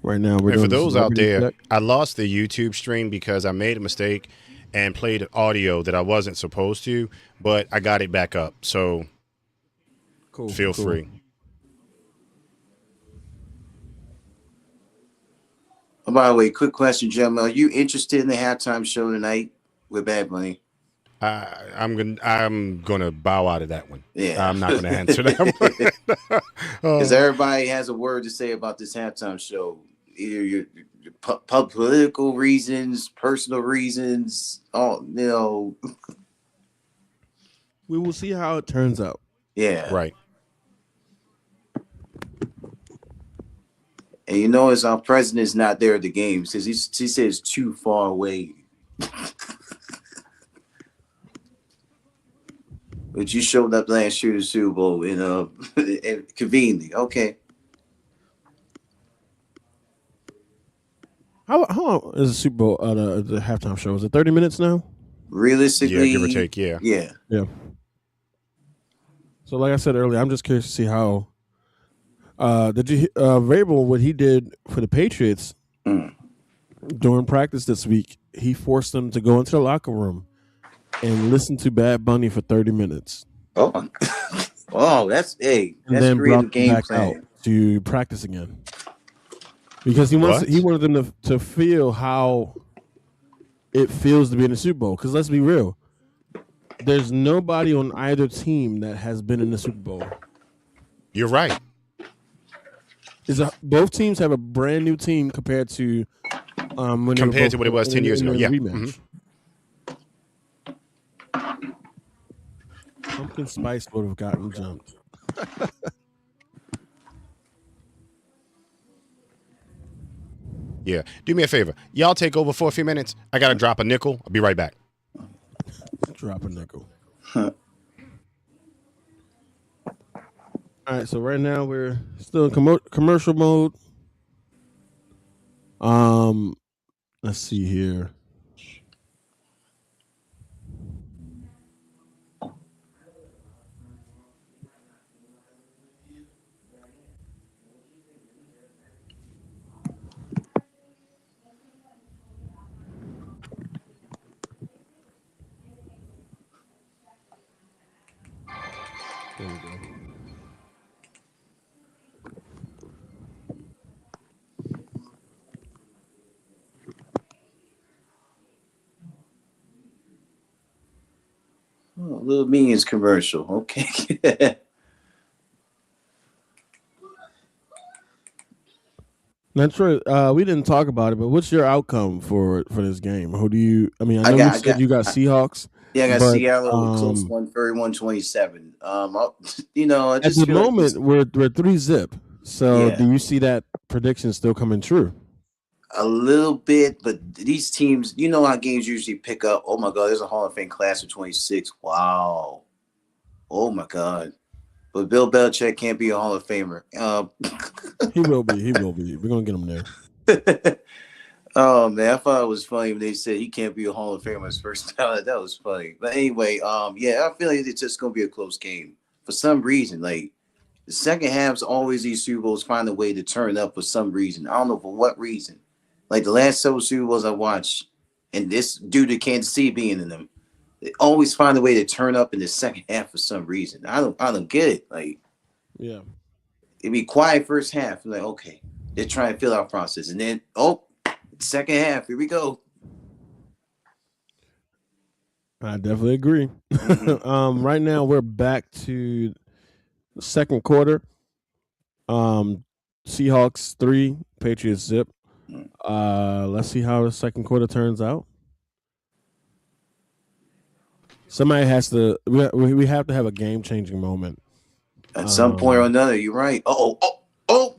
Right now, we're And for doing the those out celebrity there, check. I lost the YouTube stream because I made a mistake and played audio that I wasn't supposed to, but I got it back up. So Cool, feel cool. free. Oh, by the way, quick question, gentlemen. Are you interested in the halftime show tonight with Bad Bunny? I'm gonna bow out of that one. Yeah. I'm not gonna answer that one. Because everybody has a word to say about this halftime show. Either your political reasons, personal reasons, We will see how it turns out. yeah. Right. And you notice our president's not there at the games because he says too far away. But you showed up last year to the Super Bowl and conveniently. Okay. How long is the Super Bowl the halftime show? Is it 30 minutes now? Yeah, give or Realistically, take. Yeah. yeah. Yeah. So, like I said earlier, I'm just curious to see how. Did you Vrabel, what he did for the Patriots during practice this week? He forced them to go into the locker room and listen to Bad Bunny for 30 minutes, Oh, oh, that's and that's then brought creative them game back out plan. to practice again because he What? wanted them to feel how it feels to be in the Super Bowl. Because let's be real, there's nobody on either team that has been in the Super Bowl. You're right. Both teams have a brand new team compared to when they were Compared to both what it was 10 years in ago. the Yeah. rematch. Pumpkin Spice would have gotten jumped. Yeah. Do me a favor. Y'all take over for a few minutes. I got to drop a nickel. I'll be right back. Drop a nickel. All right, so right now we're still in commercial mode. Let's see here. There we go. Oh, Little Minions commercial. Okay. That's right. We didn't talk about it, but what's your outcome for this game? Who do you? I mean, I I know you got, I said got, you got Seahawks, yeah, I got but Seattle with close 131-27. I at just the feel like this. moment we're 3-0. So Yeah, do you see that prediction still coming true? a little bit, but these teams, how games usually pick up. Oh my God, there's a Hall of Fame class of 26. Wow. Oh my God. But Bill Belichick can't be a Hall of Famer. He will be. He will be. We're gonna get him there. Oh man, I thought it was funny when they said he can't be a Hall of Famer his first time. That was funny. But anyway, yeah, I feel like it's just gonna be a close game for some reason. Like the second half's always these Super Bowls find a way to turn up for some reason. I don't know for what reason. Like the last several Super Bowls I watched, and this due to Kansas City being in them, they always find a way to turn up in the second half for some reason. I don't get it. Like Yeah. it'd be quiet first half. I'm like, okay, they're trying to fill out process, and then second half, here we go. I definitely agree. Right now we're back to the second quarter. Seahawks 3, Patriots zip. Let's see how the second quarter turns out. Somebody has to. We have to have a game changing moment. At some point or another, you're right. Oh,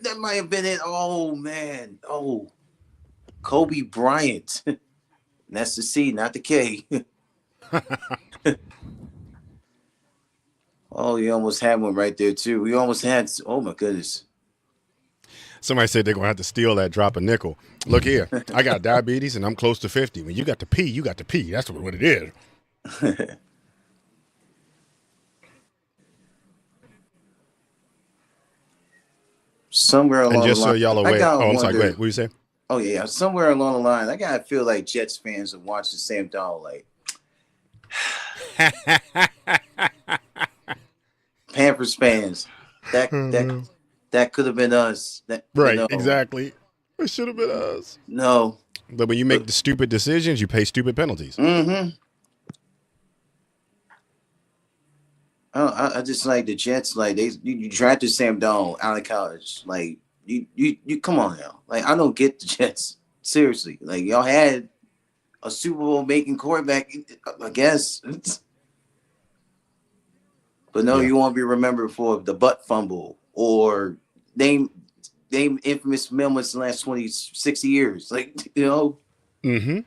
that might have been it. Oh man. Oh, Kobe Bryant. That's the C, not the K. Oh, you almost had one right there too. We almost had. Oh my goodness. Somebody said they're going to have to steal that drop a nickel. Look here. I got diabetes and I'm close to 50. When you got to pee, you got to pee. That's what it is. somewhere And along the just so line, y'all I aware, gotta I'm sorry. Go wonder. ahead. What you say? Oh yeah, somewhere along the line, I gotta feel like Jets fans are watching Sam Donald like Panthers fans. That that that could have been us. That Right, exactly. It should have been us. no, But when you make but the stupid decisions, you pay stupid penalties. mm-hmm. I just like the Jets. Like you drafted Sam Donald out of college. Like you come on now. Like I don't get the Jets seriously. Like y'all had a Super Bowl making quarterback, I guess. But no, Yeah. you won't be remembered for the butt fumble or name infamous moments in the last 20, 60 years. Like, Mm-hmm.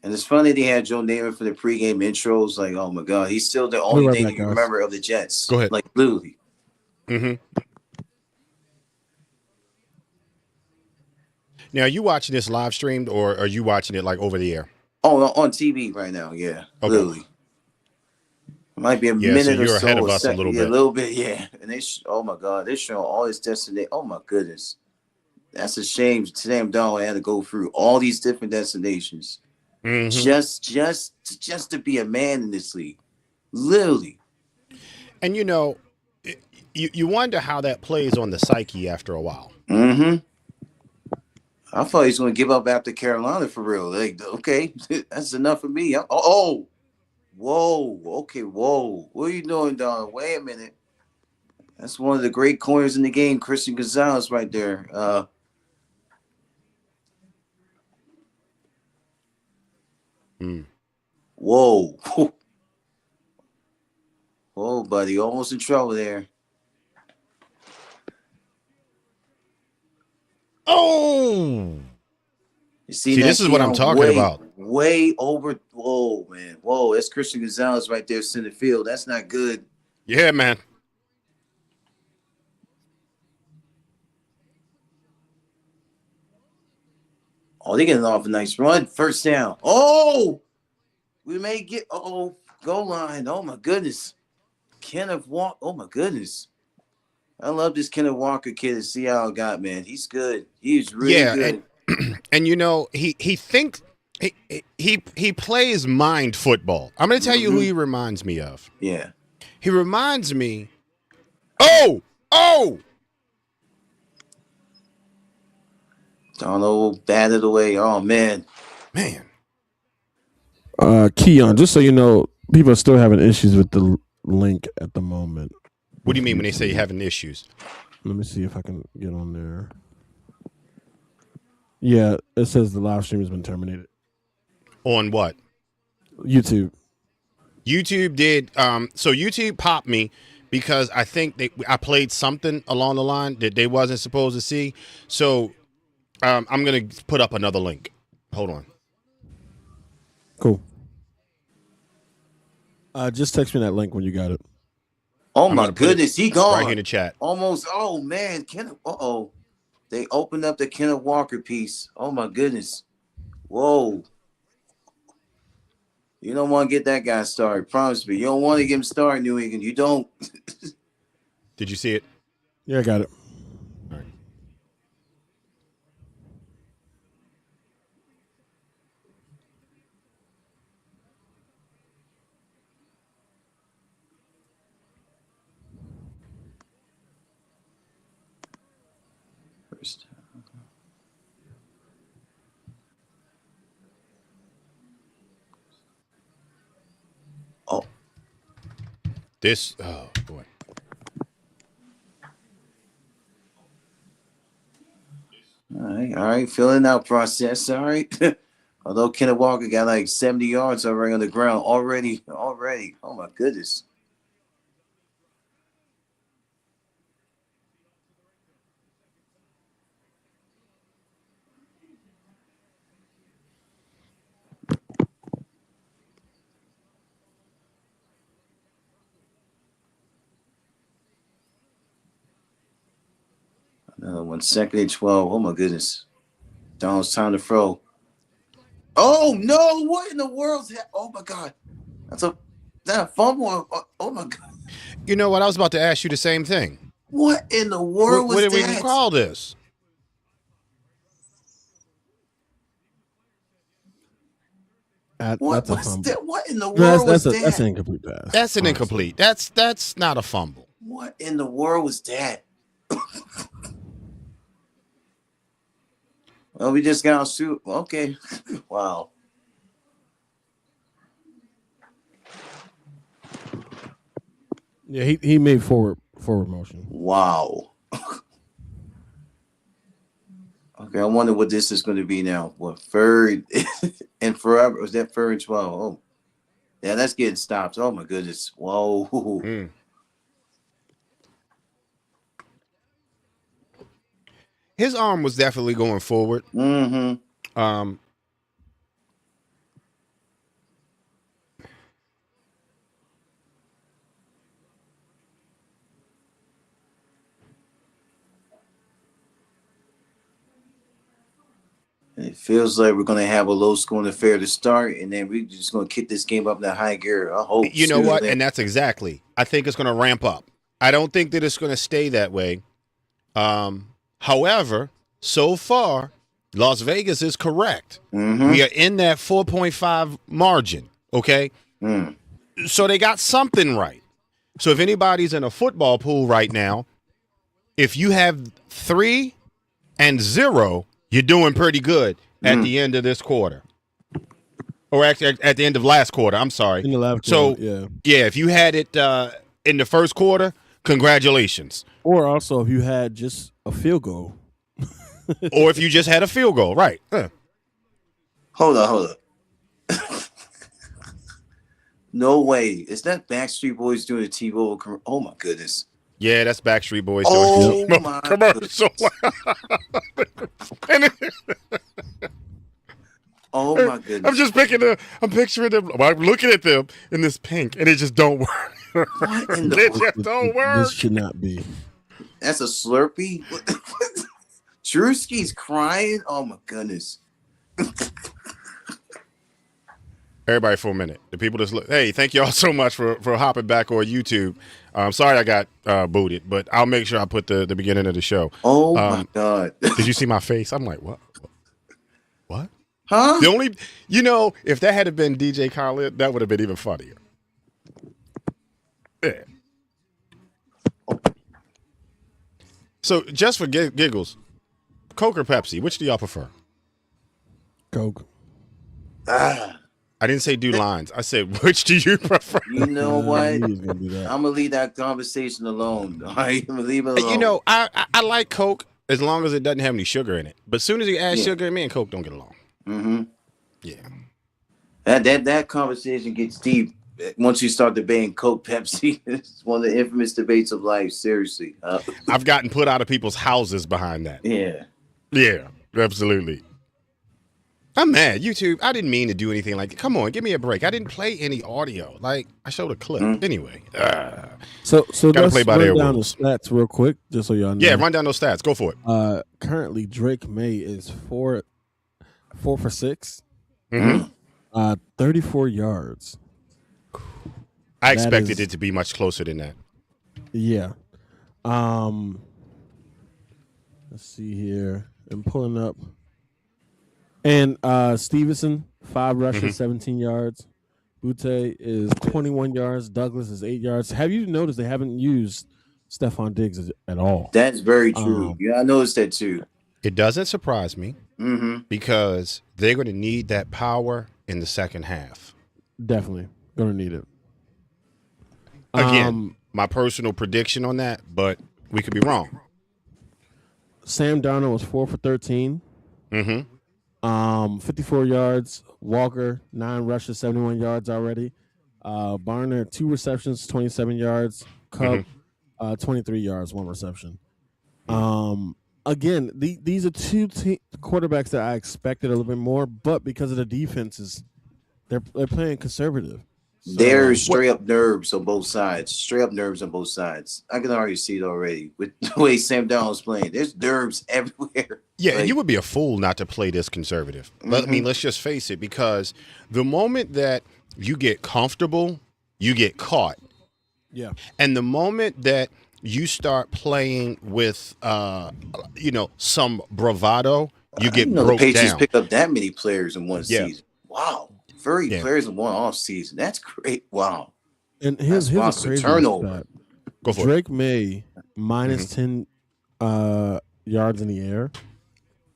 and it's funny they had Joe Namath for the pregame intros. Like, oh my God, he's still the We'll be only right thing back, you guys. remember of the Jets. Go ahead. Like, literally. Mm-hmm. Now, are you watching this live streamed or are you watching it like over the air? Oh, on TV right now. Yeah, Okay. literally. It might be a Yeah, so minute or you're ahead so, of a us a second. little Yeah, a bit. little bit. Yeah. And oh my God, they're showing all this destination. Oh my goodness. That's a shame. Sam Donald had to go through all these different destinations. Mm-hmm. Just to be a man in this league. Literally. And you wonder how that plays on the psyche after a while. Mm-hmm. I thought he was going to give up after Carolina for real. Like, okay, that's enough for me. Whoa, okay, whoa. What are you doing, Don? Wait a minute. That's one of the great corners in the game, Christian Gonzalez, right there. Whoa, whoa, buddy, almost in trouble there. Oh, You see, that, this is what I'm Keon? talking about. Way over. Whoa, man. Whoa, that's Christian Gonzalez right there, center field. That's not good. Yeah, man. Oh, they're getting off a nice run. First down. Oh, we may get. Oh, goal line. Oh my goodness. Kenneth Walker. Oh my goodness. I love this Kenneth Walker kid to see how it got, man. He's good. He's really Yeah, good. and he thinks he plays mind football. I'm going to tell you who he reminds me of. Yeah. He reminds me. Oh. Donald batted away. Oh man. Keon, just so you know, people are still having issues with the link at the moment. What do you mean when they say you're having issues? Let me see if I can get on there. Yeah, it says the live stream has been terminated. On what? YouTube. YouTube did. So YouTube popped me because I think I played something along the line that they wasn't supposed to see. So I'm gonna put up another link. Hold on. Cool. Just text me that link when you got it. Oh my goodness, he gone. Right here in the chat. Almost. Oh man, Kenneth. They opened up the Kenneth Walker piece. Oh my goodness. Whoa. You don't want to get that guy started. Promise me. You don't want to get him started, New England. You don't. Did you see it? Yeah, I got it. All right. First. Oh. Oh boy. All right. Filling out process. All right. Although Kenneth Walker got like 70 yards already on the ground. Already. Oh my goodness. Another one. 2nd and 12. Oh my goodness. Donald's time to throw. Oh no! What in the world's that? Oh my God! Is that a fumble? Oh my God! You know what? I was about to ask you the same thing. What in the world What was did that? we call this? What That's a was fumble. that? What in the world was that? That's an incomplete pass. That's an honestly. incomplete. That's not a fumble. What in the world was that? Well, we just got to shoot. Okay. Wow. Yeah, he made forward motion. Wow. Okay, I wonder what this is going to be now. What, third and forever? Was that third and 12? Oh, yeah, that's getting stopped. Oh, my goodness. Whoa. Mm. His arm was definitely going forward. Mm-hmm. It feels like we're going to have a low-scoring affair to start, and then we're just going to kick this game up in high gear. I hope. You know what? And that's exactly. I think it's going to ramp up. I don't think that it's going to stay that way. However, so far, Las Vegas is correct. Mm-hmm. We are in that 4.5 margin, okay? So they got something right. So if anybody's in a football pool right now, if you have 3 and 0, you're doing pretty good at the end of this quarter. Or actually at the end of last quarter, I'm sorry. In the last so, quarter, yeah, if you had it in the first quarter, congratulations. Or also if you had just a field goal. Or if you just had a field goal, right. Hold on. No way. Is that Backstreet Boys doing a T-Mobile? Oh, my goodness. Yeah, that's Backstreet Boys Oh, doing my commercial. Oh, my goodness. I'm just picturing them. I'm looking at them in this pink, and it just don't work. What in the It just don't work. This should not be. That's a Slurpee? Drewski's crying? Oh, my goodness. Everybody for a minute. The people just look. Hey, thank you all so much for hopping back on YouTube. I'm sorry I got booted, but I'll make sure I put the beginning of the show. Oh, my God. Did you see my face? I'm like, what? What? Huh? The only, if that had been DJ Khaled, that would have been even funnier. Yeah. So just for giggles, Coke or Pepsi, which do y'all prefer? Coke. I didn't say do lines. I said, which do you prefer? You know what? I I'm knew he was gonna do that. going to leave that conversation alone. All right? I'm going to leave it alone. I like Coke as long as it doesn't have any sugar in it. But as soon as you add sugar in, me and Coke don't get along. Mm-hmm. Yeah. That conversation gets deep once you start debating Coke, Pepsi. It's one of the infamous debates of life. Seriously. I've gotten put out of people's houses behind that. Yeah. Yeah, absolutely. I'm mad. YouTube, I didn't mean to do anything like that. Come on, give me a break. I didn't play any audio. Like, I showed a clip. Anyway. So Gotta let's play by run their down rules. the stats real quick, just so y'all know. Yeah, run down those stats. Go for it. Currently, Drake May is 4 for 6. 34 yards. I expected it to be much closer than that. Yeah. Let's see here. I'm pulling up. And Stevenson, 5 rushes, 17 yards. Butte is 21 yards. Douglas is 8 yards. Have you noticed they haven't used Stephon Diggs at all? That's very true. Yeah, I noticed that too. It doesn't surprise me because they're going to need that power in the second half. Definitely. Going to need it. Again, my personal prediction on that, but we could be wrong. Sam Darnold was 4 for 13. 54 yards. Walker, 9 rushes, 71 yards already. Barner, 2 receptions, 27 yards. Cup, 23 yards, 1 reception. Again, these are two quarterbacks that I expected a little bit more, but because of the defenses, they're playing conservative. So, There's straight up nerves on both sides. Straight up nerves on both sides. I can already see it already with the way Sam Darnold's playing. There's nerves everywhere. Yeah, Like, and you would be a fool not to play this conservative. But I mean, let's just face it, because the moment that you get comfortable, you get caught Yeah. And the moment that you start playing with, some bravado, you I didn't get know the broke Patriots down. picked up that many players in one Yeah. season. Wow. 30 Yeah. players in one off season. That's great. Wow. And That's here's a lots of craziest turnover. stat. Go for it. Drake May minus 10 yards in the air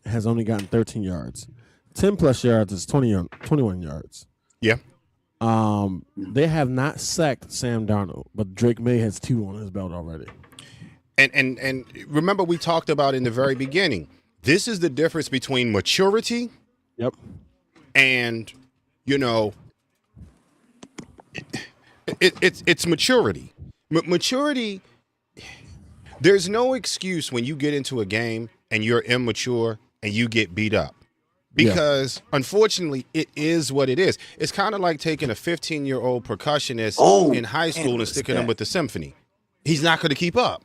has only gotten 13 yards. 10 plus yards is 21 yards. Yeah. They have not sacked Sam Darnold, but Drake May has 2 on his belt already. And remember, we talked about in the very beginning, this is the difference between maturity Yep. and, it's maturity. Maturity, there's no excuse when you get into a game and you're immature and you get beat up. Because, unfortunately, it is what it is. It's kind of like taking a 15-year-old percussionist in high school and sticking him with the symphony. He's not going to keep up.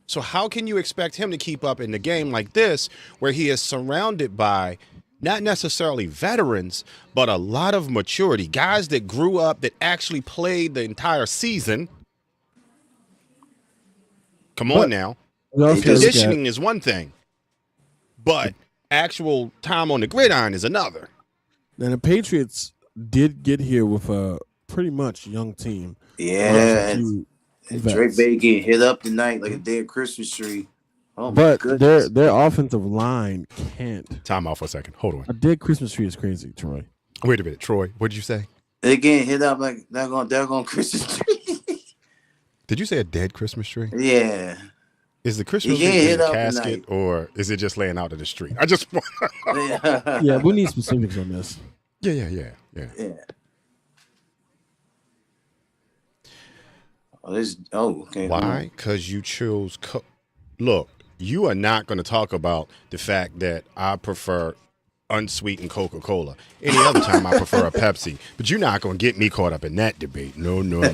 So how can you expect him to keep up in the game like this, where he is surrounded by not necessarily veterans, but a lot of maturity, guys that grew up, that actually played the entire season? Come on now. Conditioning is one thing, but actual time on the gridiron is another. Now, the Patriots did get here with a pretty much young team. Yeah. And Drake May getting hit up tonight like a dead Christmas tree. Oh, but their offensive line can't. Time out for a second. Hold on. A dead Christmas tree is crazy, Troy. Wait a minute, Troy. What did you say? They getting hit up like daggone Christmas tree. Did you say a dead Christmas tree? Yeah. Is the Christmas tree in a casket or is it just laying out in the street? I just want. Yeah, we need specifics on this. Yeah. Okay. Why? Because you chose. Look, you are not going to talk about the fact that I prefer unsweetened Coca-Cola. Any other time I prefer a Pepsi. But you're not going to get me caught up in that debate. No. No.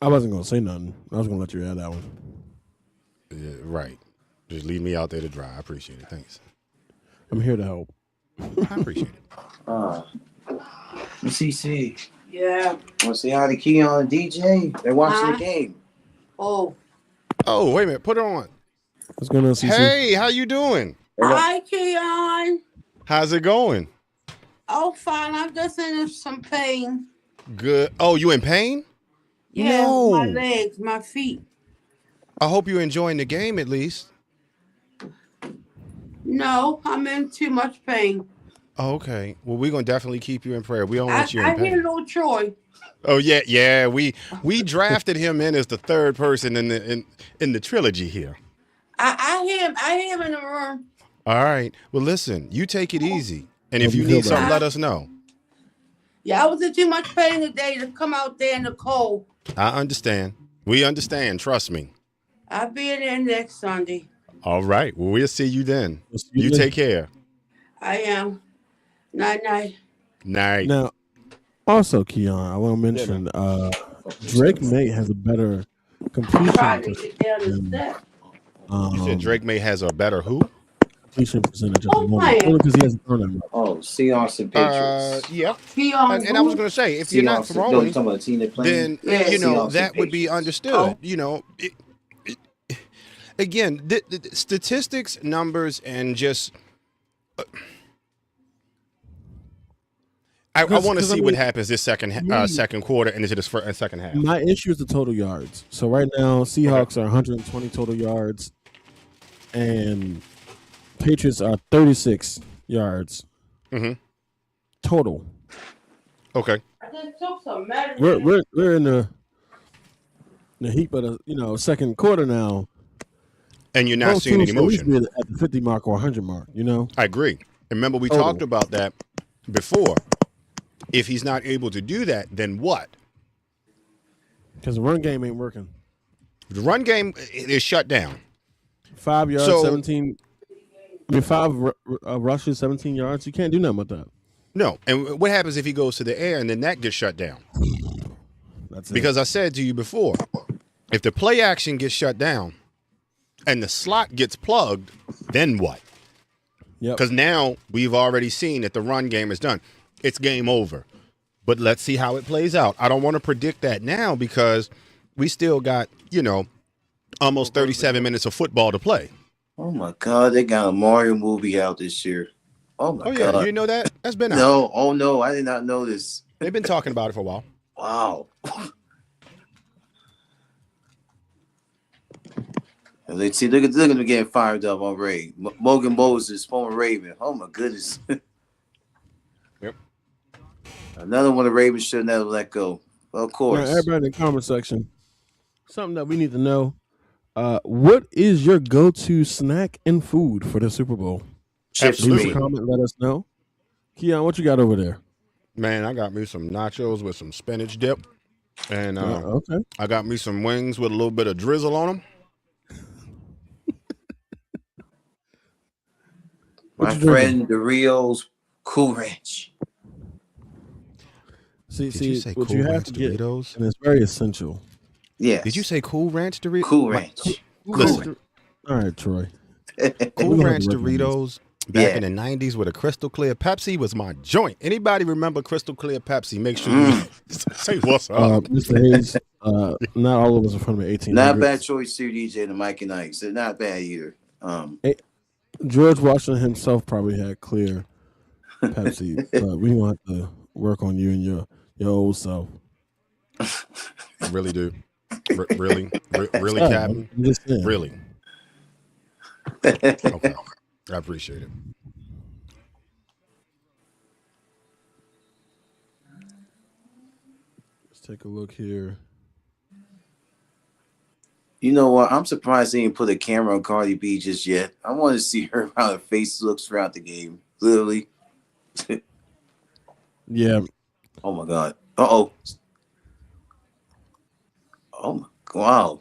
I wasn't going to say nothing. I was going to let you add that one. Yeah, right. Just leave me out there to dry. I appreciate it. Thanks. I'm here to help. I appreciate it. CC. Yeah. Want to say hi to Keon and DJ? They're watching the game. Oh, wait a minute. Put it on. What's going on, CC? Hey, how you doing? hi, Keon. How's it going? Oh, fine. I'm just in some pain. Good. Oh, you in pain? Yeah, No. my legs, my feet. I hope you're enjoying the game at least. No, I'm in too much pain. Oh, okay. Well, we're gonna definitely keep you in prayer. We don't want you in I pain. hear little Troy. Oh yeah. We drafted him in as the third person in the trilogy here. I hear him in the room. All right. Well, listen. You take it easy, and if you need something, let us know. Yeah, I was in too much pain today to come out there in the cold. I understand. We understand. Trust me. I'll be in there next Sunday. All right. Well, we'll see you then. You take care. I am. Night. Now, also, Keon, I want to mention Drake May has a better completion Try to get down the step. You said Drake May has a better who? completion percentage at the moment. Only because he hasn't thrown that much. Oh, Seahawks and Patriots. Yeah. Keon, And I was going to say, if you're not throwing, then, Seahawks that would be understood. Oh. Again, the statistics, numbers, and just... I want to see what happens this second quarter and into this second half. My issue is the total yards. So right now, Seahawks are 120 total yards, and Patriots are 36 yards total. Okay. I just took some medicine. We're in the heat of the second quarter now, and you're not seeing any motion at the 50 mark or 100 mark. I agree. Remember, we talked about that before. If he's not able to do that, then what? Because the run game ain't working. The run game is shut down. 5 yards, 17. I mean, 5 rushes, 17 yards. You can't do nothing with that. No. And what happens if he goes to the air and then that gets shut down? That's it. Because I said to you before, if the play action gets shut down and the slot gets plugged, then what? Yep. Because now we've already seen that the run game is done. it's game over. But let's see how it plays out. I don't want to predict that now because we still got, almost 37 minutes of football to play. Oh my God, they got a Mario movie out this year. Oh my God. You didn't know that? That's been out. No, oh no, I did not know this. They've been talking about it for a while. Wow. Let's see, look at them getting fired up already. Morgan Moses, former Raven. Oh my goodness. Yep. Another one the Ravens should never let go. Of course. Now, everybody in the comment section, something that we need to know. What is your go-to snack and food for the Super Bowl? Chips. Leave a comment, let us know. Keon, what you got over there? Man, I got me some nachos with some spinach dip. And Okay. I got me some wings with a little bit of drizzle on them. My friend Doritos Cool Ranch. See, Did you say what Cool you have Ranch to get, Doritos? and it's very essential. Yeah. Did you say Cool Ranch Doritos? Cool Ranch? Listen, All right, Troy. Cool We're gonna Ranch have to work on this. Doritos back Yeah. in the 90s with a crystal clear Pepsi was my joint. Anybody remember crystal clear Pepsi? Make sure you say what's up. Mr. Hayes, not all of us are from the 1800s. Not a bad choice too, DJ and Mike and Ike. They're not bad either. George Washington himself probably had clear Pepsi, but we want to work on you and your old self. Really do. Really, Captain? I'm just saying. Really? Okay. I appreciate it. Let's take a look here. You know what? I'm surprised they didn't put a camera on Cardi B just yet. I want to see how her face looks throughout the game. Literally. Yeah. Oh my God. Uh-oh. Oh my wow.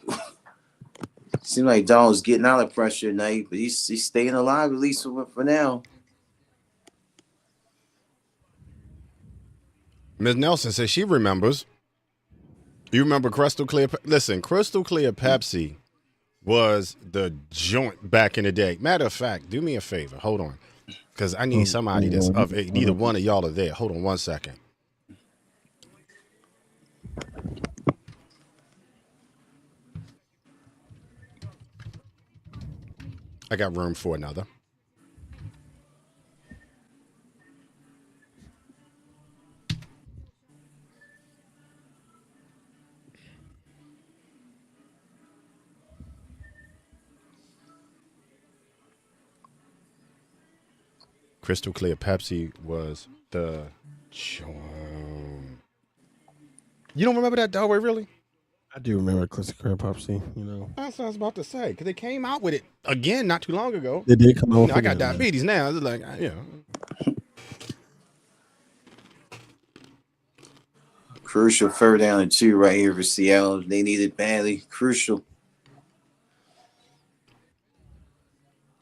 Seems like Donald's getting out of pressure tonight, but he's staying alive at least for now. Ms. Nelson says she remembers. You remember Crystal Clear? Listen, Crystal Clear Pepsi was the joint back in the day. Matter of fact, do me a favor. Hold on. Because I need somebody that's of neither one of y'all are there. Hold on 1 second. I got room for another. Crystal Clear Pepsi was the joint. You don't remember that, Delroy, really? I do remember Crystal Clear Pepsi, you know. That's what I was about to say, because they came out with it again not too long ago. They did come out. I got diabetes now. It's like, Crucial 3rd down and 2 right here for Seattle. They need it badly. Crucial.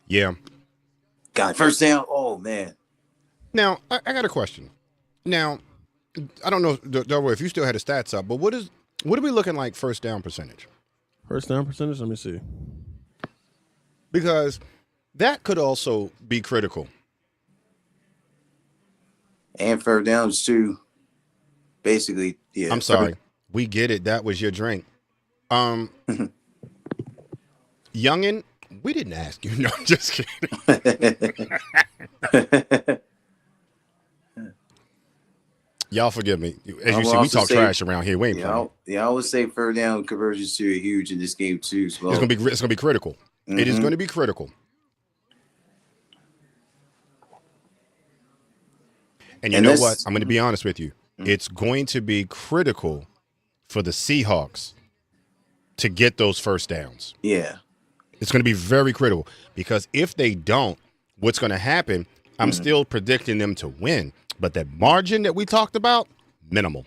Yeah. Got it. 1st down. Oh, man. Now, I got a question. Now, I don't know, Delroy, if you still had the stats up, but what are we looking like 1st down percentage? 1st down percentage? Let me see. Because that could also be critical. And 3rd downs too. Basically, yeah. I'm sorry. We get it. That was your drink. Youngin, we didn't ask you. No, I'm just kidding. Y'all forgive me. As you see, we talk trash around here. We ain't playing. I always say 3rd down conversions too are huge in this game too. So it's gonna be critical. Mm-hmm. It is going to be critical. And you know what? I'm going to be honest with you. It's going to be critical for the Seahawks to get those 1st downs. Yeah. It's going to be very critical because if they don't, what's going to happen, I'm still predicting them to win. But that margin that we talked about, minimal.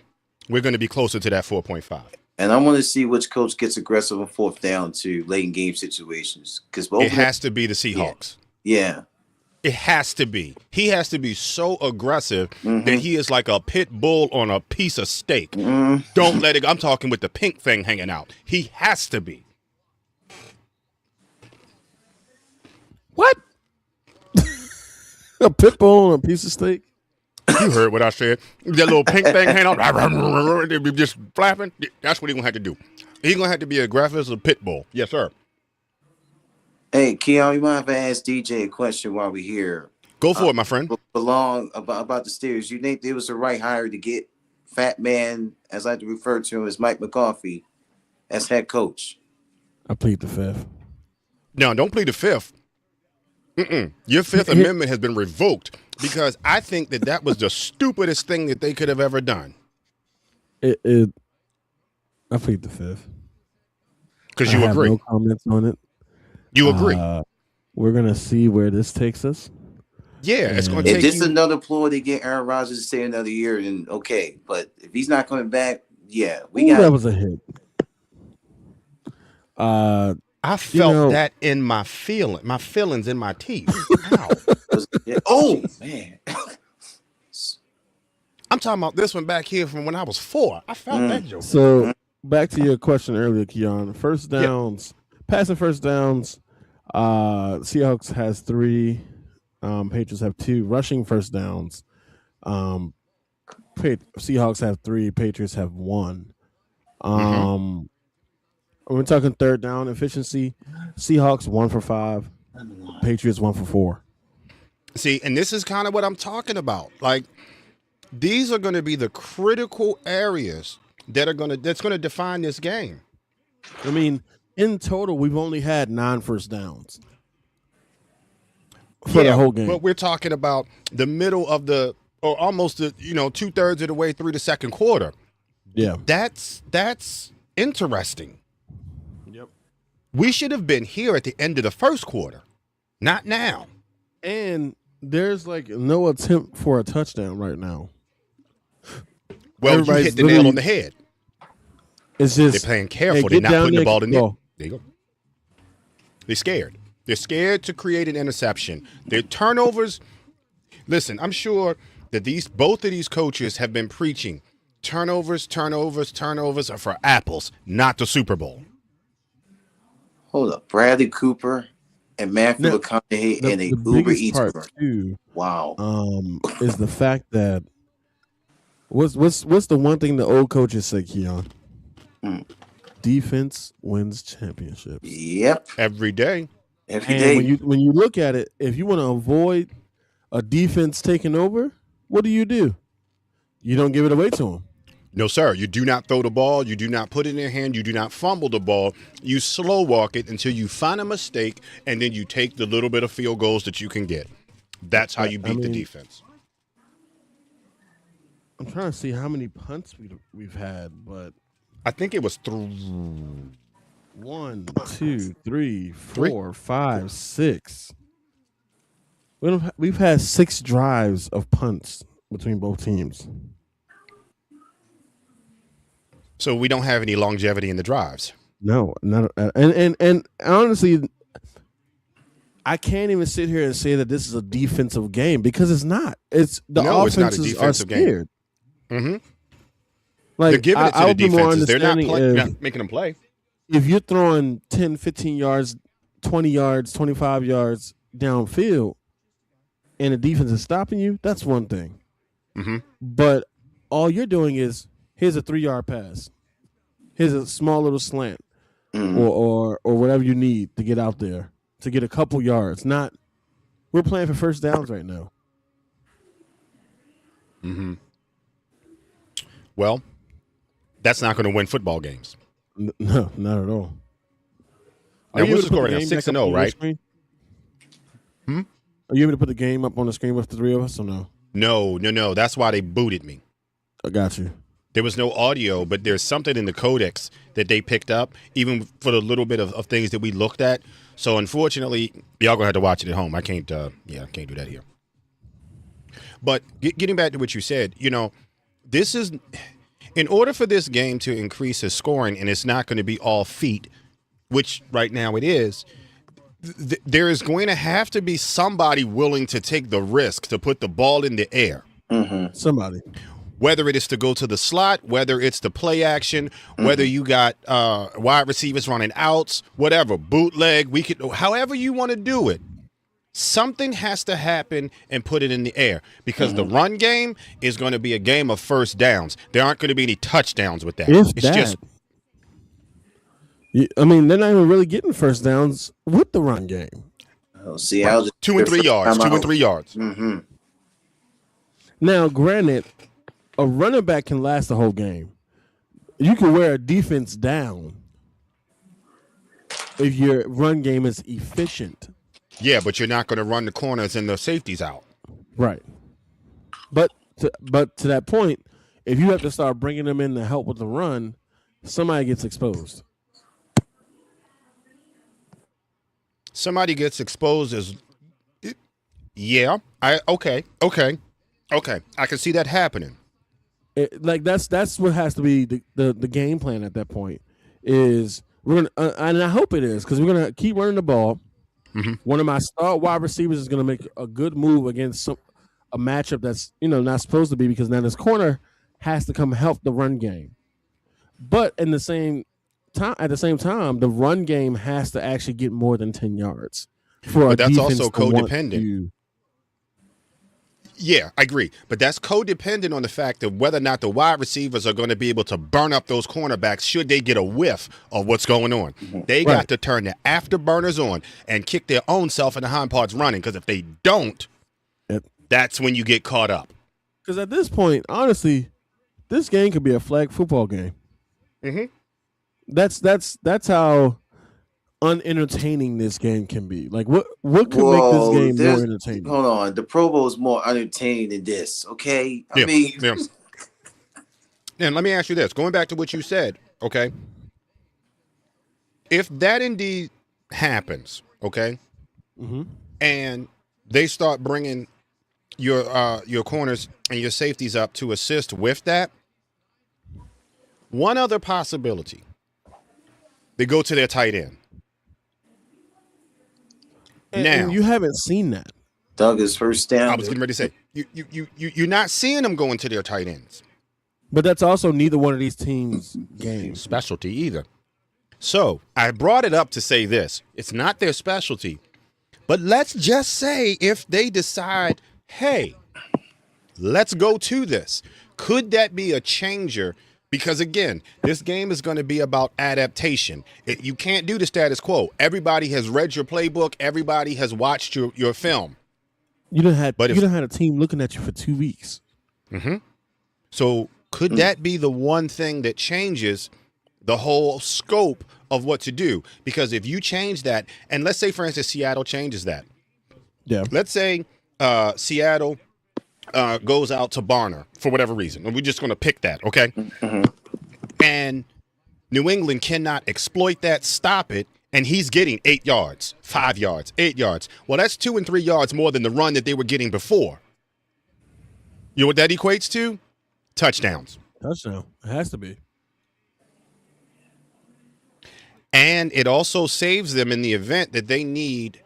We're going to be closer to that 4.5. And I want to see which coach gets aggressive on 4th down to late in game situations. Because it has to be the Seahawks. Yeah. It has to be. He has to be so aggressive that he is like a pit bull on a piece of steak. Don't let it go. I'm talking with the pink thing hanging out. He has to be. What? A pit bull on a piece of steak? You heard what I said. That little pink thing hanging out, they be just flapping. That's what he's going to have to do. He's going to have to be aggressive as a pit bull. Yes, sir. Hey, Keon, you mind if I ask DJ a question while we're here? Go for it, my friend. About the Steelers. You think it was the right hire to get Fat Man, as I like to refer to him as Mike McCarthy, as head coach? I plead the fifth. No, don't plead the fifth. Your Fifth Amendment has been revoked because I think that was the stupidest thing that they could have ever done. I plead the fifth. Because you agree. No comments on it. You agree. We're going to see where this takes us. Yeah, it's going to take If this is another ploy to get Aaron Rodgers to stay another year, then okay. But if he's not coming back, yeah, that was a hit. I felt that in my feelings in my teeth. Ow. Oh, man. I'm talking about this one back here from when I was 4. I felt that joke. So back to your question earlier, Keon. First downs, passing first downs. Seahawks has 3. Patriots have 2. Rushing first downs. Seahawks have 3. Patriots have 1. We're talking third down efficiency. Seahawks 1 for 5. Patriots 1 for 4. See, and this is kind of what I'm talking about. Like, these are going to be the critical areas that's going to define this game. I mean, in total, we've only had 9 first downs for the whole game. But we're talking about the middle of or almost 2/3 of the way through the second quarter. Yeah, that's interesting. Yep. We should have been here at the end of the first quarter, not now. And there's no attempt for a touchdown right now. Well, you hit the nail on the head. It's just they're playing careful. They're not putting the ball in there. There you go. They're scared. They're scared to create an interception. Their turnovers. Listen, I'm sure that both of these coaches have been preaching turnovers are for apples, not the Super Bowl. Hold up, Bradley Cooper and Matthew McConaughey and a Uber Eats part too. Wow. Is the fact that what's the one thing the old coaches say, Keon? Defense wins championships. Yep. Every day. Every day. When you look at it, if you want to avoid a defense taking over, what do? You don't give it away to them. No, sir. You do not throw the ball. You do not put it in their hand. You do not fumble the ball. You slow walk it until you find a mistake, and then you take the little bit of field goals that you can get. That's how you beat the defense. I'm trying to see how many punts we've had, but I think it was 1, 2, 3, 4, 5, 6. We've had 6 drives of punts between both teams. So we don't have any longevity in the drives. No, not and honestly, I can't even sit here and say that this is a defensive game because it's not. It's the offenses are scared. Mm-hmm. Like, they're giving it to the defenses. They're not making them play. If you're throwing 10, 15 yards, 20 yards, 25 yards downfield, and the defense is stopping you, that's one thing. Mm-hmm. But all you're doing is, here's a 3-yard pass. Here's a small little slant, or whatever you need to get out there to get a couple yards. We're playing for first downs right now. Mm-hmm. Well, that's not going to win football games. No, not at all. Now, what's the score right now? 6-0, right? Are you able to put the game up on the screen with the 3 of us or no? No. That's why they booted me. I got you. There was no audio, but there's something in the codex that they picked up, even for the little bit of things that we looked at. So, unfortunately, y'all gonna have to watch it at home. I can't do that here. But getting back to what you said, this is in order for this game to increase its scoring, and it's not going to be all feet, which right now it is. There is going to have to be somebody willing to take the risk to put the ball in the air. Mm-hmm. Somebody. Whether it is to go to the slot, whether it's to play action, whether you got wide receivers running outs, whatever, bootleg, however you want to do it. Something has to happen and put it in the air because the run game is going to be a game of first downs. There aren't going to be any touchdowns with that. If It's that, just I mean, they're not even really getting first downs with the run game. Oh, see, I was 2 and 3 yards. 2 and 3 yards. Mm-hmm. Now, granted, a running back can last the whole game. You can wear a defense down if your run game is efficient. Yeah, but you're not going to run the corners and the safeties out. Right. But to that point, if you have to start bringing them in to help with the run, somebody gets exposed. Somebody gets exposed as okay. I can see that happening. That's what has to be the game plan at that point. Is we're gonna and I hope it is because we're gonna keep running the ball. Mm-hmm. One of my star wide receivers is gonna make a good move against a matchup that's not supposed to be because now this corner has to come help the run game. But at the same time, the run game has to actually get more than 10 yards for But a that's defense also to want codependent. to- Yeah, I agree. But that's codependent on the fact of whether or not the wide receivers are going to be able to burn up those cornerbacks should they get a whiff of what's going on. They got to turn the afterburners on and kick their own self in the hind parts running because if they don't, that's when you get caught up. Because at this point, honestly, this game could be a flag football game. Mm-hmm. That's how unentertaining this game can be. Like what could make this game more entertaining? Hold on, the Pro Bowl is more entertaining than this. Okay, I mean, And let me ask you this: going back to what you said, okay, if that indeed happens, okay, and they start bringing your corners and your safeties up to assist with that, one other possibility: they go to their tight end. And you haven't seen that. Douglas first down. I was getting ready to say you're not seeing them going to their tight ends. But that's also neither one of these teams' games. Specialty either. So I brought it up to say this. It's not their specialty. But let's just say if they decide, hey, let's go to this. Could that be a changer? Because, again, this game is going to be about adaptation. You can't do the status quo. Everybody has read your playbook. Everybody has watched your film. You done had a team looking at you for 2 weeks. Mm-hmm. So could that be the one thing that changes the whole scope of what to do? Because if you change that, and let's say, for instance, Seattle changes that. Yeah. Let's say Seattle goes out to Barner for whatever reason. And we're just going to pick that, okay? Mm-hmm. And New England cannot exploit that, stop it, and he's getting 8 yards, 5 yards, 8 yards. Well, that's 2 and 3 yards more than the run that they were getting before. You know what that equates to? Touchdowns. Touchdown. It has to be. And it also saves them in the event that they need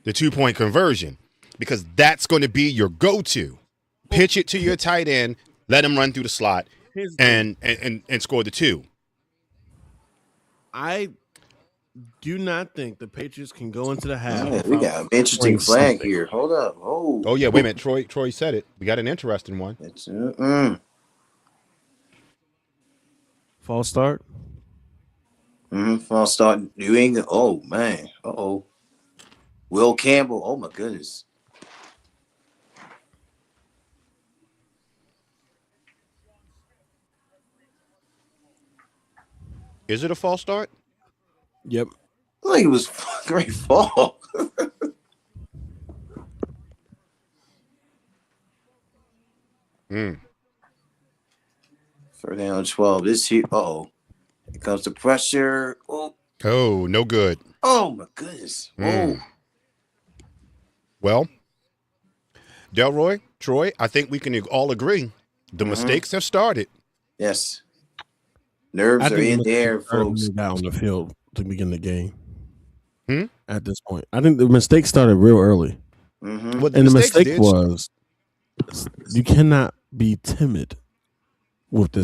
the 2-point conversion because that's going to be your go-to. Pitch it to your tight end, let him run through the slot, and score the 2. I do not think the Patriots can go into the half. Yeah, we got an interesting flag here. Hold up. Oh yeah, wait a minute. Troy said it. We got an interesting one. It's, False start. False start. New England. Oh man. Uh-oh. Will Campbell. Oh my goodness. Is it a false start? Yep. Like it was a great fall. Third down 12. This here. Uh-oh. Here comes the pressure. Oh, no good. Oh my goodness. Oh. Well, Delroy, Troy, I think we can all agree the mistakes have started. Yes. Nerves are in there, folks. Got on the field to begin the game. At this point, I think the mistake started real early, Well, and the mistake was you cannot be timid with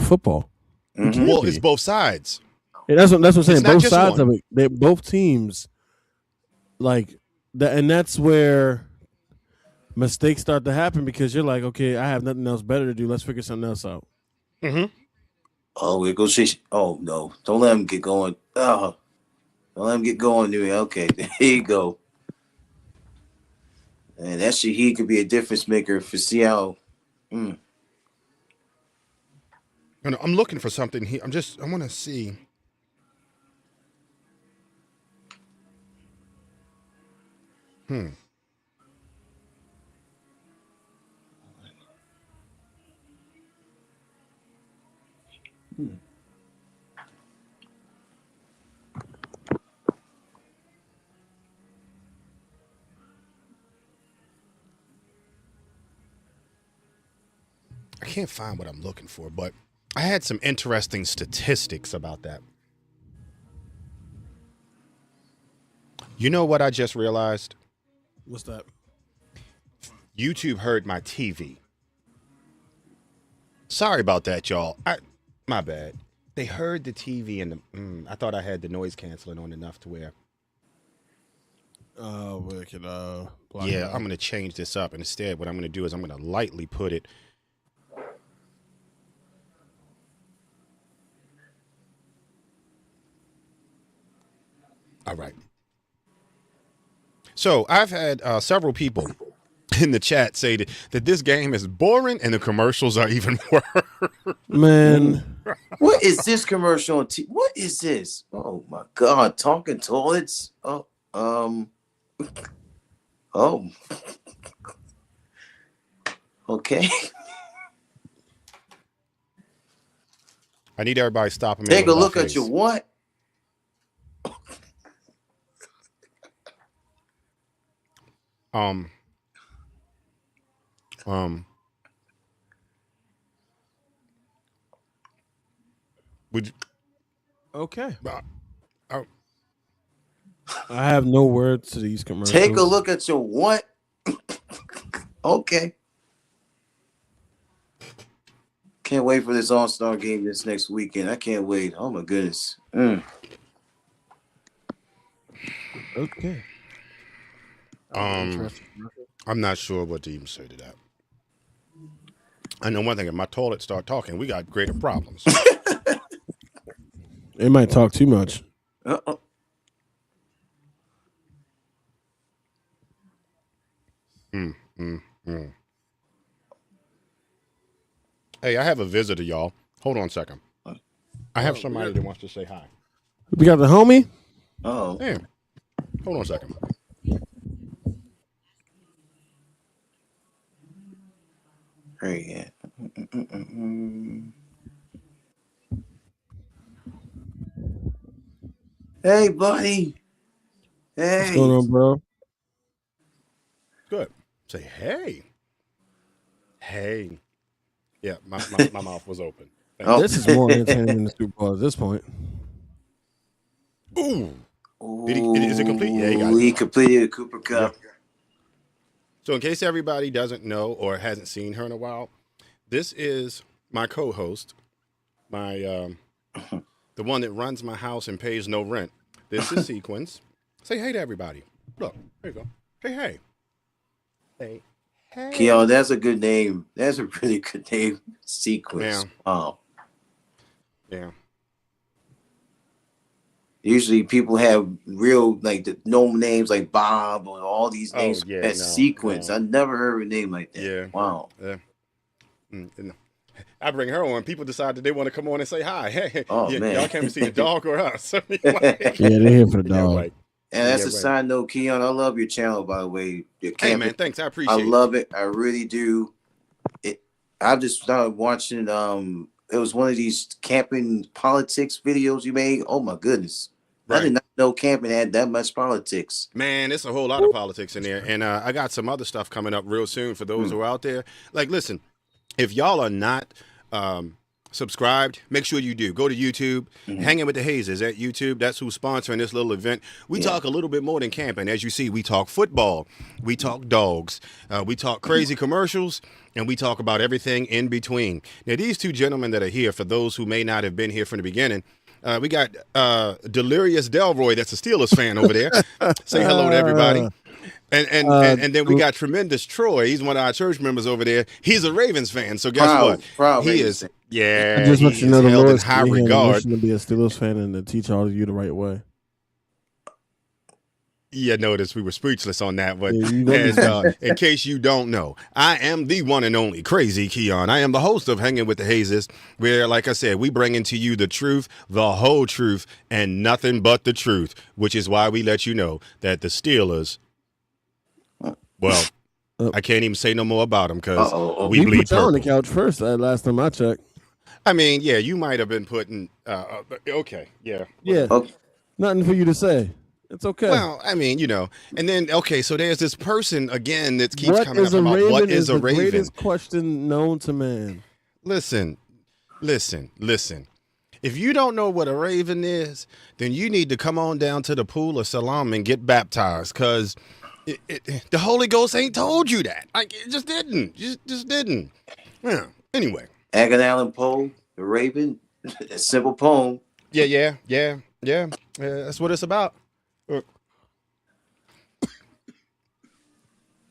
football. Well, it's both sides. And that's what I'm saying. It's not Both just sides one. of it. Both teams, like and that's where mistakes start to happen because you're like, okay, I have nothing else better to do. Let's figure something else out. Mm-hmm. Oh, it goes. Oh no! Don't let him get going. Oh, don't let him get going, dude. Okay, there you go. And that Shaheed could be a difference maker for Seattle. I'm looking for something here. I want to see. I can't find what I'm looking for, but I had some interesting statistics about that. You know what I just realized? What's that? YouTube heard my TV. Sorry about that, y'all. My bad. They heard the TV and I thought I had the noise canceling on enough to where. We could block Yeah, it out. I'm gonna change this up. And instead, what I'm gonna do is I'm gonna lightly put it. All right. So I've had several people in the chat say that this game is boring and the commercials are even worse. Man, What is this commercial on TV? What is this? Oh my God! Talking toilets. Oh. Oh. Okay. I need everybody stopping me. Take a with my look at face. your what? Would you, okay. uh, I have no words to these commercials. Take a look at your what? Okay. Can't wait for this All-Star game this next weekend. I can't wait. Oh my goodness. Okay. I'm not sure what to even say to that. I know one thing: if my toilet start talking, we got greater problems. It might talk too much. Uh-oh. Hey, I have a visitor, y'all. Hold on a second. I have somebody that wants to say hi. We got the homie. Oh. Damn. Hold on a second. Very good. Hey, buddy. Hey. What's going on, bro? Good. Say hey. Hey. Yeah, my mouth was open. Oh. This is more entertaining than the Super Bowl at this point. Ooh. Is it complete? Yeah, he got it. He completed the Cooper Cup. Yep. So in case everybody doesn't know or hasn't seen her in a while, this is my co-host, my the one that runs my house and pays no rent. This is Sequence. Say hey to everybody. Look, there you go. Hey, hey. Hey, hey. Keon, that's a good name. That's a really good name. Sequence. Yeah. Wow. Yeah. Usually people have real like the normal names like Bob or all these names. yeah, That's no, Sequence. no. I never heard a name like that. Yeah. Wow. Yeah. No. I bring her on. People decide that they want to come on and say hi. Hey, Oh, man. y'all came to see the dog or us. Yeah, they're here for the Yeah, dog. right. And that's Yeah, a right. side note, Keon. I love your channel, by the way. Your Hey, camping. man, thanks. I appreciate I it. love it. I really do. I just started watching. It was one of these camping politics videos you made. Oh my goodness! Right. I did not know camping had that much politics. Man, it's a whole lot of politics in there. And I got some other stuff coming up real soon for those who are out there. Like, listen, if y'all are not subscribed, make sure you do. Go to YouTube. Hanging with the Hazes at YouTube. That's who's sponsoring this little event. We talk a little bit more than camping. As you see, we talk football. We talk dogs. We talk crazy commercials. And we talk about everything in between. Now, these two gentlemen that are here, for those who may not have been here from the beginning, we got Delirious Delroy, that's a Steelers fan over there. Say hello to everybody. And then we got tremendous Troy. He's one of our church members over there. He's a Ravens fan. So guess what? Proud He Ravens is. fan. Yeah, I just want he you to know is the held in Lord's high gave me a regard. mission to be a Steelers fan and to teach all of you the right way. Yeah, notice we were speechless on that. But Yeah, you know and in case you don't know, I am the one and only Crazy Keon. I am the host of Hanging with the Hazes, where, like I said, we bring into you the truth, the whole truth, and nothing but the truth, which is why we let you know that the Steelers, well, I can't even say no more about them because we He bleed put you on the purple. couch first. Last time I checked. I mean, yeah, you might have been putting, okay, yeah. Yeah, Okay. nothing for you to say. It's okay. Well, I mean, and then, okay, so there's this person, again, that keeps What coming is up a about raven? what is a the raven. greatest question known to man. Listen. If you don't know what a raven is, then you need to come on down to the pool of Siloam and get baptized, because the Holy Ghost ain't told you that. Like, it just didn't. Just didn't. Yeah. Anyway. Edgar Allan Poe, The Raven, a simple poem. Yeah. That's what it's about.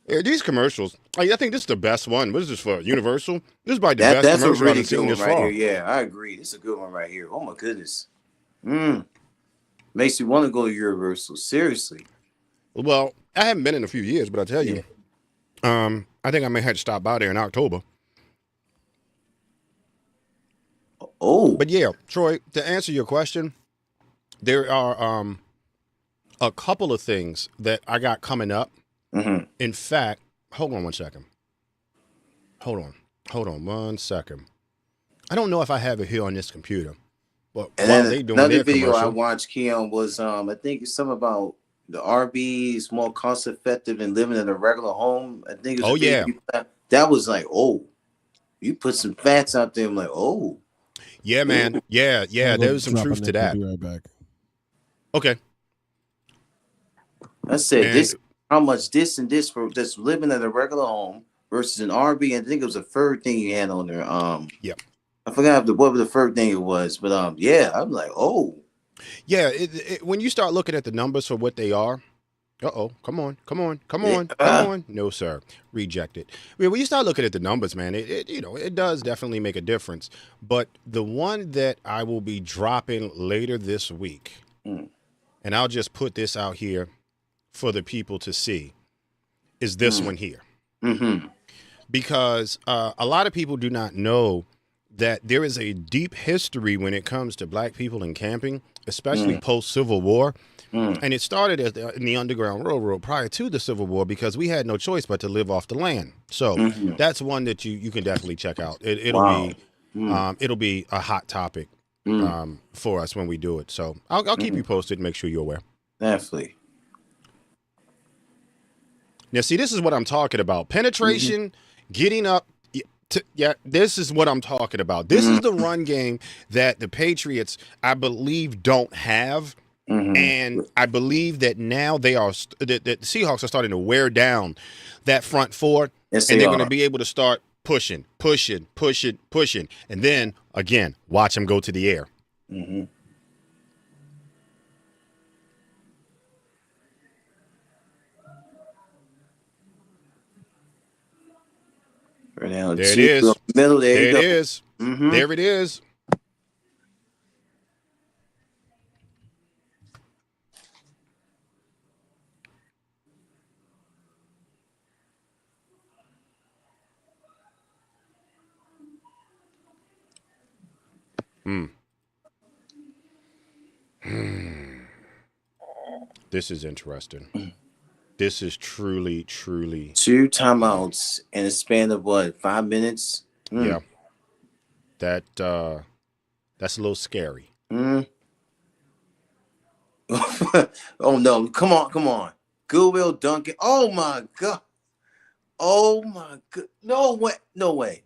Yeah, these commercials. I think this is the best one. What is this for? Universal? This is probably the best That's a commercial really I've seen good one this right far. here. Yeah, I agree. This is a good one right here. Oh my goodness. Makes you want to go to Universal. Seriously. Well, I haven't been in a few years, but I tell you, I think I may have to stop by there in October. Oh. But yeah, Troy, to answer your question, there are a couple of things that I got coming up. Mm-hmm. In fact, hold on one second. Hold on 1 second. I don't know if I have it here on this computer, but And while then they doing another their video I commercial, watched, Keon, was I think it's something about the RB is more cost effective than living in a regular home. I think it's that was like, oh, you put some fats out there. I'm like, oh. yeah, man, yeah, there was some truth to that. I'll be right back. Okay. I said And this, how much this and this for just living in a regular home versus an RB. And I think it was a third thing you had on there. Yep. I forgot what the third thing it was, but yeah, I'm like, oh. Yeah, when you start looking at the numbers for what they are, come on. No, sir. Rejected. I mean, when you start looking at the numbers, man, it does definitely make a difference. But the one that I will be dropping later this week, and I'll just put this out here for the people to see, is this one here. Mm-hmm. Because a lot of people do not know that there is a deep history when it comes to black people in camping, especially post-Civil War. And it started in the Underground Railroad prior to the Civil War because we had no choice but to live off the land. So that's one that you can definitely check out. It'll be a hot topic for us when we do it. So I'll keep you posted and make sure you're aware. Definitely. Now, see, this is what I'm talking about. Penetration, getting up. This is what I'm talking about. This is the run game that the Patriots, I believe, don't have. And I believe that now that the Seahawks are starting to wear down that front four, yes, and they're going to be able to start pushing. And then, again, watch them go to the air. Right now, There it is. Middle, There you it go. is. There it is. This is interesting. This is truly 2 timeouts in a span of what, 5 minutes? Yeah. That's a little scary. Oh no! Come on! Goodwill Duncan. Oh my god! No way!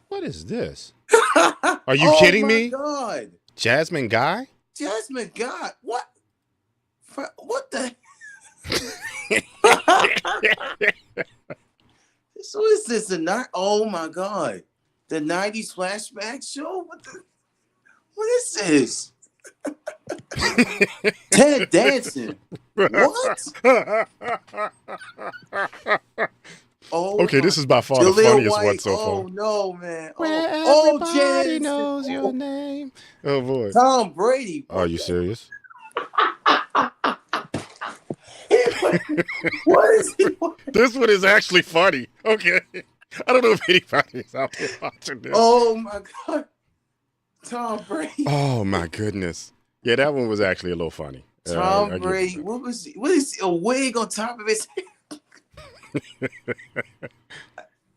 What is this? Are you kidding me? God! Jasmine Guy? Jasmine, God, what? What the? So is this a night? Oh my god! The '90s flashback show? What is this? Ted Danson. What? Oh, Okay, this is by far the Jaleel funniest White. one so Oh far. no, man. Where Oh, everybody Jansen. knows your name. Oh boy. Tom Brady. Are you serious? What is he? This one is actually funny. Okay. I don't know if anybody's out there watching this. Oh my God. Tom Brady. Oh my goodness. Yeah, that one was actually a little funny. Tom Brady. What is a wig on top of his head?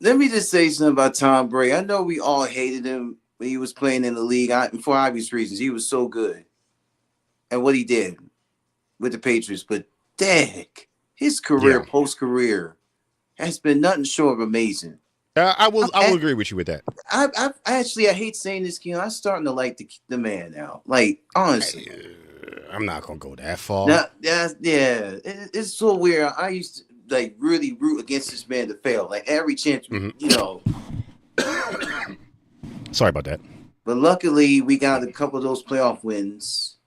Let me just say something about Tom Brady. I know we all hated him when he was playing in the league for obvious reasons. He was so good. And what he did with the Patriots, but dang, his career, post-career, has been nothing short of amazing. I will agree with you with that. I hate saying this, Keon. I'm starting to like the man now. Like, honestly. I'm not going to go that far. Now, it's so weird. I used to like really root against this man to fail. Like every chance, you know. Sorry about that. But luckily, we got a couple of those playoff wins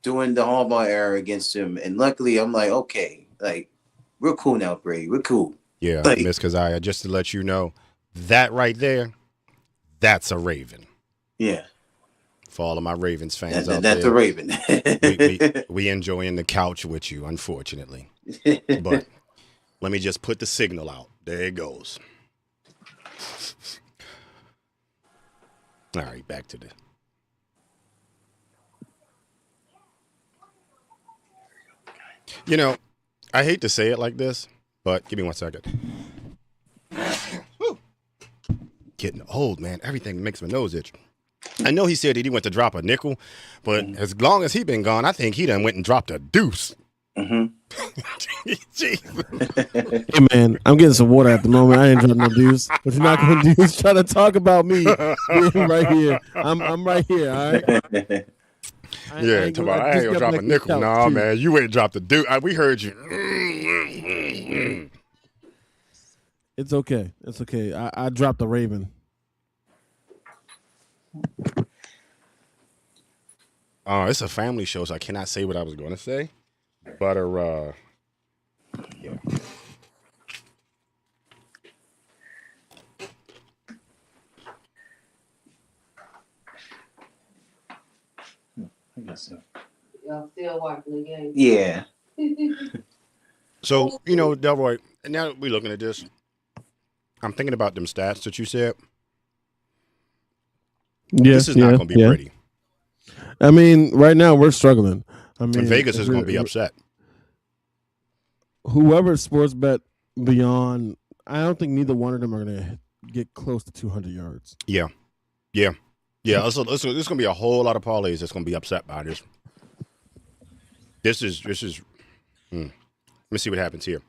during the Harbaugh era against him. And luckily, I'm like, okay, like, we're cool now, Brady. We're cool. Yeah, like, Miss Keziah, just to let you know, that right there, that's a Raven. Yeah. For all of my Ravens fans out that's there. That's a Raven. we enjoying the couch with you, unfortunately. But let me just put the signal out. There it goes. All right, back to the. You know, I hate to say it like this, but give me 1 second. Getting old, man. Everything makes my nose itch. I know he said that he went to drop a nickel, but as long as he been gone, I think he done went and dropped a deuce. Mm-hmm. Hey man, I'm getting some water at the moment. I ain't drop no deuce. What you're not gonna do is try to talk about me right here. I'm right here, all right? I ain't gonna drop a nickel. Nah, man, you ain't dropped a deuce. We heard you. It's okay. It's okay. I dropped the Raven. It's a family show, so I cannot say what I was going to say. But yeah. I guess so. Y'all still watching the game? Yeah. So, you know, Delroy, now that we're looking at this, I'm thinking about them stats that you said. This is not going to be pretty. I mean, right now we're struggling. I mean, Vegas is going to be upset. Whoever sports bet beyond, I don't think neither one of them are going to get close to 200 yards. Yeah. There's going to be a whole lot of parlays that's going to be upset by this. This is. Let me see what happens here.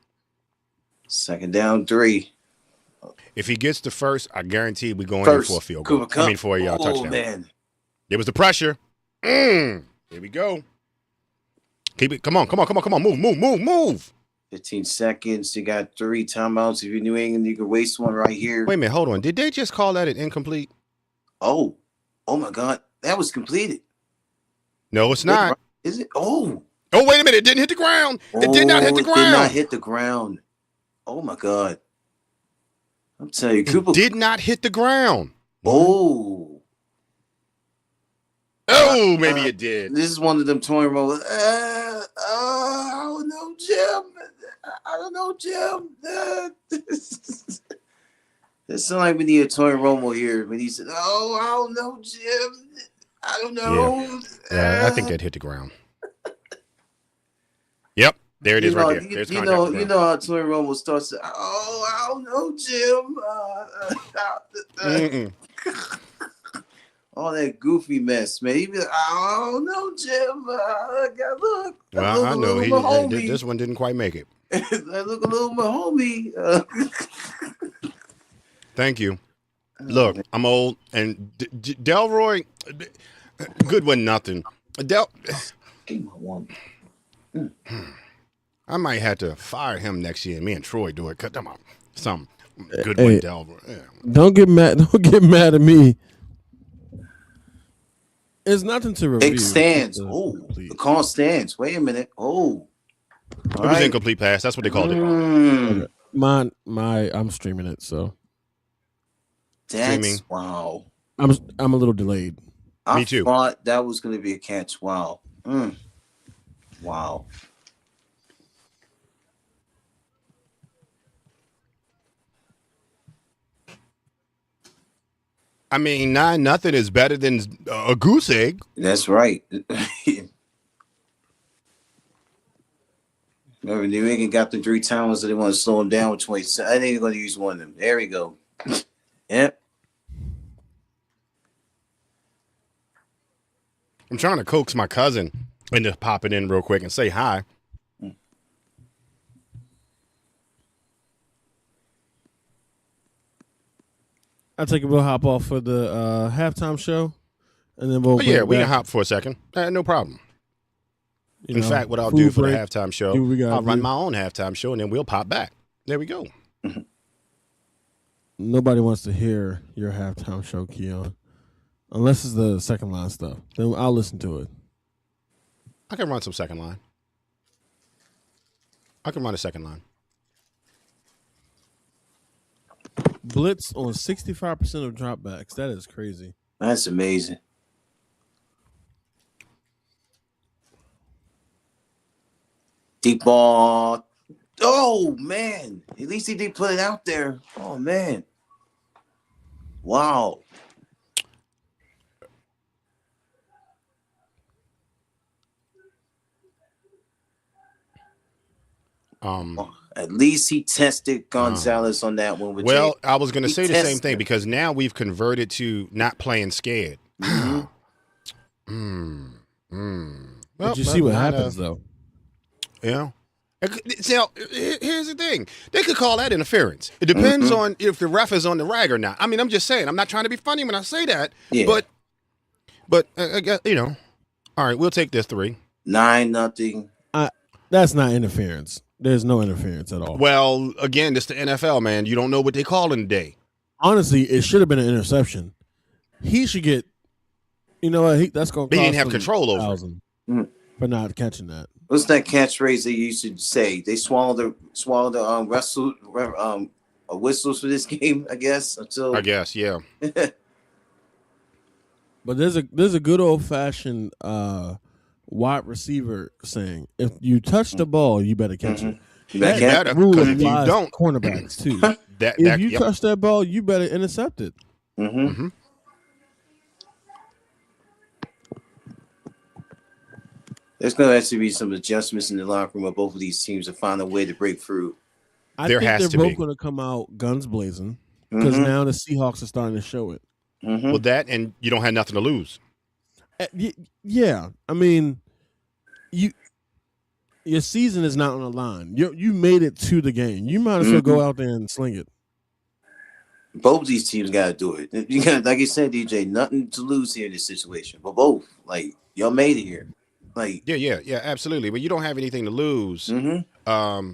2nd down, 3. If he gets the first, I guarantee we're going in for a field goal. For a touchdown. Man. There was the pressure. Here we go. Keep it. Come on. Move. 15 seconds. You got 3 timeouts. If you're New England, you can waste one right here. Wait a minute. Hold on. Did they just call that an incomplete? Oh my God. That was completed. No, it's not. Is it? Oh, wait a minute. It didn't hit the ground. It did not hit the ground. It did not hit the ground. Oh, my God. I'm telling you, Cooper. Did not hit the ground. Oh, maybe it did. This is one of them toy rollers. I don't know, Jim. It sounds like we need a Tony Romo here when he said, I don't know, Jim. I don't know. Yeah, I think that hit the ground. Yep. There it is right there. You know how Tony Romo starts to, I don't know, Jim. All that goofy mess, man. He be like, I don't know, Jim. I got look. Well, I know this one didn't quite make it. I look a little Mahomey. Thank you. Look, I'm old, and Delroy, good one, nothing. Give him one. I might have to fire him next year. Me and Troy do it. Cut them out. Some good one, Delroy. Yeah. Don't get mad. Don't get mad at me. It's nothing to review. It stands. It's just Oh, complete. the call stands. Wait a minute. Oh, It was incomplete pass. That's what they called it. Mm, Okay. I'm streaming it, so that's Streaming. wow. I'm a little delayed. I Me too. thought that was going to be a catch. Wow. Wow. I mean, 9-0 is better than a goose egg. That's right. Remember, New England got the 3 times, so they want to slow him down with 20. I think they're going to use one of them. There we go. Yep. I'm trying to coax my cousin into popping in real quick and say hi. I think we'll hop off for the halftime show, and then we'll. Oh, yeah, bring we back, can hop for a second. No problem. you In know, fact, what I'll food do for break, the halftime show, do what we gotta I'll run do. my own halftime show, and then we'll pop back. There we go. Nobody wants to hear your halftime show, Keon, unless it's the second line stuff. Then I'll listen to it. I can run some second line. I can run a second line. Blitz on 65% of dropbacks. That is crazy. That's amazing. Deep ball. Oh, man. At least he did put it out there. Oh, man. Wow. At least he tested Gonzalez on that one. With Well, Jay. I was going to He say the same tested thing him. because now we've converted to not playing scared. Mhm. But you see what happens, though. Yeah. Now, here's the thing. They could call that interference. It depends on if the ref is on the rag or not. I mean, I'm just saying. I'm not trying to be funny when I say that. Yeah. But I guess, you know. All right, we'll take this 3. 9-0. That's not interference. There's no interference at all. Well, again, it's the NFL, man. You don't know what they call in the day. Honestly, it should have been an interception. He should get. You know what? That's going to He cost didn't have him control over it. 1,000 for not catching that. What's that catchphrase they used to say? They swallowed the whistles for this game, I guess. I guess, yeah. But there's a good old fashioned wide receiver saying, if you touch the ball, you better catch it. You better That- catch better, Rule 'cause if you applies to don't- cornerbacks too. If If you touch that ball, you better intercept it. Mm-hmm. There's going to actually be some adjustments in the locker room of both of these teams to find a way to break through. I There think has they're to both be. going to come out guns blazing because now the Seahawks are starting to show it. Mm-hmm. Well, that and you don't have nothing to lose. Yeah, I mean, your season is not on the line. You made it to the game. You might as well go out there and sling it. Both of these teams got to do it. You got, like you said, DJ, nothing to lose here in this situation. But both, like, y'all made it here. Like, Yeah, absolutely. But you don't have anything to lose. mm-hmm.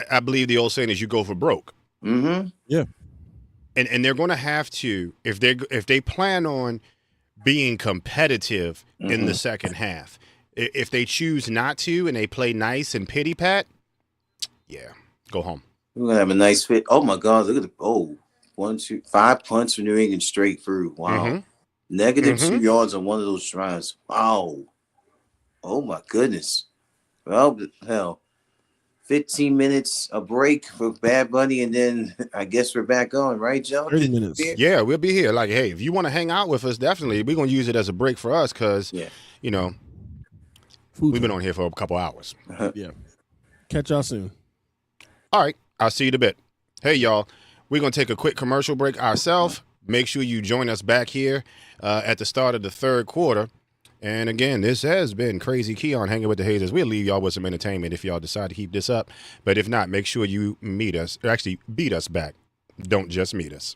I believe the old saying is you go for broke. Mm-hmm. Yeah. And they're going to have to if they plan on being competitive in the second half. If they choose not to and they play nice and pity pat, yeah, go home. We're gonna have a nice fit. Oh my God, look at the 1, 2, 5 punts for New England straight through. Wow. Negative 2 yards on one of those drives. Wow. Oh my goodness. Well, hell. 15 minutes a break for Bad Bunny, and then I guess we're back on, right, Joe? 30 minutes. Yeah, we'll be here. Like, hey, if you want to hang out with us, definitely. We're going to use it as a break for us because, you know, we've been on here for a couple hours. Yeah. Catch y'all soon. All right. I'll see you in a bit. Hey, y'all. We're going to take a quick commercial break ourselves. Make sure you join us back here at the start of the third quarter. And again, this has been Crazy Keon hanging with the Hazers. We'll leave y'all with some entertainment if y'all decide to keep this up. But if not, make sure you meet us, or actually beat us back. Don't just meet us.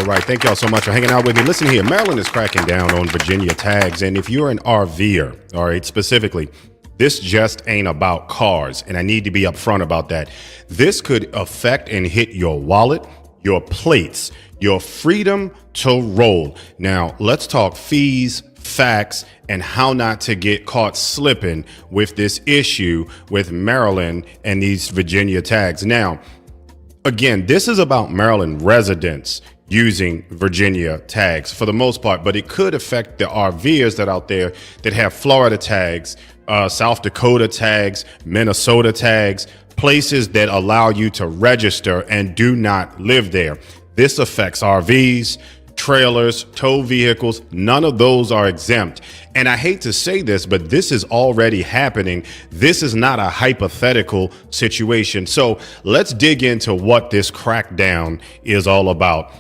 right. Thank y'all so much for hanging out with me. Listen here, Maryland is cracking down on Virginia tags. And if you're an RVer, all right, specifically, this just ain't about cars. And I need to be upfront about that. This could affect and hit your wallet, your plates, your freedom to roll. Now, let's talk fees, facts, and how not to get caught slipping with this issue with Maryland and these Virginia tags. Now, again, this is about Maryland residents using Virginia tags for the most part, but it could affect the RVers that out there that have Florida tags, South Dakota tags, Minnesota tags, places that allow you to register and do not live there. This affects RVs, trailers, tow vehicles. None of those are exempt. And I hate to say this, but this is already happening. This is not a hypothetical situation. So let's dig into what this crackdown is all about.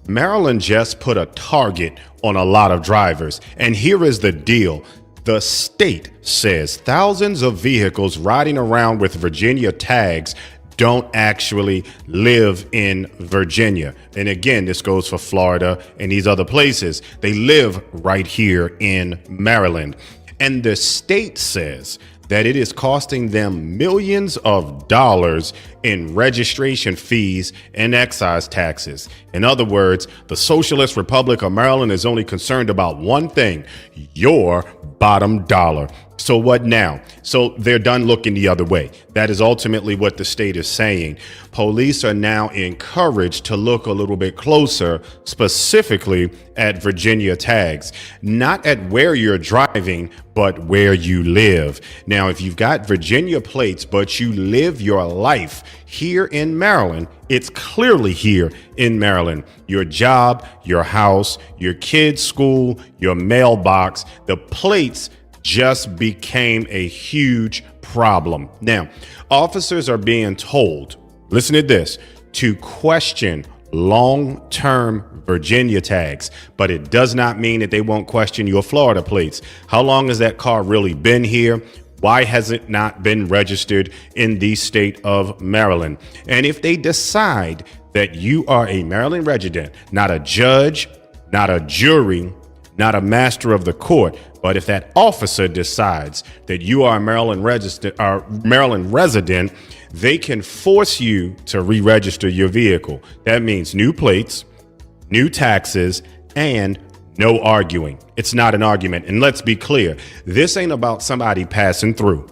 Maryland just put a target on a lot of drivers. And here is the deal. The state says thousands of vehicles riding around with Virginia tags don't actually live in Virginia. And again, this goes for Florida and these other places. They live right here in Maryland. And the state says that it is costing them millions of dollars in registration fees and excise taxes. In other words, the Socialist Republic of Maryland is only concerned about one thing: your bottom dollar. So what now? So they're done looking the other way. That is ultimately what the state is saying. Police are now encouraged to look a little bit closer, specifically at Virginia tags, not at where you're driving, but where you live. Now, if you've got Virginia plates, but you live your life here in Maryland, it's clearly here in Maryland. Your job, your house, your kids' school, your mailbox, the plates just became a huge problem. Now, officers are being told, listen to this, to question long-term Virginia tags, but it does not mean that they won't question your Florida plates. How long has that car really been here? Why has it not been registered in the state of Maryland? And if they decide that you are a Maryland resident, not a judge, not a jury, not a master of the court, but if that officer decides that you are a Maryland resident, they can force you to re-register your vehicle. That means new plates, new taxes, and no arguing. It's not an argument. And let's be clear, this ain't about somebody passing through.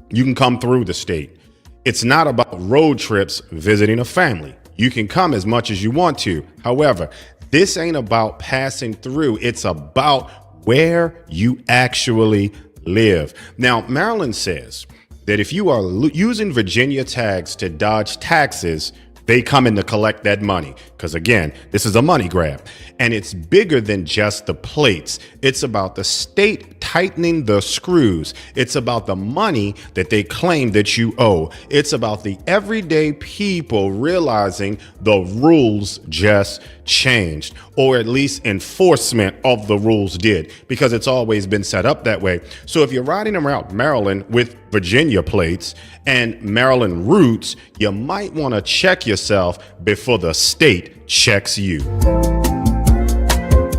You can come through the state. It's not about road trips visiting a family. You can come as much as you want to. However, this ain't about passing through. It's about where you actually live. Now, Maryland says that if you are using Virginia tags to dodge taxes, they come in to collect that money. Because again, this is a money grab. And it's bigger than just the plates. It's about the state tightening the screws. It's about the money that they claim that you owe. It's about the everyday people realizing the rules just changed, or at least enforcement of the rules did, because it's always been set up that way. So if you're riding around Maryland with Virginia plates and Maryland roots, you might want to check yourself before the state checks you.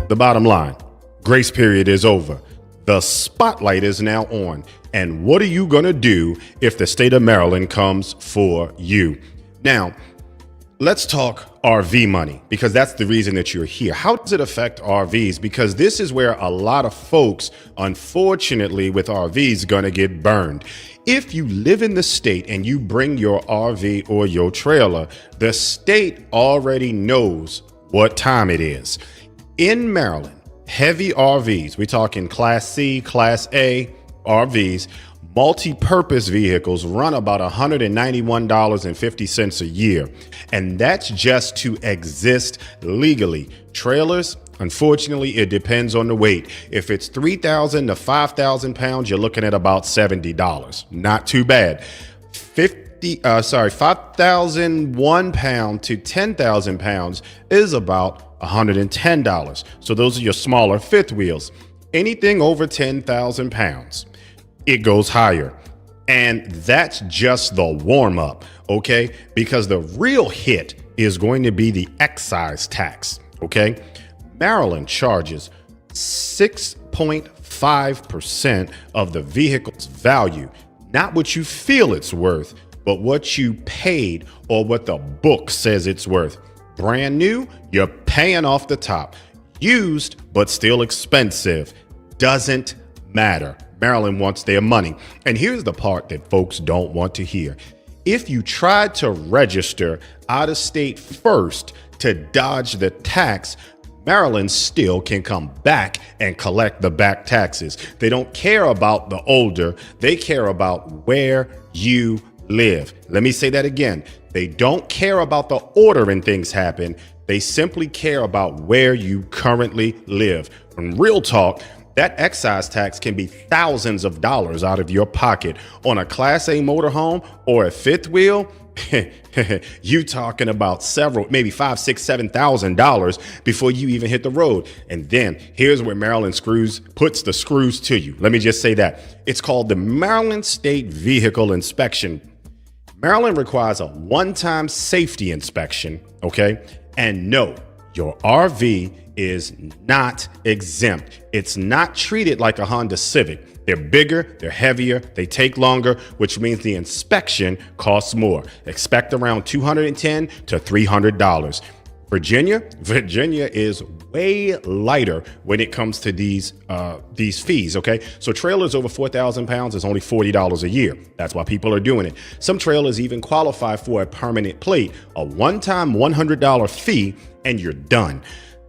The bottom line, grace period is over. The spotlight is now on. And what are you going to do if the state of Maryland comes for you? Now, let's talk RV money, because that's the reason that you're here. How does it affect RVs? Because this is where a lot of folks, unfortunately, with RVs, going to get burned. If you live in the state and you bring your RV or your trailer, the state already knows what time it is. In Maryland, heavy RVs, we're talking Class C, Class A RVs, multi-purpose vehicles run about $191.50 a year. And that's just to exist legally. Trailers, unfortunately, it depends on the weight. If it's 3,000 to 5,000 pounds, you're looking at about $70. Not too bad. 5,001 pound to 10,000 pounds is about $110. So those are your smaller fifth wheels. Anything over 10,000 pounds, it goes higher. And that's just the warm up, okay? Because the real hit is going to be the excise tax, Okay. Maryland charges 6.5% of the vehicle's value, not what you feel it's worth, but what you paid or what the book says it's worth. Brand new, you're paying off the top. Used, but still expensive. Doesn't matter. Maryland wants their money. And here's the part that folks don't want to hear. If you tried to register out of state first to dodge the tax, Maryland still can come back and collect the back taxes. They don't care about the older. They care about where you live. Let me say that again. They don't care about the order and things happen. They simply care about where you currently live. In real talk, that excise tax can be thousands of dollars out of your pocket on a Class A motorhome or a fifth wheel. You talking about several, maybe $5,000, $6,000, $7,000 before you even hit the road. And then here's where Maryland puts the screws to you. Let me just say that. It's called the Maryland State Vehicle Inspection. Maryland requires a one-time safety inspection, okay? And no, your RV is not exempt. It's not treated like a Honda Civic. They're bigger, they're heavier, they take longer, which means the inspection costs more. Expect around $210 to $300. Virginia is way lighter when it comes to these fees, okay? So trailers over 4,000 pounds is only $40 a year. That's why people are doing it. Some trailers even qualify for a permanent plate, a one-time $100 fee, and you're done.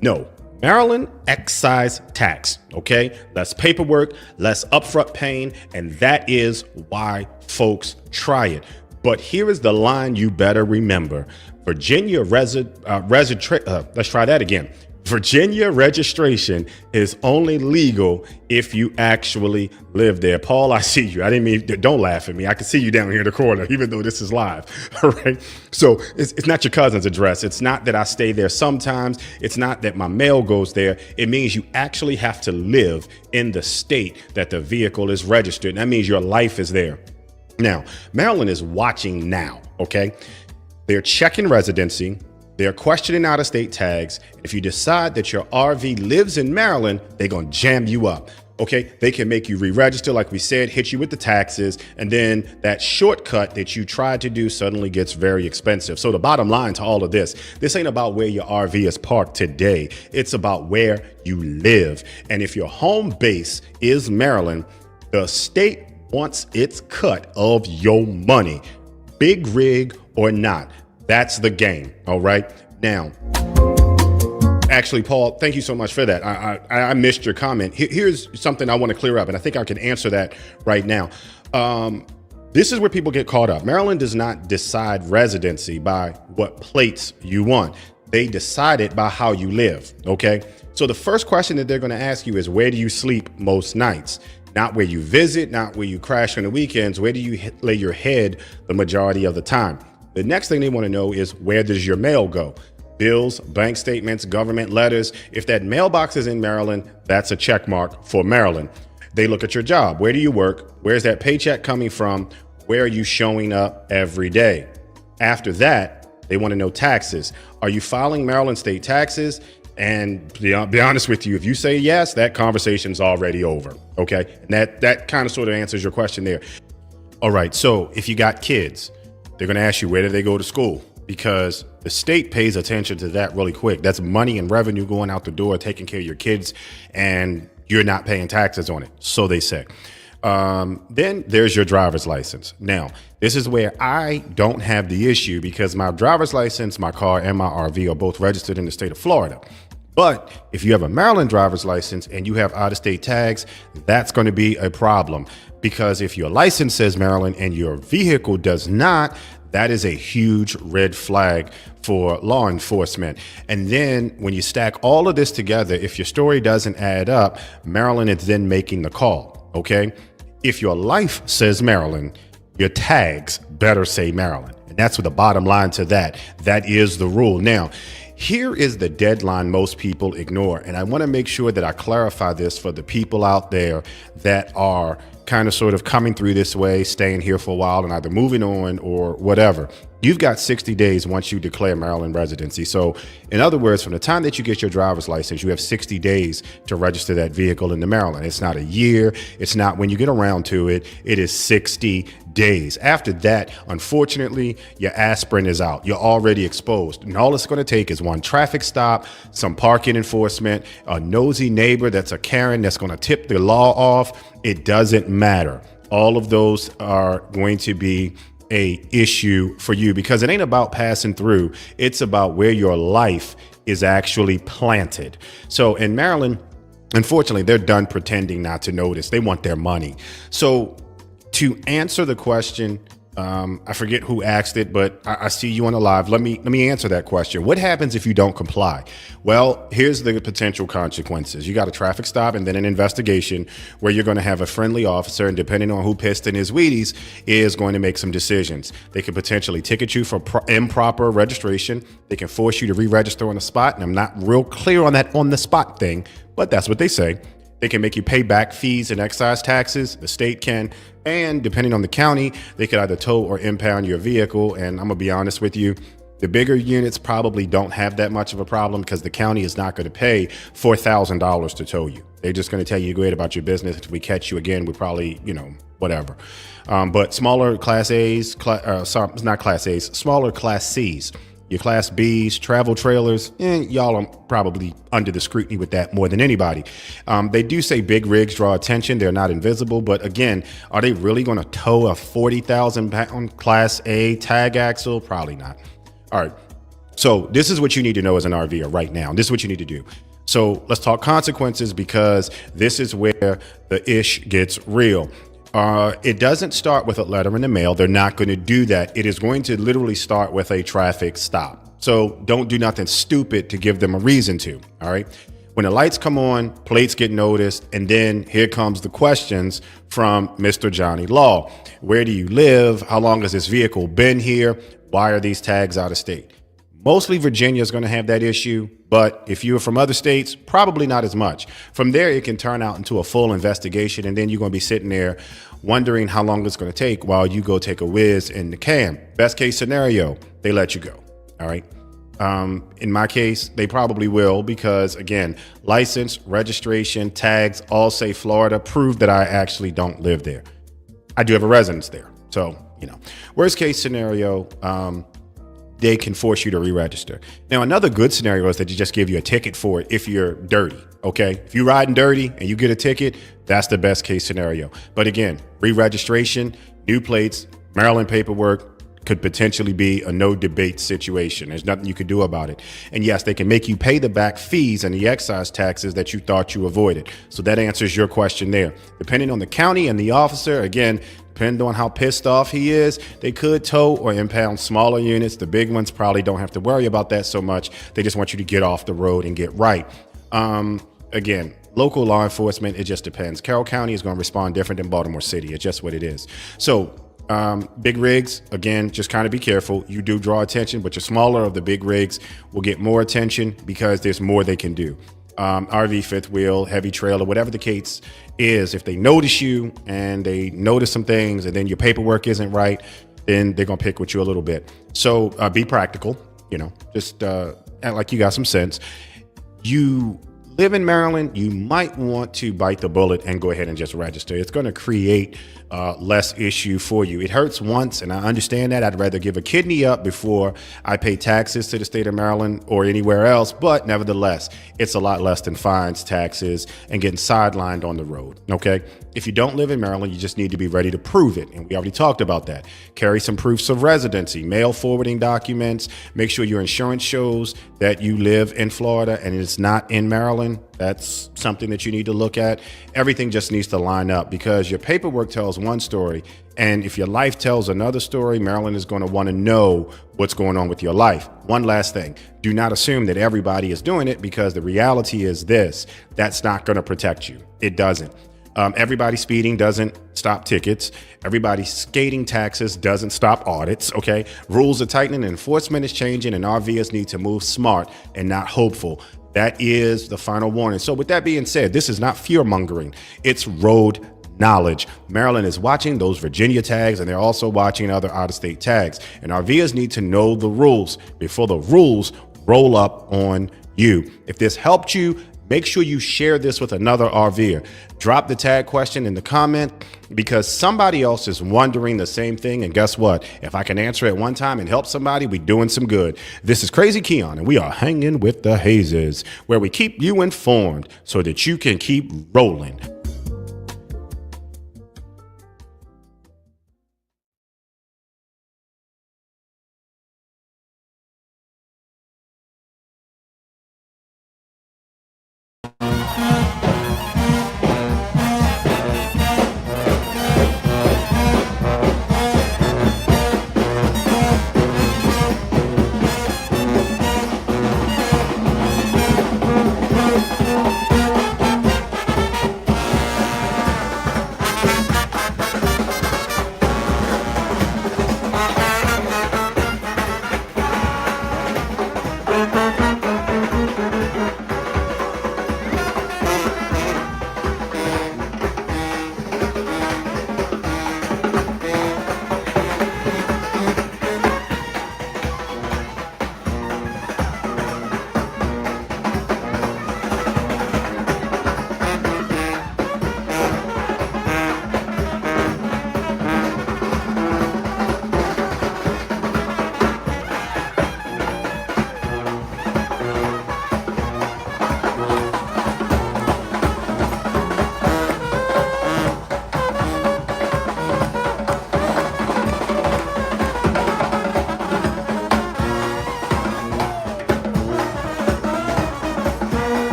No, Maryland excise tax, okay? Less paperwork, less upfront pain, and that is why folks try it. But here is the line you better remember. Virginia Virginia registration is only legal if you actually live there. Paul, I see you. I didn't mean, don't laugh at me. I can see you down here in the corner, even though this is live. All right. So it's not your cousin's address. It's not that I stay there sometimes. It's not that my mail goes there. It means you actually have to live in the state that the vehicle is registered. And that means your life is there. Now, Maryland is watching now. Okay. They're checking residency. They're questioning out-of-state tags. If you decide that your RV lives in Maryland, they're going to jam you up. Okay, they can make you re-register, like we said, hit you with the taxes, and then that shortcut that you tried to do suddenly gets very expensive. So the bottom line to all of this ain't about where your RV is parked today. It's about where you live. And if your home base is Maryland, the state wants its cut of your money, big rig or not. That's the game. All right. Now, actually, Paul, thank you so much for that. I missed your comment. Here's something I want to clear up, and I think I can answer that right now. This is where people get caught up. Maryland does not decide residency by what plates you want. They decide it by how you live. OK, so the first question that they're going to ask you is, where do you sleep most nights? Not where you visit, not where you crash on the weekends. Where do you lay your head the majority of the time? The next thing they want to know is, where does your mail go? Bills, bank statements, government letters. If that mailbox is in Maryland, that's a check mark for Maryland. They look at your job. Where do you work? Where's that paycheck coming from? Where are you showing up every day? After that, they want to know taxes. Are you filing Maryland state taxes? And be honest with you, if you say yes, that conversation's already over. Okay. And that kind of sort of answers your question there. All right. So if you got kids, they're going to ask you, where do they go to school? Because the state pays attention to that really quick. That's money and revenue going out the door, taking care of your kids, and you're not paying taxes on it. So they say. Then there's your driver's license. Now, this is where I don't have the issue, because my driver's license, my car, and my RV are both registered in the state of Florida. But if you have a Maryland driver's license and you have out-of-state tags, that's going to be a problem. Because if your license says Maryland and your vehicle does not, that is a huge red flag for law enforcement. And then when you stack all of this together, if your story doesn't add up, Maryland is then making the call. Okay. If your life says Maryland, your tags better say Maryland. And that's what the bottom line to that. That is the rule. Now, Here is the deadline most people ignore. And I want to make sure that I clarify this for the people out there that are kind of sort of coming through this way, staying here for a while and either moving on or whatever. You've got 60 days once you declare Maryland residency. So in other words, from the time that you get your driver's license, you have 60 days to register that vehicle into Maryland. It's not a year. It's not when you get around to it. It is 60 days. After that, unfortunately, your aspirin is out. You're already exposed. And all it's going to take is one traffic stop, some parking enforcement, a nosy neighbor that's a Karen that's going to tip the law off. It doesn't matter. All of those are going to be a issue for you because it ain't about passing through. It's about where your life is actually planted. So in Maryland, unfortunately, they're done pretending not to notice. They want their money. So to answer the question, I forget who asked it, but I see you on the live. Let me answer that question. What happens if you don't comply? Well, here's the potential consequences. You got a traffic stop and then an investigation where you're going to have a friendly officer, and depending on who pissed in his Wheaties, is going to make some decisions. They could potentially ticket you for improper registration. They can force you to re-register on the spot. And I'm not real clear on that on the spot thing, but that's what they say. They can make you pay back fees and excise taxes. The state can. And depending on the county, they could either tow or impound your vehicle. And I'm going to be honest with you, the bigger units probably don't have that much of a problem because the county is not going to pay $4,000 to tow you. They're just going to tell you, go ahead about your business. If we catch you again, we probably, whatever. But smaller Class A's, not Class A's, smaller Class C's. Your Class B's, travel trailers, y'all are probably under the scrutiny with that more than anybody. They do say big rigs draw attention. They're not invisible. But again, are they really going to tow a 40,000-pound Class A tag axle? Probably not. All right. So this is what you need to know as an RVer right now. This is what you need to do. So let's talk consequences because this is where the ish gets real. It doesn't start with a letter in the mail. They're not going to do that. It is going to literally start with a traffic stop. So don't do nothing stupid to give them a reason to. All right. When the lights come on, plates get noticed. And then here comes the questions from Mr. Johnny Law. Where do you live? How long has this vehicle been here? Why are these tags out of state? Mostly Virginia is going to have that issue, but if you're from other states, probably not as much. From there, it can turn out into a full investigation, and then you're going to be sitting there wondering how long it's going to take while you go take a whiz in the can. Best case scenario, they let you go. All right. In my case, they probably will because, again, license, registration, tags, all say Florida, prove that I actually don't live there. I do have a residence there. So, worst case scenario, they can force you to re-register. Now, another good scenario is that they just give you a ticket for it if you're dirty, okay? If you're riding dirty and you get a ticket, that's the best case scenario. But again, re-registration, new plates, Maryland paperwork could potentially be a no debate situation. There's nothing you could do about it. And yes, they can make you pay the back fees and the excise taxes that you thought you avoided. So that answers your question there. Depending on the county and the officer, again, depending on how pissed off he is, they could tow or impound smaller units. The big ones probably don't have to worry about that so much. They just want you to get off the road and get right. Again, local law enforcement, it just depends. Carroll County is going to respond different than Baltimore City. It's just what it is. So big rigs, again, just kind of be careful. You do draw attention, but your smaller of the big rigs will get more attention because there's more they can do. RV, fifth wheel, heavy trailer, whatever the case is, if they notice you and they notice some things and then your paperwork isn't right, then they're going to pick with you a little bit. So be practical, just act like you got some sense. You live in Maryland, you might want to bite the bullet and go ahead and just register. It's going to create less issue for you. It hurts once, and I understand that. I'd rather give a kidney up before I pay taxes to the state of Maryland or anywhere else. But nevertheless, it's a lot less than fines, taxes, and getting sidelined on the road. Okay. If you don't live in Maryland, you just need to be ready to prove it. And we already talked about that. Carry some proofs of residency, mail forwarding documents, make sure your insurance shows that you live in Florida and it's not in Maryland. That's something that you need to look at. Everything just needs to line up because your paperwork tells one story. And if your life tells another story, Maryland is going to want to know what's going on with your life. One last thing. Do not assume that everybody is doing it because the reality is this. That's not going to protect you. It doesn't. Everybody speeding doesn't stop stop tickets. Everybody's skating taxes doesn't stop audits, okay? Rules are tightening, enforcement is changing, and RVers need to move smart and not hopeful. That is the final warning. So with that being said, this is not fear mongering. It's road knowledge. Maryland is watching those Virginia tags, and they're also watching other out-of-state tags. And RVers need to know the rules before the rules roll up on you. If this helped you, make sure you share this with another RVer. Drop the tag question in the comment, because somebody else is wondering the same thing. And guess what? If I can answer it one time and help somebody, we're doing some good. This is Crazy Keon, and we are hanging with the hazes, where we keep you informed so that you can keep rolling.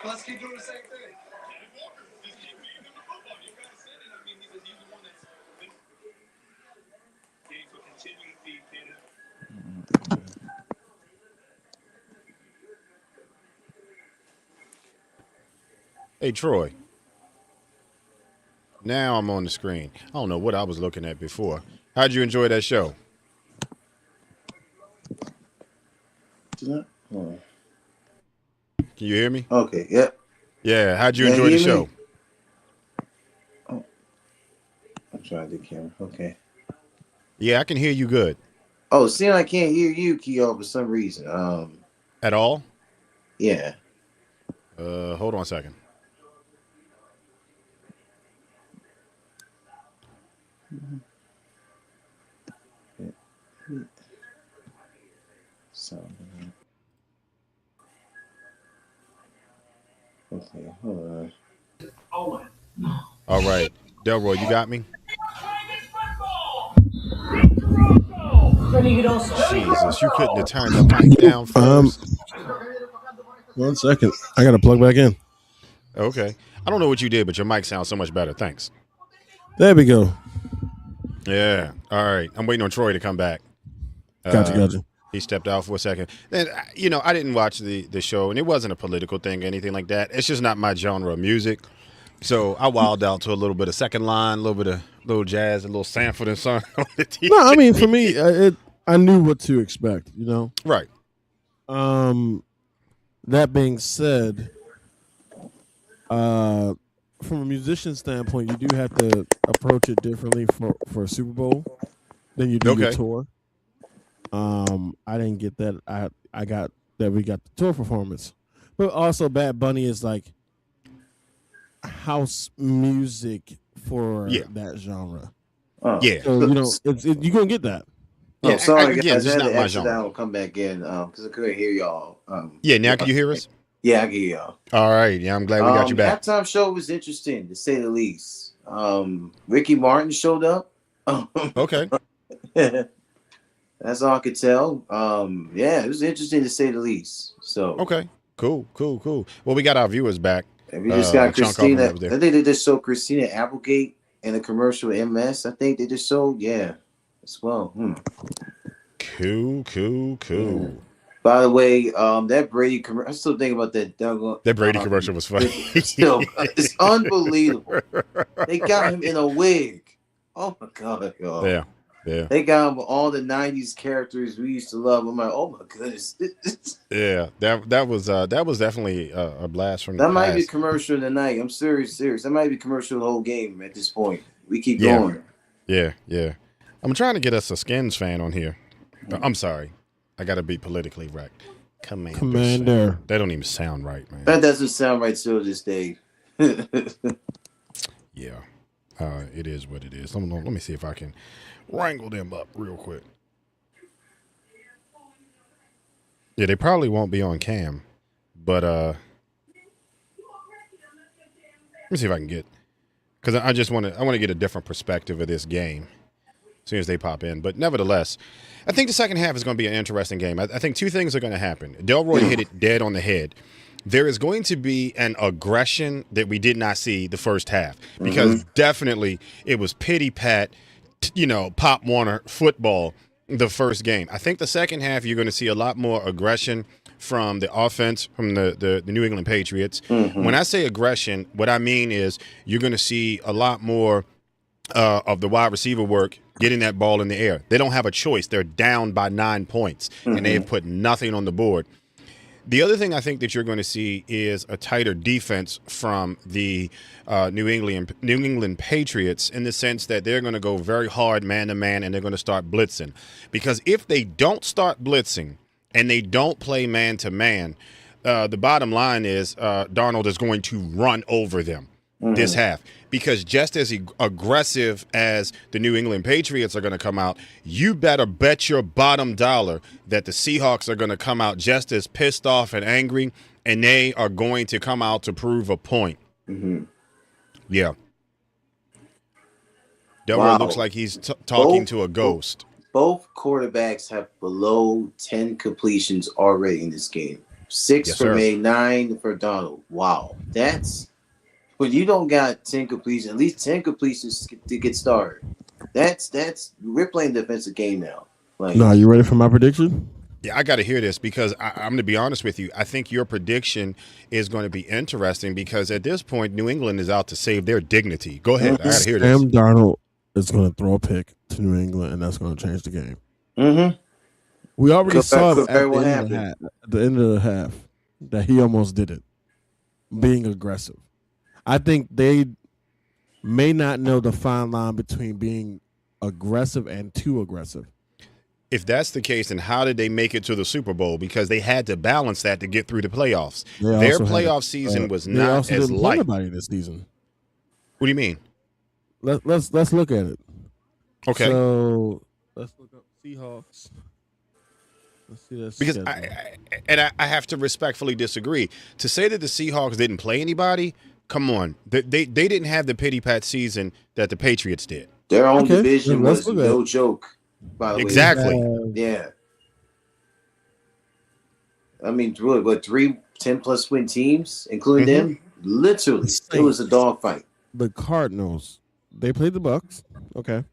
Let's keep doing the same thing. Hey, Troy. Now I'm on the screen. I don't know what I was looking at before. How'd you enjoy that show? Oh. Can you hear me? Okay, yep. Yeah, how'd you Yeah, enjoy the hear me? show? Oh. I'm trying to do camera. Okay. Yeah, I can hear you good. Oh, see, I can't hear you, Keon, for some reason. At all? Yeah. Hold on a second. Okay, hold on. All right. Delroy, you got me? Jesus, you couldn't have turned the mic down first. 1 second. I got to plug back in. Okay. I don't know what you did, but your mic sounds so much better. Thanks. There we go. Yeah. All right. I'm waiting on Troy to come back. Gotcha. He stepped out for a second. Then, I didn't watch the show, and it wasn't a political thing or anything like that. It's just not my genre of music. So I wilded out to a little bit of second line, a little bit of little jazz, a little Sanford and Son on the TV. No, I mean for me, I knew what to expect. Right. That being said, from a musician standpoint, you do have to approach it differently for a Super Bowl than you do your tour. I didn't get that. I got that we got the tour performance, but also Bad Bunny is like house music for that genre. Yeah, so you're gonna get that. Oh, sorry, again, guys. this I is had not to my exit genre. out and come back in because I couldn't hear y'all. Now can you hear us? Yeah, I can hear y'all. All right. Yeah, I'm glad we got you back. Halftime show was interesting, to say the least. Ricky Martin showed up. Okay. That's all I could tell. Yeah, it was interesting to say the least. So Okay. Cool. Well, we got our viewers back. and we just got Chunk Christina. Hoffman was there. I think they just showed Christina Applegate in a commercial with MS. I think they just showed, as well. Cool. By the way, that Brady commercial, I still think about that. That Brady commercial was funny. Still, it's unbelievable. They got him in a wig. Oh my God, y'all. Yeah. They got him with all the '90s characters we used to love. I'm like, oh my goodness. Yeah, that was definitely a blast from the That might be past. commercial of the night. I'm serious. That might be commercial the whole game at this point. We keep going. Yeah. I'm trying to get us a Skins fan on here. I'm sorry. I got to be politically right. Commander. That don't even sound right, man. That doesn't sound right till this day. Yeah. It is what it is. Let me see if I can wrangle them up real quick. Yeah, they probably won't be on cam, but let me see if I can get, because I want to get a different perspective of this game as soon as they pop in. But nevertheless, I think the second half is going to be an interesting game. I think two things are going to happen. Delroy hit it dead on the head. There is going to be an aggression that we did not see the first half, because definitely it was pity pat, Pop Warner football the first game. I think the second half you're going to see a lot more aggression from the offense, from the New England Patriots. When I say aggression, what I mean is you're going to see a lot more of the wide receiver work getting that ball in the air. They don't have a choice. They're down by 9 points, and they have put nothing on the board. The other thing I think that you're going to see is a tighter defense from the New England Patriots, in the sense that they're going to go very hard man-to-man, and they're going to start blitzing. Because if they don't start blitzing and they don't play man-to-man, the bottom line is Darnold is going to run over them this half. Because just as aggressive as the New England Patriots are going to come out, you better bet your bottom dollar that the Seahawks are going to come out just as pissed off and angry, and they are going to come out to prove a point. Yeah. Delroy looks like he's talking to a ghost. Both quarterbacks have below 10 completions already in this game. 6 for May, 9 for Donald. Wow. That's... When you don't got 10 completions, at least 10 completions to get started. That's we're playing defensive game now. No, you ready for my prediction? Yeah, I got to hear this, because I'm going to be honest with you. I think your prediction is going to be interesting, because at this point, New England is out to save their dignity. Go ahead. I got to hear this. Sam Darnold is going to throw a pick to New England, and that's going to change the game. We already saw it at the end of the half that he almost did it, being aggressive. I think they may not know the fine line between being aggressive and too aggressive. If that's the case, then how did they make it to the Super Bowl? Because they had to balance that to get through the playoffs. Their playoff season was not as light. Nobody this season. What do you mean? Let's look at it. Okay. So let's look up Seahawks. Let's see this. Because I have to respectfully disagree. To say that the Seahawks didn't play anybody, come on. They didn't have the pity pat season that the Patriots did. Their own division was no joke, by the way. Exactly. Yeah. I mean, what, 3 10-plus win teams, including them? Literally, it was a dogfight. The Cardinals, they played the Bucks. Okay.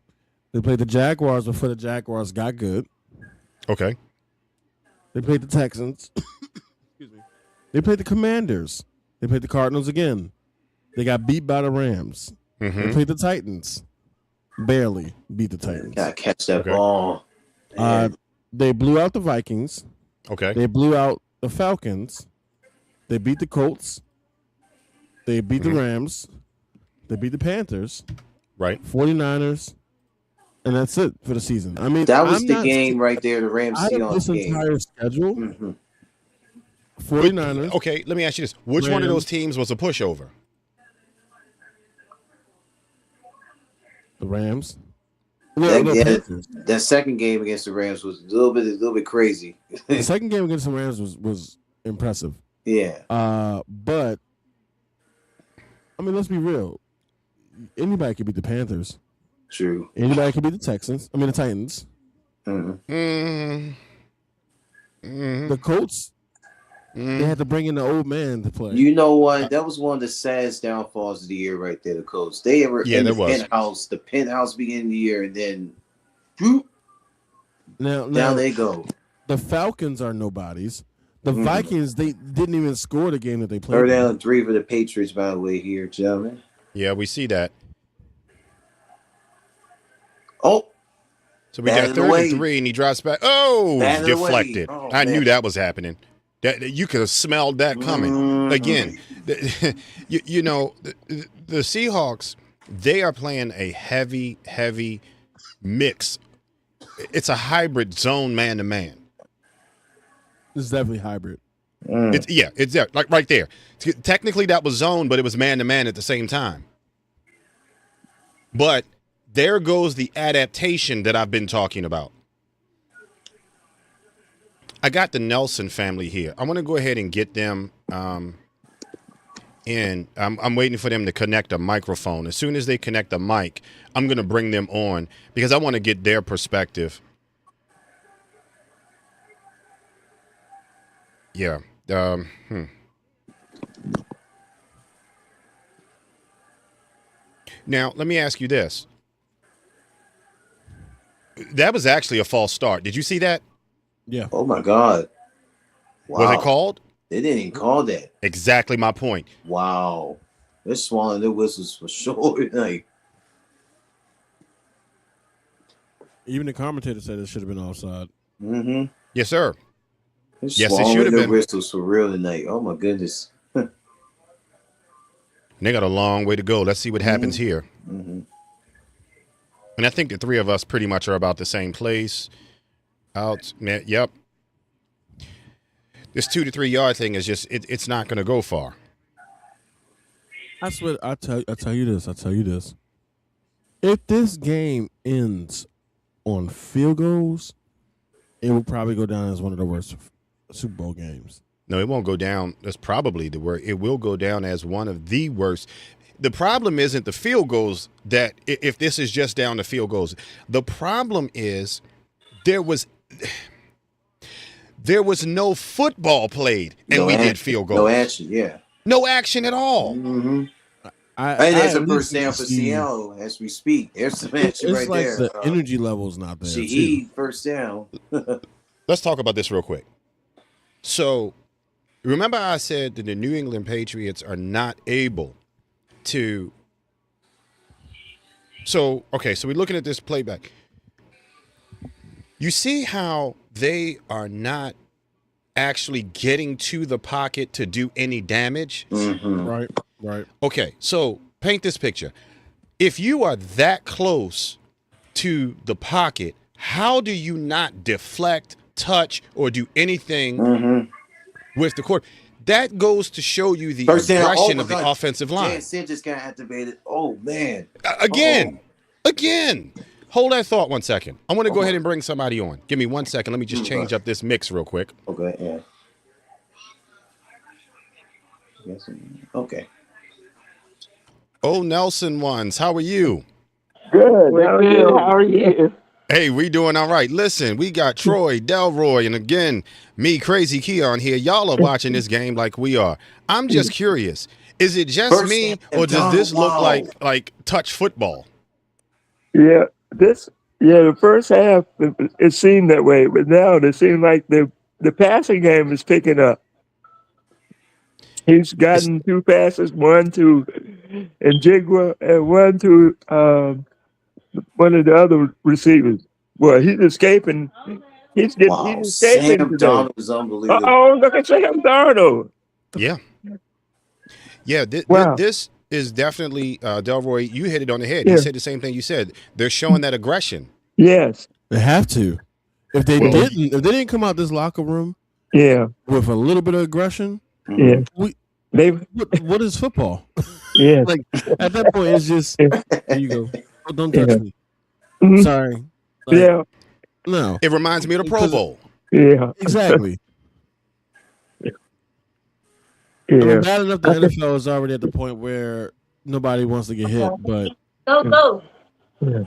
They played the Jaguars before the Jaguars got good. Okay. They played the Texans. Excuse me. They played the Commanders. They played the Cardinals again. They got beat by the Rams. They played the Titans. Barely beat the Titans. Gotta catch that ball. They blew out the Vikings. Okay. They blew out the Falcons. They beat the Colts. They beat the Rams. They beat the Panthers. Right. 49ers. And that's it for the season. I mean, that was the game right there, the Rams Seahawks game. Entire schedule. 49ers. Okay, let me ask you this. Which one of those teams was a pushover? The Rams. That second game against the Rams was a little bit crazy. The second game against the Rams was impressive. Yeah. But I mean, let's be real. Anybody could beat the Panthers. True. Anybody could beat the Texans. I mean, the Titans. The Colts. They had to bring in the old man to play. You know what? That was one of the saddest downfalls of the year right there, the Colts. They were in the penthouse beginning of the year, and then now they go. The Falcons are nobodies. The Vikings, they didn't even score the game that they played. 3rd down and 3 for the Patriots, by the way, here, gentlemen. Yeah, we see that. Oh. So we got 3rd and 3, and he drops back. Oh, deflected. Oh, I knew that was happening. That you could have smelled that coming. Again, you know, the Seahawks, they are playing a heavy mix. It's a hybrid zone man-to-man. It's definitely hybrid. It's there, like right there. Technically, that was zone, but it was man-to-man at the same time. But there goes the adaptation that I've been talking about. I got the Nelson family here. I want to go ahead and get them in. I'm waiting for them to connect a microphone. As soon as they connect a mic, I'm going to bring them on because I want to get their perspective. Yeah. Now, let me ask you this. That was actually a false start. Did you see that? Yeah. Oh, my God. Wow. Was it called? They didn't even call that. Exactly my point. Wow. They're swallowing their whistles for sure. Like, even the commentator said it should have been offside. Yes, sir. Yes, it should have been. Whistles for real tonight. Oh, my goodness. They got a long way to go. Let's see what happens here. And I think the three of us pretty much are about the same place. Yep. This 2 to 3 yard thing is just it's not going to go far. I swear, I tell you this. If this game ends on field goals, it will probably go down as one of the worst Super Bowl games. No, it won't go down. That's probably the word. It will go down as one of the worst. The problem isn't the field goals, that if this is just down to field goals. The problem is there was no football played, and we did field goals. No action, yeah. No action at all. There's a first down for Seattle as we speak. There's some action right there. It's like the energy level's not there. Shaheed, first down. Let's talk about this real quick. So, remember I said that the New England Patriots are not able to. So we're looking at this playback. You see how they are not actually getting to the pocket to do any damage? Right. Okay, so paint this picture. If you are that close to the pocket, how do you not deflect, touch, or do anything with the court? That goes to show you the aggression of the offensive line. Sid just got activated. Oh, man. Again. Hold that thought 1 second. I want to go ahead and bring somebody on. Give me 1 second. Let me just change up this mix real quick. Okay, yeah. Okay. Oh, Nelson ones, how are you? Good. How are you? Hey, we doing all right. Listen, we got Troy, Delroy, and again, me, Crazy Keon here. Y'all are watching this game like we are. I'm just curious. Is it just First me, and or does this look wow. like touch football? Yeah, the first half it seemed that way, but now it seems like the passing game is picking up. He's It's, gotten 2 passes, one to Njigwa and one to one of the other receivers. Well, he's escaping. He's Wow. escaping Sam today. Donald is unbelievable. Look at Sam Darnold. yeah. Yeah, Wow. this is definitely Delroy. You hit it on the head. He Yeah. said the same thing you said. They're showing that aggression. Yes. They have to. If they Well, didn't come out this locker room Yeah. with a little bit of aggression, Yeah. what is football? Yeah. Like at that point, it's just here you go. Oh, don't touch Yeah. me. Mhm. Sorry. Like, Yeah. No. It reminds me of the Pro Bowl. Yeah. Exactly. I Yeah. mean, bad enough the NFL is already at the point where nobody wants to get hit, but Go. Yeah.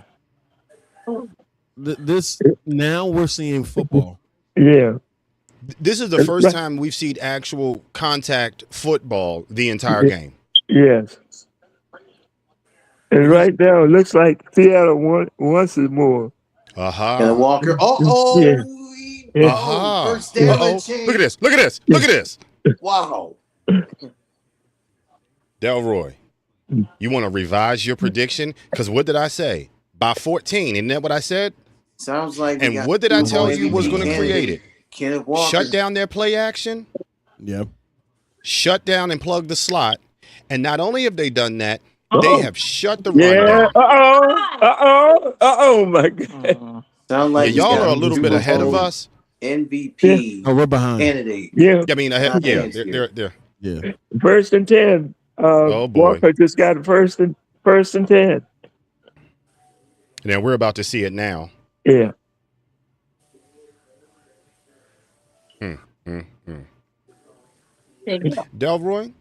this now we're seeing football. Yeah. This is the first time we've seen actual contact football the entire game. Yes. And right now it looks like Seattle wants it more. And Walker. Oh, Yeah. Uh-huh. First down. Look at this. Look at this. Look at this. Wow. Delroy, you want to revise your prediction? Because what did I say? By 14. Isn't that what I said? Sounds like. And what did I tell you was going to create it? Kenneth Walker. Shut down their play action. Yep. Shut down and plug the slot. And not only have they done that, they have shut the run Yeah. down. Oh my God. Sound like Yeah, y'all are a little bit ahead of us. MVP Oh, we're behind. candidate. Yeah. I mean, ahead. Yeah, Here. they're. Yeah. First and 10. Oh, boy. Walker just got first and 10. Now we're about to see it now. Yeah. Delroy,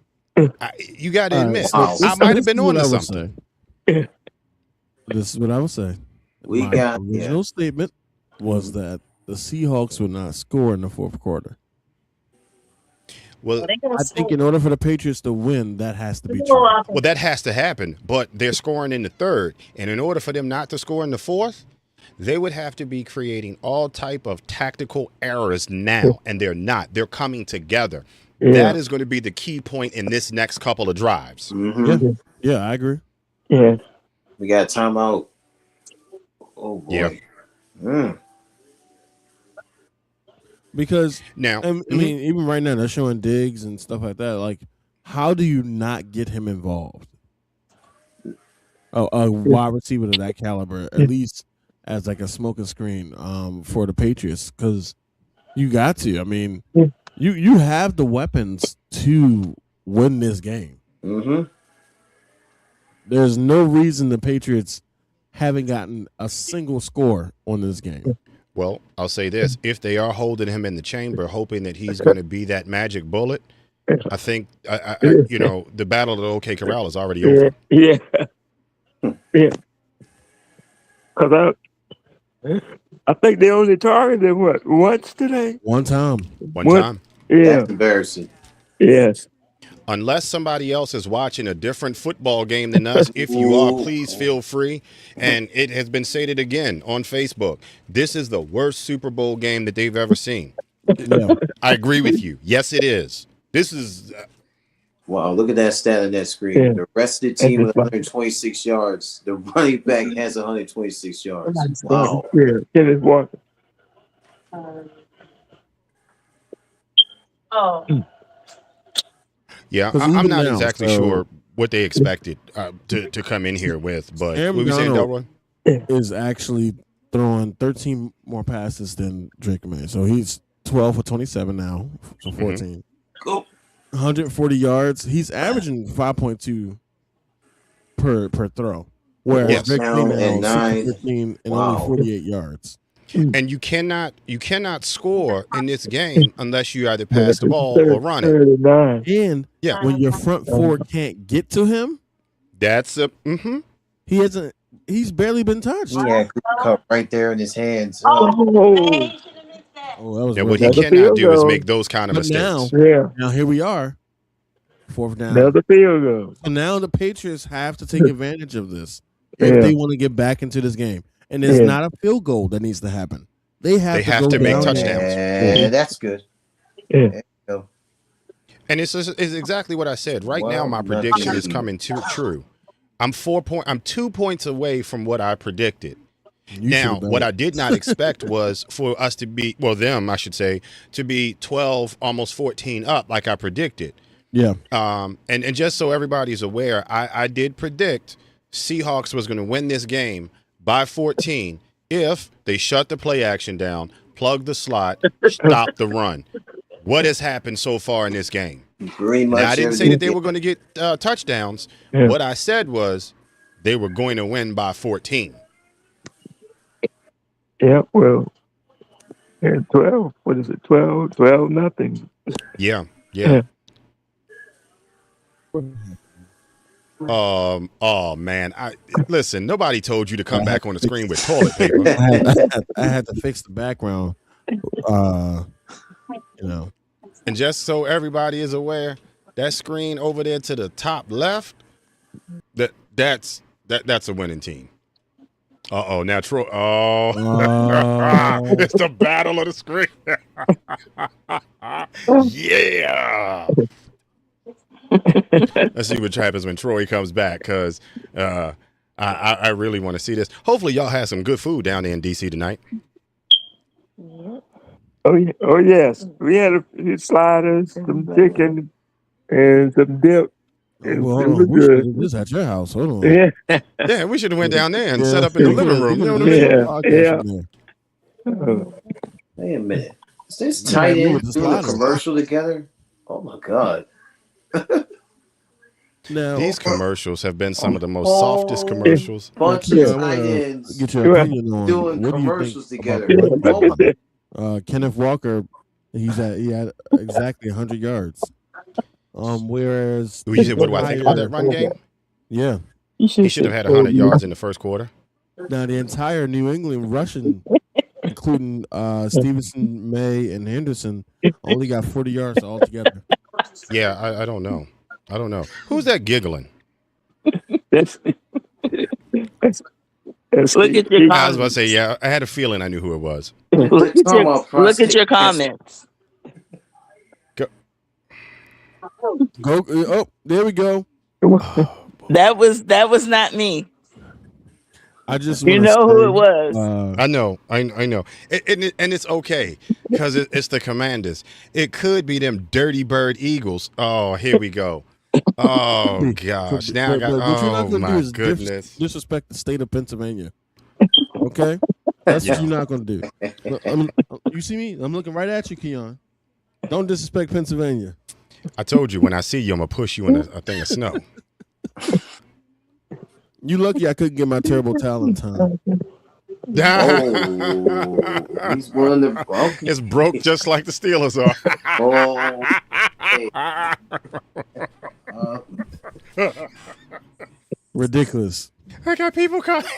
you got to All admit, right, I might have been on to something. This is what I would say. We My got original statement was that the Seahawks would not score in the fourth quarter. Well, I think in order for the Patriots to win, that has to be true. well, that has to happen, but they're scoring in the third, and in order for them not to score in the fourth, they would have to be creating all type of tactical errors now, and they're not. They're coming together. Yeah. That is going to be the key point in this next couple of drives. Mm-hmm. Yeah, I agree. Yeah. We got timeout. Oh boy. Yeah. Mm. Because Now, I mean, even right now they're showing digs and stuff like that. Like, how do you not get him involved? Oh, a wide receiver of that caliber, at least as like a smoking screen for the Patriots, because you got to. I mean, you have the weapons to win this game. Mm-hmm. There's no reason the Patriots haven't gotten a single score on this game. well, I'll say this. If they are holding him in the chamber, hoping that he's going to be that magic bullet, I think, you know, the battle of the OK Corral is already over. Yeah. Yeah. Because I think they only targeted him, once today? One time. One time. Yeah. That's embarrassing. Yes. Unless somebody else is watching a different football game than us, if you are, please feel free. And it has been stated again on Facebook. This is the worst Super Bowl game that they've ever seen. Yeah. I agree with you. Yes, it is. This is Wow, look at that stat on that screen. Yeah. The rest of the team with 126 yards. The running back has 126 yards. Wow. Yeah. Kenneth Walker. yeah. 'Cause I'm even not now, exactly so- sure what they expected to come in here with, but Aaron what were you saying, Donald Delroy? is actually throwing 13 more passes than Drake May. So he's 12 for 27 now, so 14. Cool. 140 yards. He's averaging 5.2 per throw. Whereas Yes. Drake May Now now at is 9. 15 and Wow. only 48 yards. And you cannot score in this game unless you either pass the ball or run it. 39. And Yeah. when your front four can't get to him, That's a he's barely been touched. He had Cooper Cup right there in his hands. Oh. Oh, that was yeah, really what he That's a cannot field do is goal. make those kind of But mistakes. Yeah. now here we are. 4th down. Another field goal. So now the Patriots have to take advantage of this if they want to get back into this game. And it's not a field goal that needs to happen. They have to make down. touchdowns. Yeah, that's good. Yeah. There you go. And it's exactly what I said. Right now, my Well, prediction is nothing. coming true. I'm 2 points away from what I predicted. You Now, should've done what it. I did not expect was for us to be, them, I should say, to be 12, almost 14 up like I predicted. Yeah. And just so everybody's aware, I did predict Seahawks was going to win this game by 14 if they shut the play action down, plug the slot, stop the run. What has happened so far in this game? Pretty much. Now, I didn't say that they were going to get touchdowns. Yeah. What I said was they were going to win by 14. Yeah, well, and 12. What is it? 12 nothing. Yeah. Oh man. Listen. Nobody told you to come back on the screen with toilet paper. I had to fix the background. And just so everybody is aware, that screen over there to the top left, that's a winning team. Now Troy. It's the battle of the screen. Yeah. Let's see what happens when Troy comes back, because I really want to see this. Hopefully, y'all had some good food down there in DC tonight. Oh yes, we had a few sliders, some chicken, and some dip. It Well, was hold on. We good. should do this at your house. Hold on. Yeah, Yeah, we should have went down there and set up in the living room. You know what I mean? Yeah. Wait a minute. Is this Yeah, tight I knew end it was doing a sliders. commercial together? Oh my God. Now, These commercials have been some of the most softest commercials. Bunch Yeah, I of wanna tight ends get your opinion on doing what do you commercials think together. about Oh my Kenneth Walker? He had exactly 100 yards. Whereas You said, what do I think about that run game? Yeah. He should have had 100 yards in the first quarter. Now the entire New England rushing, including Stevenson, May, and Henderson, only got 40 yards altogether. Yeah, I don't know. Who's that giggling? that's Look at your I was about to comments. say, yeah, I had a feeling I knew who it was. Look at Talking your, about look at your prostate comments. Go! Oh, there we go. That was not me. I just You wanna know who say, it was. I know. And it's okay because it's the Commanders. It could be them Dirty Bird Eagles. Oh, here we go. Oh gosh! Now I got. what you're not Oh gonna do my is goodness! disrespect the state of Pennsylvania. Okay, that's what you're not gonna do. You see me? I'm looking right at you, Keon. Don't disrespect Pennsylvania. I told you when I see you, I'm gonna push you in a thing of snow. You lucky I couldn't get my terrible talent time. Oh, he's one of the. Okay. It's broke just like the Steelers are. Oh, hey. Ridiculous. I got people coming.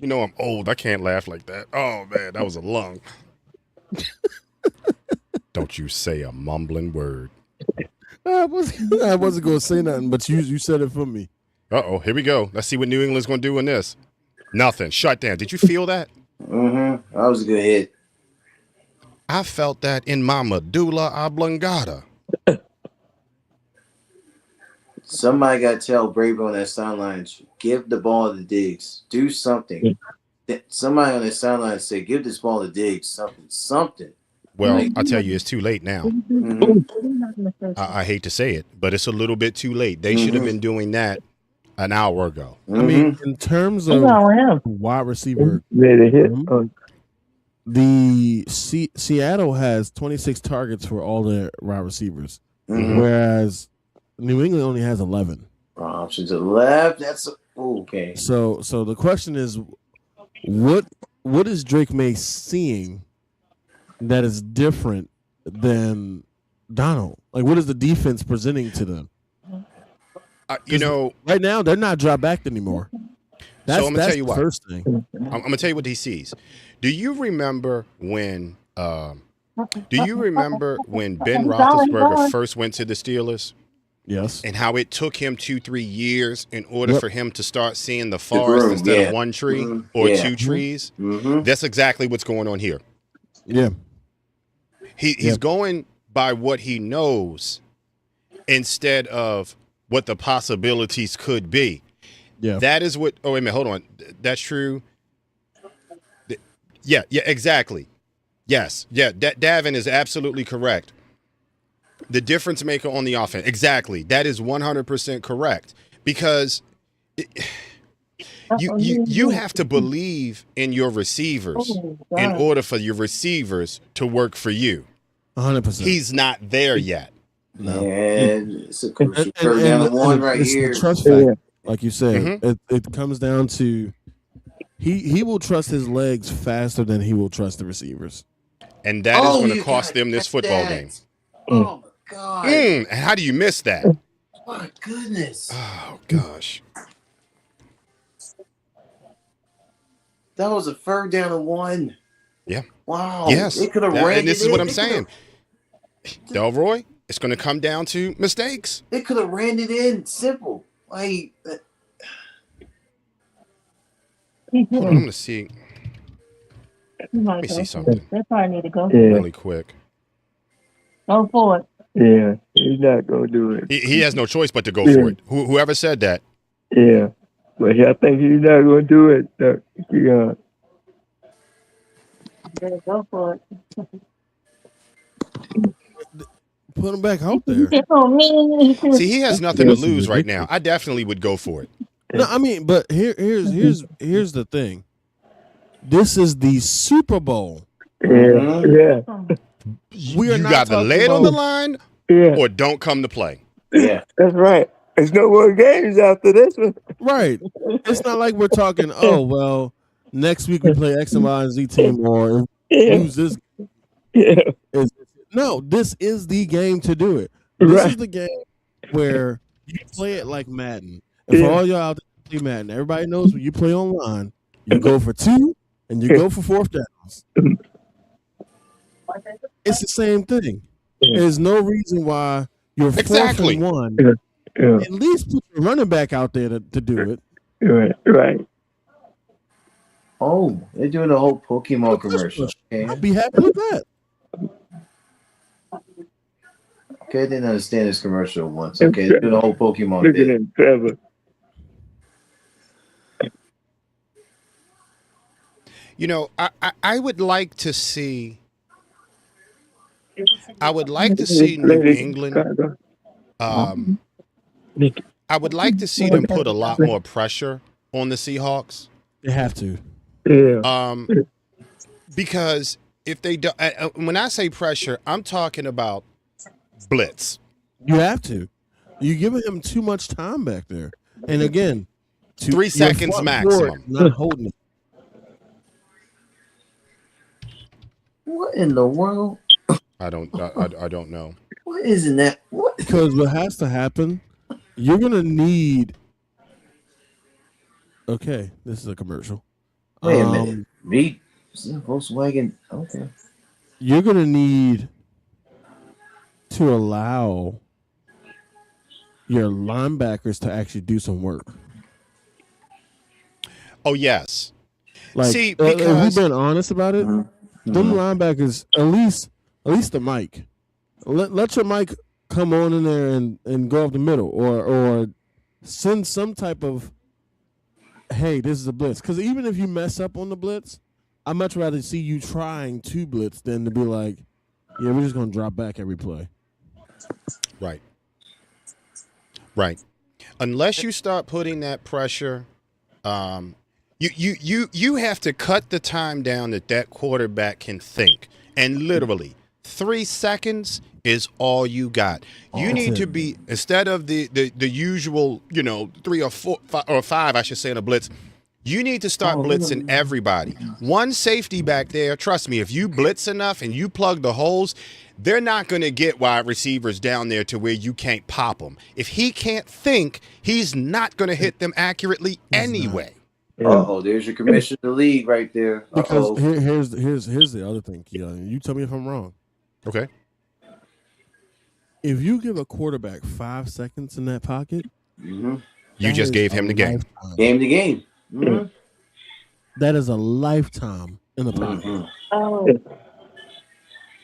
You know I'm old. I can't laugh like that. Oh man, that was a lung. Don't you say a mumbling word. I wasn't going to say nothing, but you said it for me. Uh-oh, here we go. Let's see what New England's going to do in this. Nothing. Shut down. Did you feel that? That was a good hit. I felt that in my medulla oblongata. Somebody got to tell Bravo on that sideline, give the ball to Diggs. Do something. Somebody on that sideline say, give this ball to Diggs. Something. Well, I tell you, it's too late now. Mhm. I hate to say it, but it's a little bit too late. They should have been doing that an hour ago. I mean, in terms of wide receiver, Ready to hit. Seattle has 26 targets for all their wide receivers, Mhm. whereas New England only has 11. Options to the left. That's okay. So the question is, what is Drake May seeing that is different than Donald? Like, what is the defense presenting to them? Right now they're not drop back anymore. That's, so I'm gonna tell you the what. first thing. I'm gonna tell you what he sees. Do you remember when Do you remember when Ben Roethlisberger first went to the Steelers? Yes. And how it took him 2-3 years in order Yep. for him to start seeing the The forest groom, instead yeah. of one tree or Yeah. two trees. Mm-hmm. That's exactly what's going on here. Yeah. He's Yep. going by what he knows instead of what the possibilities could be. Yeah. That is what. Oh, wait a minute. Hold on. That's true. Yeah. Exactly. Yes. Yeah. Davin is absolutely correct. The difference maker on the offense. Exactly. That is 100% correct. Because you have to believe in your receivers in order for your receivers to work for you. 100%. He's not there yet. No. And it's a crucial And third down and one right it's here. the trust factor, Yeah. like you said. Mhm. It comes down to he will trust his legs faster than he will trust the receivers. And that is going to you cost gotta them this catch football that. game. Oh my God. And how do you miss that? My goodness. Oh, gosh. That was a third down and one. Yeah. Wow. Yes. They could have ran and this it is what in. I'm saying. Delroy, it's going to come down to mistakes. They could have ran it in. Simple. Like, Hold on, I'm going to see. Let me see something They probably need to go Yeah. really quick. go for it. Yeah. He's not gonna do it. He has no choice but to go Yeah. for it. Whoever said that. Yeah. But I think he's not gonna do it. Keon. Better go for it. Put him back out there. See, he has nothing to lose right now. I definitely would go for it. No, I mean, but here's the thing. This is the Super Bowl. Yeah. Yeah. We are You not got to talking lay it on the about- line Yeah. or don't come to play. yeah. That's right. There's no more games after this one. Right. It's not like we're talking, oh, well, next week we play X and Y and Z team or Yeah. lose this. Yeah. No, this is the game to do it. This Right. is the game where you play it like Madden. And for Yeah. all y'all out there play Madden, everybody knows when you play online, you go for 2 and you go for 4th downs. It's the same thing. Yeah. There's no reason why you're 4th Exactly. and 1. Yeah. At least put your running back out there to do it. Right. Right. Oh, they're doing a whole Pokemon commercial. I'll Okay. be happy with that. Okay, I didn't understand this commercial once. Okay, they're doing a whole Pokemon Look at thing. him, Trevor. You know, I would like to see. I would like to see New England. I would like to see them put a lot more pressure on the Seahawks. They have to. Yeah. Because if they do, when I say pressure, I'm talking about blitz. You have to. You're giving him too much time back there. And again, 3 your seconds front maximum. court not holding it. What in the world? I don't know. What is in that? What? Because what has to happen, you're gonna need. Okay, this is a commercial. Wait a minute. Me? Volkswagen. Okay. You're gonna need to allow your linebackers to actually do some work. Oh yes. Like, See, if we've because been honest about it, them linebackers, at least the mic. Let your mic come on in there and go up the middle, or send some type of, hey, this is a blitz. Because even if you mess up on the blitz, I'd much rather see you trying to blitz than to be like, yeah, we're just gonna drop back every play. right. Unless you start putting that pressure, you have to cut the time down that quarterback can think, and literally 3 seconds is all you got. You need to be, instead of the usual, 3 or 4 or 5, I should say, in a blitz. You need to start blitzing everybody. One safety back there, trust me, if you blitz enough and you plug the holes, they're not going to get wide receivers down there to where you can't pop them. If he can't think, he's not going to hit them accurately anyway. Oh, there's your commissioner of the league right there. Because here's the other thing, Keon. You tell me if I'm wrong. Okay. If you give a quarterback 5 seconds in that pocket, Mm-hmm. You just gave him the game. Game to game. Mm-hmm. That is a lifetime in the pocket. Mm-hmm. Oh,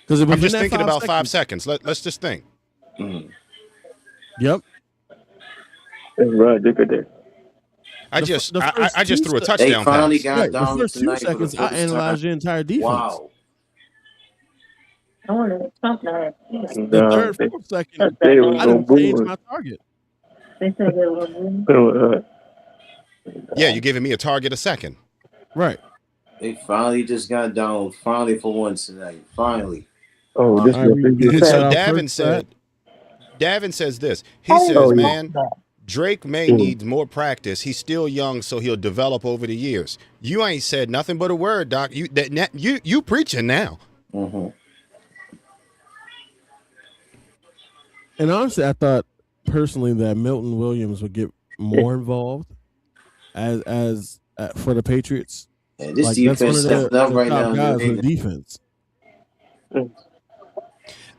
Because I'm just thinking about 5 seconds. Let's just think. Mm-hmm. Yep. That's right. Look at that. I The just first I just two threw a se- They touchdown finally pass. got Right. The down first 2 tonight for the seconds, I first analyzed time. your entire defense. Wow. I want to something like that. The No, third, they, fourth second, they was I gonna didn't change boo my target. They said they were moving. it. Yeah, you're giving me a target a second. Right. They finally just got down. Finally for once tonight. Finally. Oh, this All right, is we a get big that So out Davin first, says this. He Oh, says, yeah. man, Drake may Mm. need more practice. He's still young, so he'll develop over the years. You ain't said nothing but a word, Doc. You preaching now. Mm-hmm. And honestly, I thought personally that Milton Williams would get more involved as for the Patriots. And this Like that's one defense of stepping up right top now. guys for the defense.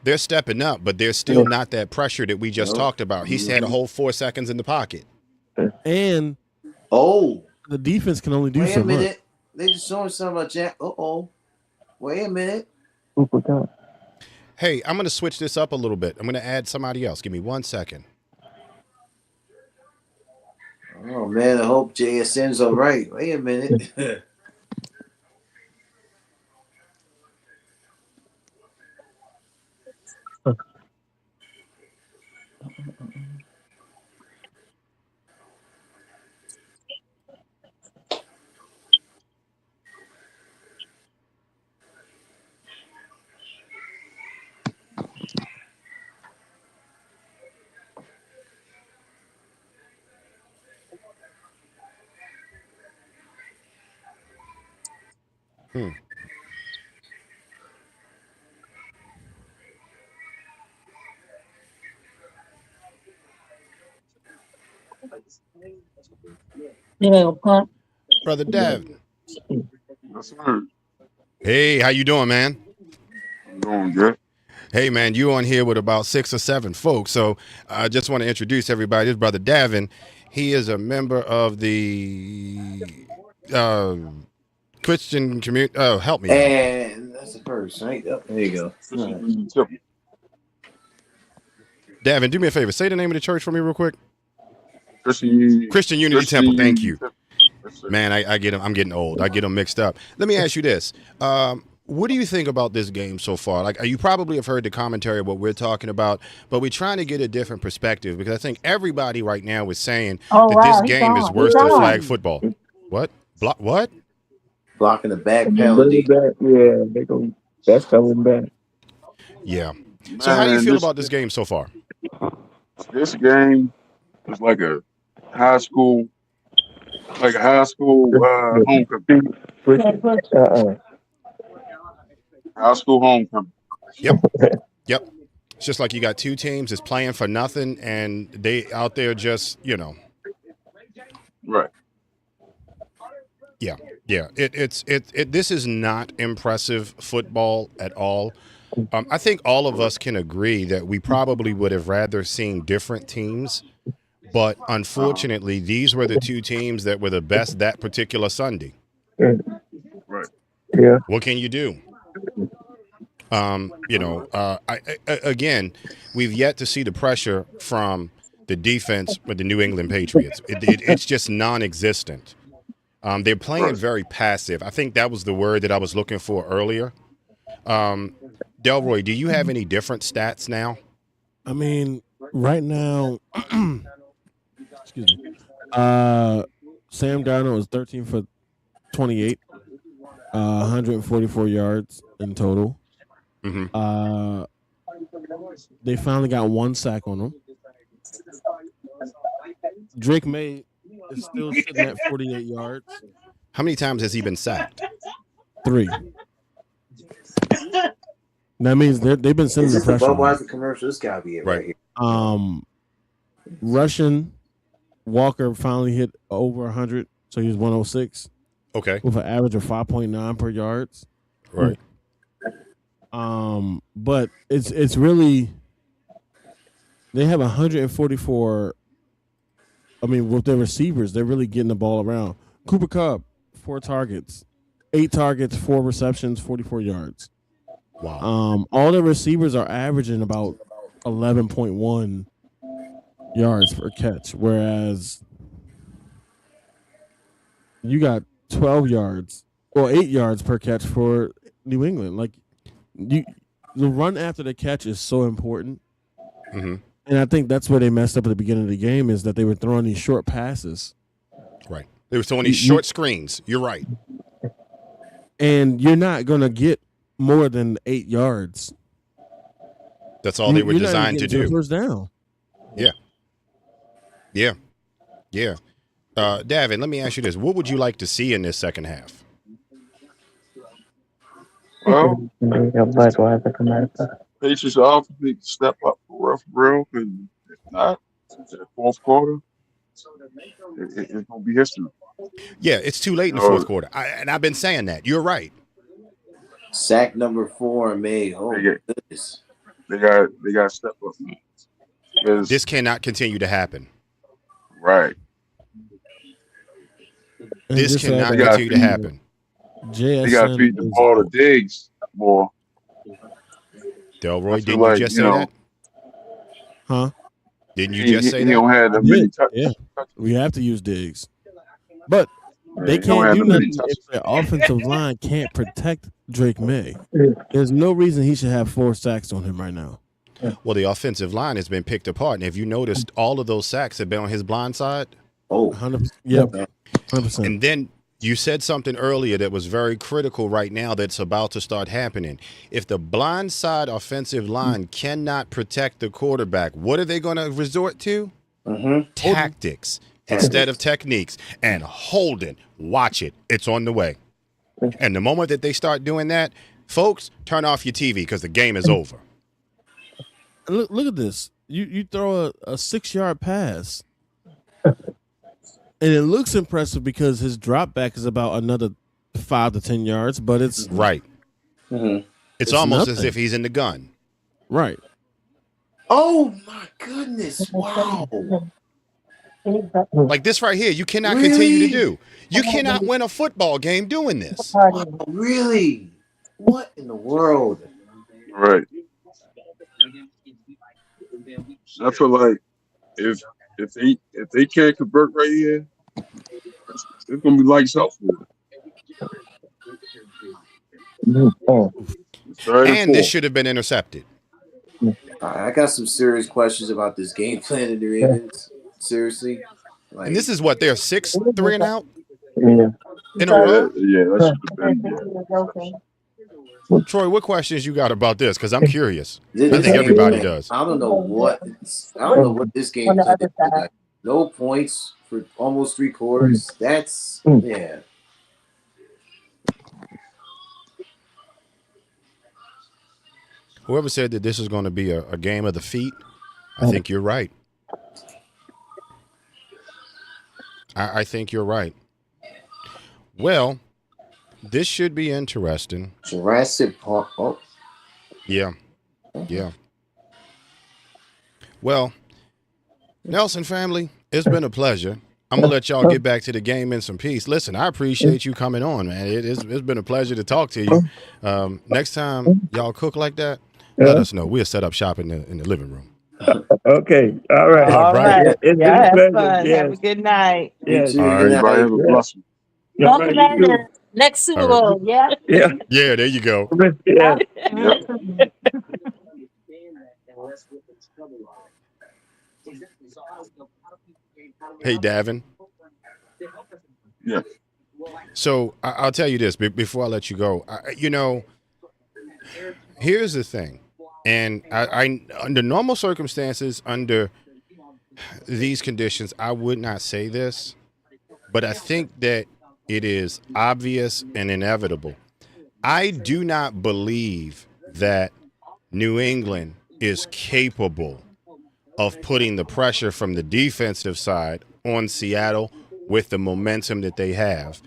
They're stepping up, but there's still not that pressure that we just No. talked about. He's had a whole 4 seconds in the pocket. And Oh, the defense can only do wait so a much. minute. They just showing something about Jack. Uh-oh. Wait a minute. Super time. Hey, I'm going to switch this up a little bit. I'm going to add somebody else. Give me 1 second. Oh, man. I hope JSN's all right. Wait a minute. You know, punt. Brother Dav. Yes, sir. Hey, how you doing, man? I'm doing good. Hey, man, you on here with about 6 or 7 folks. So I just want to introduce everybody. This is Brother Davin. He is a member of the Christian community. Oh, help me out. And that's the first, right? Oh, there you go. All right. Davin, do me a favor. Say the name of the church for me real quick. Christian Unity Temple. Thank you. Yes, sir. Man, I get them. I'm getting old. I get them mixed up. Let me ask you this. What do you think about this game so far? Like, you probably have heard the commentary of what we're talking about, but we're trying to get a different perspective because I think everybody right now is saying Oh, that wow, this he's game is on. worse He's than on. flag football. What? What? Blocking the back Bring penalty. it back. Yeah, that's coming back. Yeah. So how do you Man, feel about this game so far? This game is like a high school, homecoming. High school homecoming. Yep. It's just like you got two teams that's playing for nothing, and they out there just, Right. Yeah. This is not impressive football at all. I think all of us can agree that we probably would have rather seen different teams, but unfortunately, these were the two teams that were the best that particular Sunday. Right. Yeah. What can you do? Again, we've yet to see the pressure from the defense with the New England Patriots. It's just non-existent. They're playing very passive. I think that was the word that I was looking for earlier. Delroy, do you have any different stats now? I mean, right now, excuse me. Sam Darnold is 13 for 28, 144 yards in total. Mm-hmm. They finally got 1 sack on him. Drake May is still sitting at 48 yards. How many times has he been sacked? 3. That means they've been Is sending the this the pressure. Budweiser commercial? This gotta be it right here. Russian Walker finally hit over 100, so he was 106 Okay. with an average of 5.9 per yards. Right. But it's really they have 144. I mean, with their receivers, they're really getting the ball around. Cooper Kupp, 4 targets, 8 targets, 4 receptions, 44 yards. Wow. All the receivers are averaging about 11.1 yards per catch, whereas you got 12 yards or 8 yards per catch for New England. Like the run after the catch is so important. Mm-hmm. And I think that's where they messed up at the beginning of the game is that they were throwing these short passes. Right. They were throwing these short screens. You're right. And you're not going to get more than 8 yards. That's all they were You're not designed to even getting do. First down. Yeah. Davin, let me ask you this. What would you like to see in this second half? Well, Patriots offense need to step up for real, and if not, the fourth quarter, it's gonna be history. Yeah, it's too late in the fourth quarter. And I've been saying that. You're right. Sack number 4 made. Oh, goodness. They got to step up. This cannot continue to happen. Right. This cannot continue to happen. They got to feed the ball to Diggs more. Delroy, didn't you just say that? Huh? Didn't you just say he that? don't have that many touches. Yeah, we have to use Diggs. But they can't do nothing if their offensive line can't protect Drake May. There's no reason he should have 4 sacks on him right now. Well, the offensive line has been picked apart. And if you noticed, all of those sacks have been on his blind side. Oh, 100%. Yep. 100%. And then you said something earlier that was very critical right now that's about to start happening. If the blind side offensive line cannot protect the quarterback, what are they going to resort to? Tactics instead of techniques. And Holden, watch it. It's on the way. And the moment that they start doing that, folks, turn off your TV because the game is over. Look at this. You throw a 6-yard pass. And it looks impressive because his drop back is about another 5 to 10 yards, but it's right. It's almost nothing. as if he's in the gun. Right. Oh my goodness! Wow. Like this right here, you cannot continue to do. You cannot win a football game doing this. Wow, really? What in the world? Right. I feel like if they can't convert right here, it's gonna be lights out for it. And this should have been intercepted. I got some serious questions about this game plan in the Ravens. Seriously. Like, And this is what they're 6-3 and out Yeah. in a row. Yeah, that should have been. Troy, what questions you got about this? Because I'm curious. this I think game everybody plan, does. I don't know what this game plan is. Like, no points for almost 3 quarters. That's yeah. Whoever said that this is going to be a game of the feet, I think you're right. I think you're right. Well, this should be interesting. Jurassic Park. Oh. Yeah. Well, Nelson family, it's been a pleasure. I'm gonna let y'all get back to the game in some peace. Listen, I appreciate you coming on, man. It's been a pleasure to talk to you. Next time y'all cook like that, let us know. We'll set up shop in the living room. Okay. All right. All right. It's been Y'all a have pleasure. fun. Yes. Have a good night. Yes. All right, everybody have a blessing. Yeah, Talk right, about you the next Super All right. Bowl, yeah? Yeah. Yeah, there you go. Yeah. Hey, Davin. Yeah. So I'll tell you this before I let you go. Here's the thing, and I under normal circumstances, under these conditions, I would not say this, but I think that it is obvious and inevitable. I do not believe that New England is capable of putting the pressure from the defensive side on Seattle with the momentum that they have.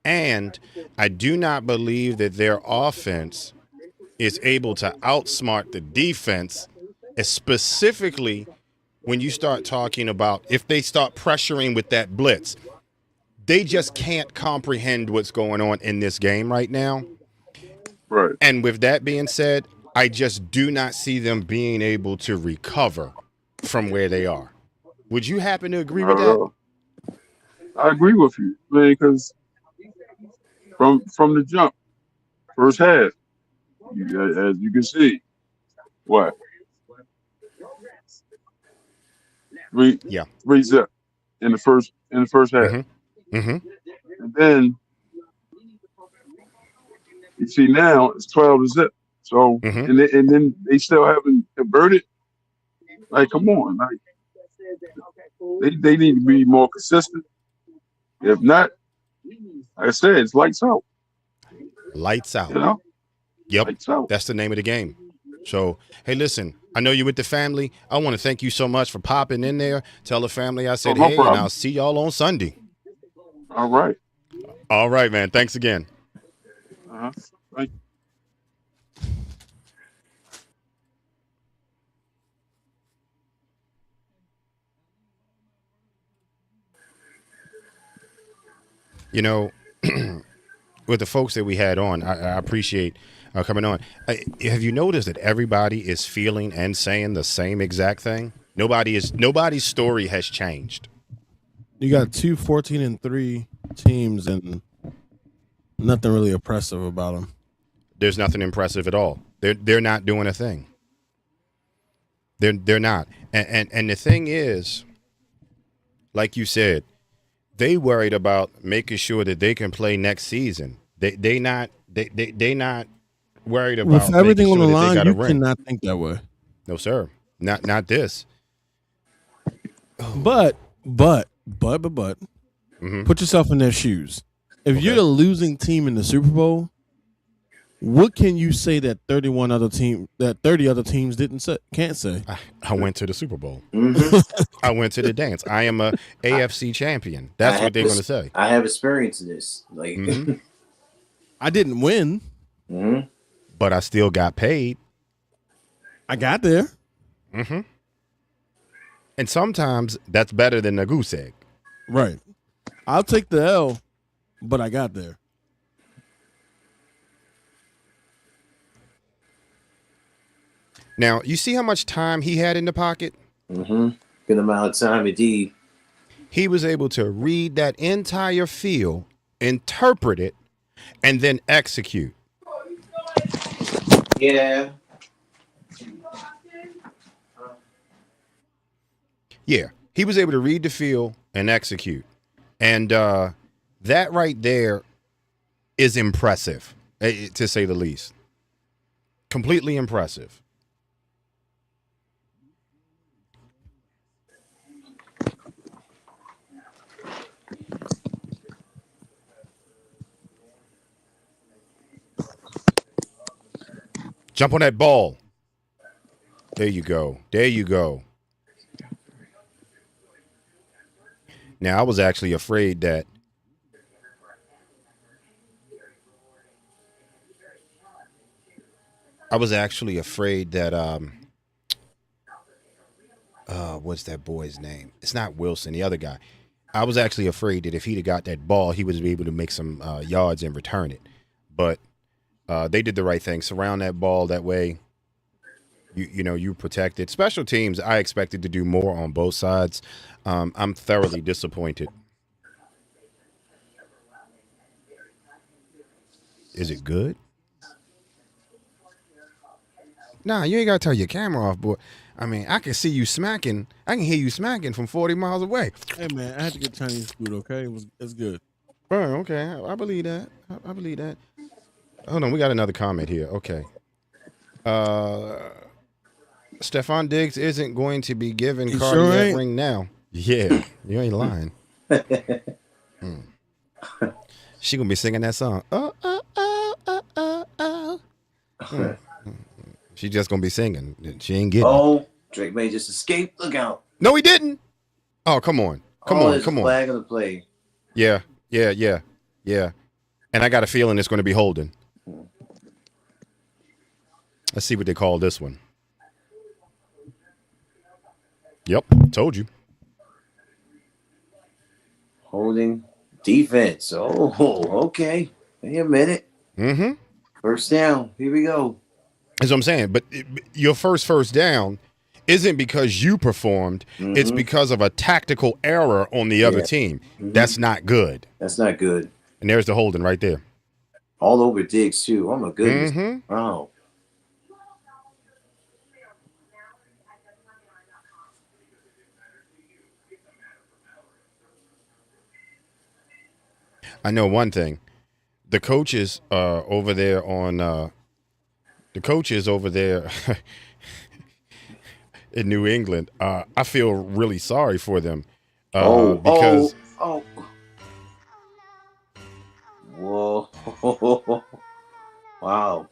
And I do not believe that their offense is able to outsmart the defense, specifically when you start talking about if they start pressuring with that blitz. They just can't comprehend what's going on in this game right now. Right. And with that being said, I just do not see them being able to recover from where they are. Would you happen to agree with that? I agree with you, man, because from the jump, first half, as you can see, what? Yeah. 3-0 in the first half. Mm-hmm. Mm-hmm. And then you see now it's 12-0. So Mm-hmm. and then they still haven't converted. Like, come on, like they need to be more consistent. If not, like I said, it's lights out. Lights out. You know? Yep. Lights out. That's the name of the game. So, hey, listen, I know you're with the family. I want to thank you so much for popping in there. Tell the family I said, no hey, problem. and I'll see y'all on Sunday. All right. All right, man. Thanks again. Uh-huh. Thank you. You know, with the folks that we had on, I appreciate coming on. Have you noticed that everybody is feeling and saying the same exact thing? Nobody's story has changed. You got 2 14-3 teams, and nothing really impressive about them. There's nothing impressive at all. They're not doing a thing. They're not. And the thing is, like you said, they worried about making sure that they can play next season. They not worried about with everything making on sure the that they line. got a You ring. cannot think that way. No, sir. Not this. But Mm-hmm. put yourself in their shoes. If Okay. you're the losing team in the Super Bowl, what can you say that 30 other teams can't say? I went to the Super Bowl. Mm-hmm. I went to the dance. I am a AFC champion. That's what they're going to say. I have experience in this. Like, Mm-hmm. I didn't win. mm-hmm. But I still got paid. I got there. Mm-hmm. And sometimes that's better than a goose egg. Right. I'll take the L, but I got there. Now, you see how much time he had in the pocket? Mm-hmm. Good amount of time, indeed. He was able to read that entire field, interpret it, and then execute. Yeah. Yeah, he was able to read the field and execute. And that right there is impressive, to say the least. Completely impressive. Jump on that ball. There you go. There you go. Now, I was actually afraid that what's that boy's name? It's not Wilson, the other guy. I was actually afraid that if he'd have got that ball, he would be able to make some yards and return it. But they did the right thing. Surround that ball that way. You protect it. Special teams, I expected to do more on both sides. I'm thoroughly disappointed. Is it good? Nah, you ain't got to turn your camera off, boy. I mean, I can see you smacking. I can hear you smacking from 40 miles away. Hey, man, I had to get Chinese food, okay? It's good. Oh, okay. I believe that. I believe that. Hold on. We got another comment here. Okay. Stephon Diggs isn't going to be given He Cardi sure that ain't. ring now. Yeah, you ain't lying. She gonna be singing that song. Oh, oh, oh, oh, oh, oh. She just gonna be singing. She ain't getting it. Oh, Drake may just escape. Look out. No, he didn't. Oh, come on. Come on. Flag on the play. Yeah. And I got a feeling it's going to be holding. Let's see what they call this one. Yep, told you. Holding defense. Oh, okay. Wait a minute. Mm-hmm. First down. Here we go. That's what I'm saying. But your first down isn't because you performed. It's because of a tactical error on the other team. That's not good. That's not good. And there's the holding right there. All over Diggs, too. Oh, my goodness. Wow. I know one thing. The coaches over there in New England, I feel really sorry for them. Because Whoa. Wow.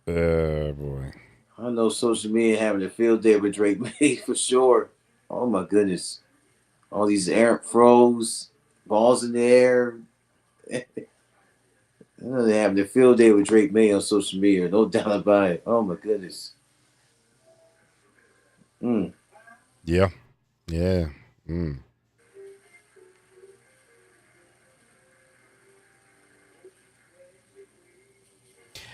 Boy. I know social media having a field day with Drake May for sure. Oh, my goodness. All these errant throws, balls in the air. You know, they're having a field day with Drake May on social media. No doubt about it. Oh, my goodness. Yeah. Yeah.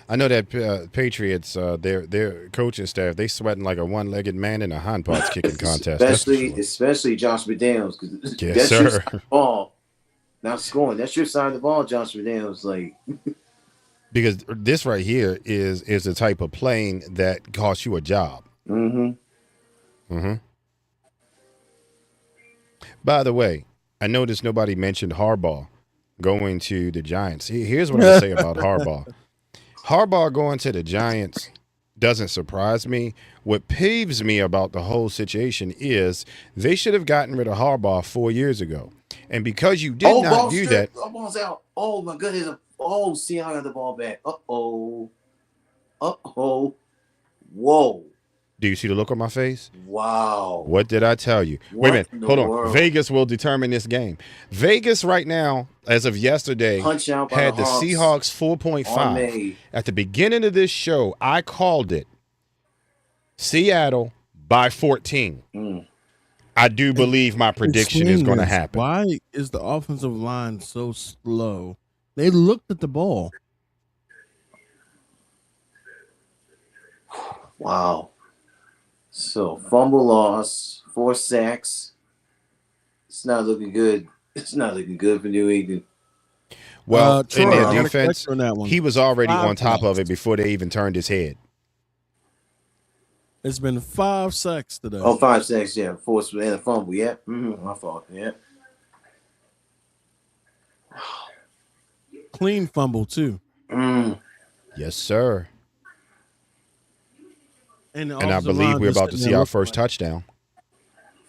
I know that Patriots, their coaching staff, they sweating like a one-legged man in a handpots kicking contest. Especially Josh McDaniels. Yes, that's sir. your side of the ball. Not scoring. That's your side of the ball, Josh McDaniels. Like, because this right here is the type of playing that costs you a job. By the way, I noticed nobody mentioned Harbaugh going to the Giants. Here's what I'm going to say about Harbaugh. Harbaugh going to the Giants doesn't surprise me. What peeves me about the whole situation is they should have gotten rid of Harbaugh 4 years ago. And because you did not do that. Oh, ball's out. Oh, my goodness. Oh, see, I got the ball back. Uh-oh. Whoa. Do you see the look on my face? Wow. What did I tell you? Wait a minute. Hold on. Vegas will determine this game. Vegas right now, as of yesterday, had the Seahawks 4.5. At the beginning of this show, I called it Seattle by 14. I do believe my prediction is going to happen. Why is the offensive line so slow? They looked at the ball. Wow. So, fumble loss, 4 sacks. It's not looking good. It's not looking good for New England. Well, Troy, in their defense, he was already 5 on top of it before they even turned his head. It's been 5 sacks today. Oh, 5 sacks, yeah. 4 and a fumble, yeah. My fault, yeah. Clean fumble, too. Yes, sir. And I believe we're about to see our first touchdown.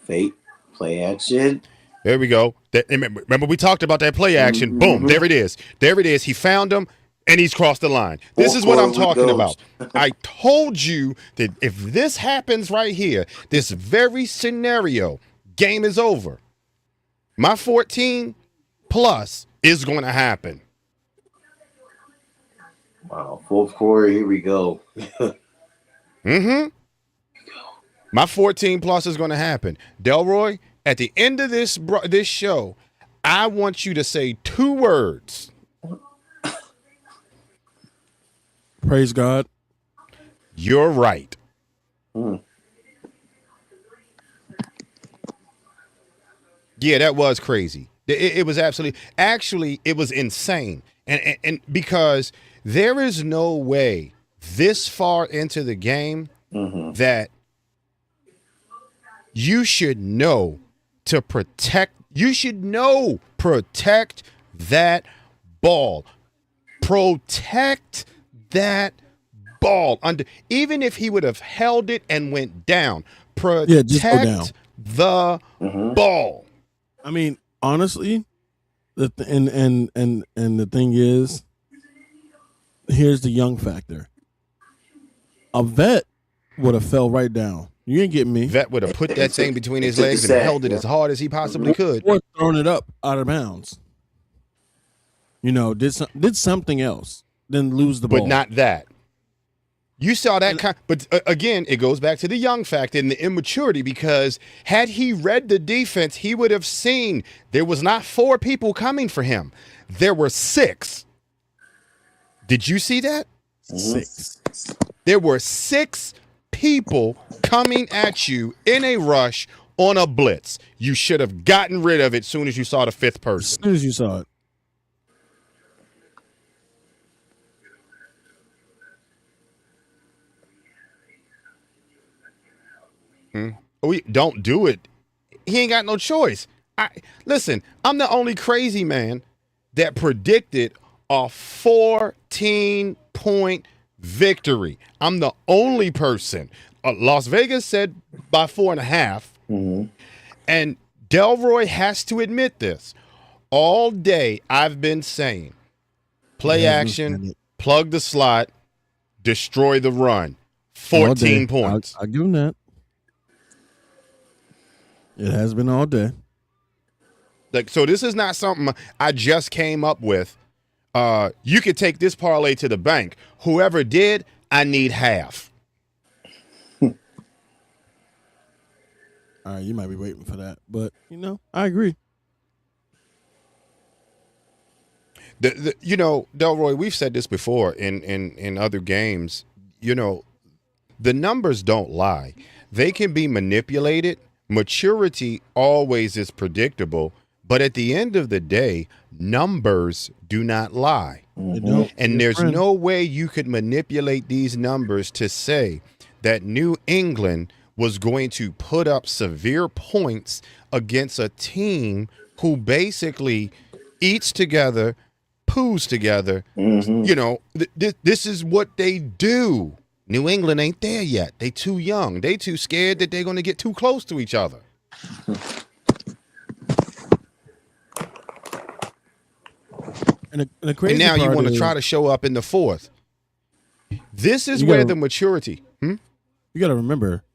Fake, play action. There we go. Remember, we talked about that play action. Boom, there it is. There it is. He found him, and he's crossed the line. This is what I'm talking about. I told you that if this happens right here, this very scenario, game is over. My 14 plus is going to happen. Wow, fourth quarter, here we go. My 14 plus is going to happen. Delroy, at the end of this show, I want you to say 2 words. Praise God. You're right. Yeah, that was crazy. It was actually, it was insane. And because there is no way this far into the game that you should know to protect. You should know protect that ball. Protect that ball. Even if he would have held it and went down, protect the ball. I mean, honestly, and the thing is, here's the young factor. A vet would have fell right down. You ain't getting me. Vet would have put that thing between his legs and held it as hard as he possibly could. Or thrown it up out of bounds. did something else, then lose the ball. But not that. You saw that but again, it goes back to the young factor and the immaturity, because had he read the defense, he would have seen there was not 4 people coming for him. There were 6. Did you see that? 6. There were 6 people coming at you in a rush on a blitz. You should have gotten rid of it as soon as you saw the 5th As person. soon as you saw it. Don't do it. He ain't got no choice. Listen, I'm the only crazy man that predicted a 14-point victory. I'm the only person. Las Vegas said by 4.5. And Delroy has to admit this. All day I've been saying, play action, plug the slot, destroy the run. 14 points. I'll give him that. It has been all day. So this is not something I just came up with. You could take this parlay to the bank. Whoever did, I need half. All right, you might be waiting for that, but I agree. Delroy, we've said this before in other games. The numbers don't lie. They can be manipulated. Maturity always is predictable, but at the end of the day, numbers do not lie. And there's no way you could manipulate these numbers to say that New England was going to put up severe points against a team who basically eats together, poos together. This is what they do. New England ain't there yet. They too young. They too scared that they're going to get too close to each other. And crazy now you part want to is, try to show up in the 4th. This is where the maturity. You got to remember,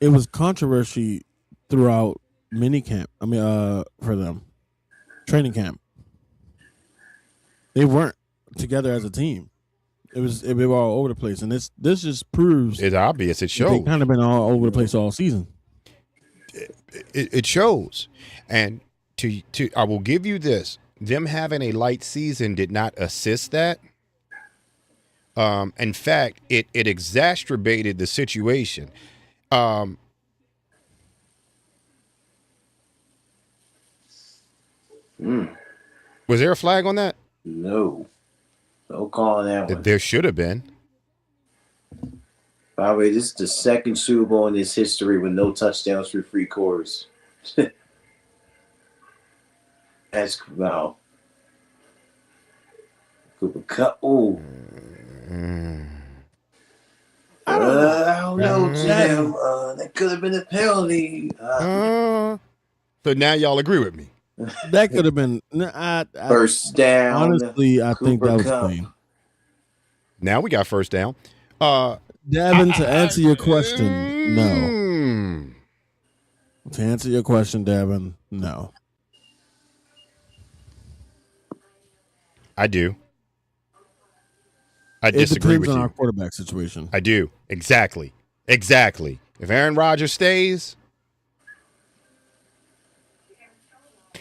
it was controversy throughout minicamp. For them, training camp. They weren't together as a team. It was all over the place, and this just proves it's obvious. It shows. They've kind of been all over the place all season. It shows, and I will give you this: them having a light season did not assist that. In fact, it exacerbated the situation. Was there a flag on that? No. No call on that one. There should have been. By the way, this is the 2nd Super Bowl in its history with no touchdowns for 3 quarters. That's wow. Cooper Cup. Oh. I don't know, Jim. That could have been a penalty. So now y'all agree with me. That could have been first down. Honestly, I think that was clean. Now we got first down. Devin, to answer your question, no. To answer your question, Devin, no. I do. I disagree with you. It depends on our quarterback situation. I do. Exactly. If Aaron Rodgers stays.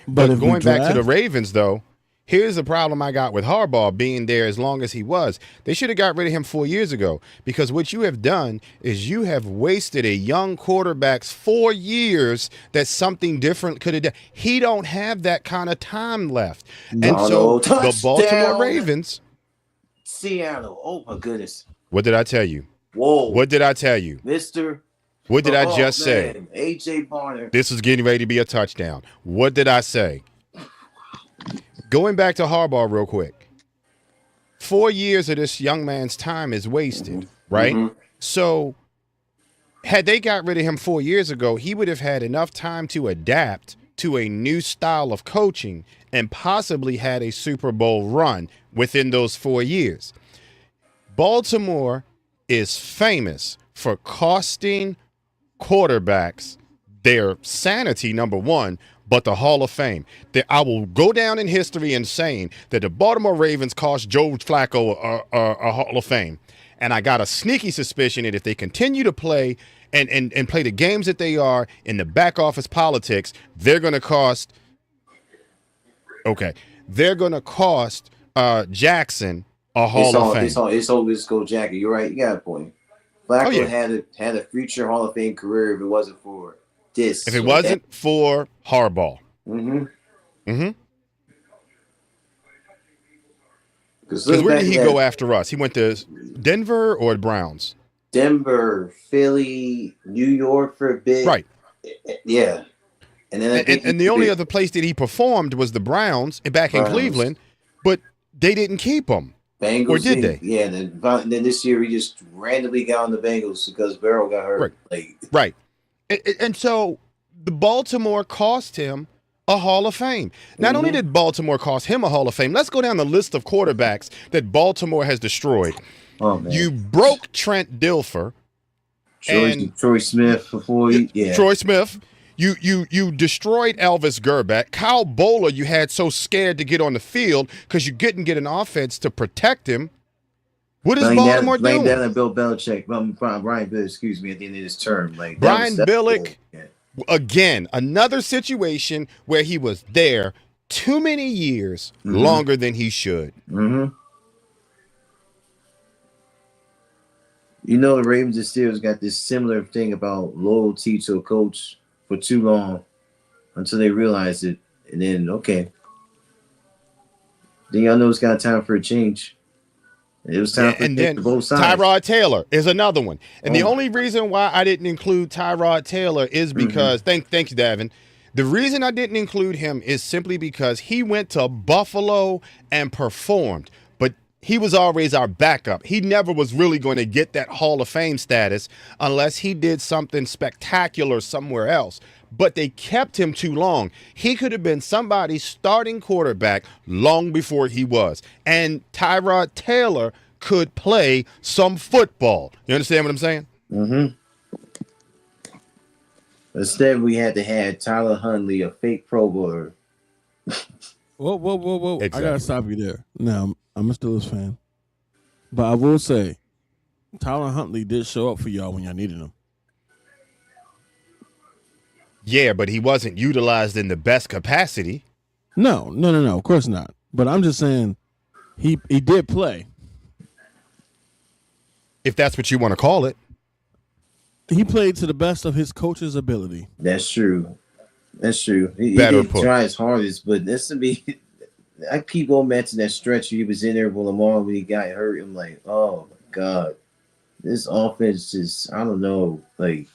But going back to the Ravens, though, here's the problem I got with Harbaugh being there as long as he was. They should have got rid of him 4 years ago, because what you have done is you have wasted a young quarterback's 4 years that something different could have done. He don't have that kind of time left. And so the Baltimore Ravens. Seattle. Oh, my goodness. What did I tell you? Whoa. What did I tell you? What did I just say? A.J. Barner. This is getting ready to be a touchdown. What did I say? Going back to Harbaugh real quick. 4 years of this young man's time is wasted, right? So had they got rid of him 4 years ago, he would have had enough time to adapt to a new style of coaching and possibly had a Super Bowl run within those 4 years. Baltimore is famous for costing quarterbacks their sanity, number one, but the Hall of Fame. That I will go down in history in saying that the Baltimore Ravens cost Joe Flacco a Hall of Fame. And I got a sneaky suspicion that if they continue to play and play the games that they are in the back office politics, they're going to cost. Okay, they're going to cost Jackson a Hall of Fame. It's always go Jackie. You're right. You got a point. Flacco had a future Hall of Fame career if it wasn't for this. If it wasn't for Harbaugh. Mm-hmm. Mm-hmm. Because where did he go after us? He went to Denver or the Browns? Denver, Philly, New York for a bit. Right. Yeah. And then the only other place that he performed was the Browns back in Cleveland, but they didn't keep him. Bengals, or did they? Yeah. And then this year he just randomly got on the Bengals because Barrow got hurt. Right. And so the Baltimore cost him a Hall of Fame. Not only did Baltimore cost him a Hall of Fame, let's go down the list of quarterbacks that Baltimore has destroyed. Oh, man. You broke Trent Dilfer. Troy Smith before Troy Smith. You destroyed Elvis Gerback. Kyle Bowler you had so scared to get on the field because you couldn't get an offense to protect him. What is Baltimore doing? Laying down and Bill Belichick, Brian Billick, excuse me, at the end of his term. Brian Billick, again, another situation where he was there too many years longer than he should. Mm-hmm. You know, the Ravens and Steelers got this similar thing about loyalty to a coach for too long until they realize it. And then, okay. Then y'all know it's got time for a change. It was time for both sides. Tyrod Taylor is another one. And the only reason why I didn't include Tyrod Taylor is because, thank you, Davin. The reason I didn't include him is simply because he went to Buffalo and performed. But he was always our backup. He never was really going to get that Hall of Fame status unless he did something spectacular somewhere else. But they kept him too long. He could have been somebody's starting quarterback long before he was. And Tyrod Taylor could play some football. You understand what I'm saying? Mm-hmm. Instead, we had to have Tyler Huntley, a fake Pro Bowler. Whoa. Exactly. I got to stop you there. Now, I'm a Steelers fan. But I will say, Tyler Huntley did show up for y'all when y'all needed him. Yeah, but he wasn't utilized in the best capacity. No, of course not. But I'm just saying he did play. If that's what you want to call it. He played to the best of his coach's ability. That's true. He didn't try his hardest, but this to be. I keep on mentioning that stretch he was in there with Lamar when he got hurt. I'm like, oh my God, this offense just, I don't know, like.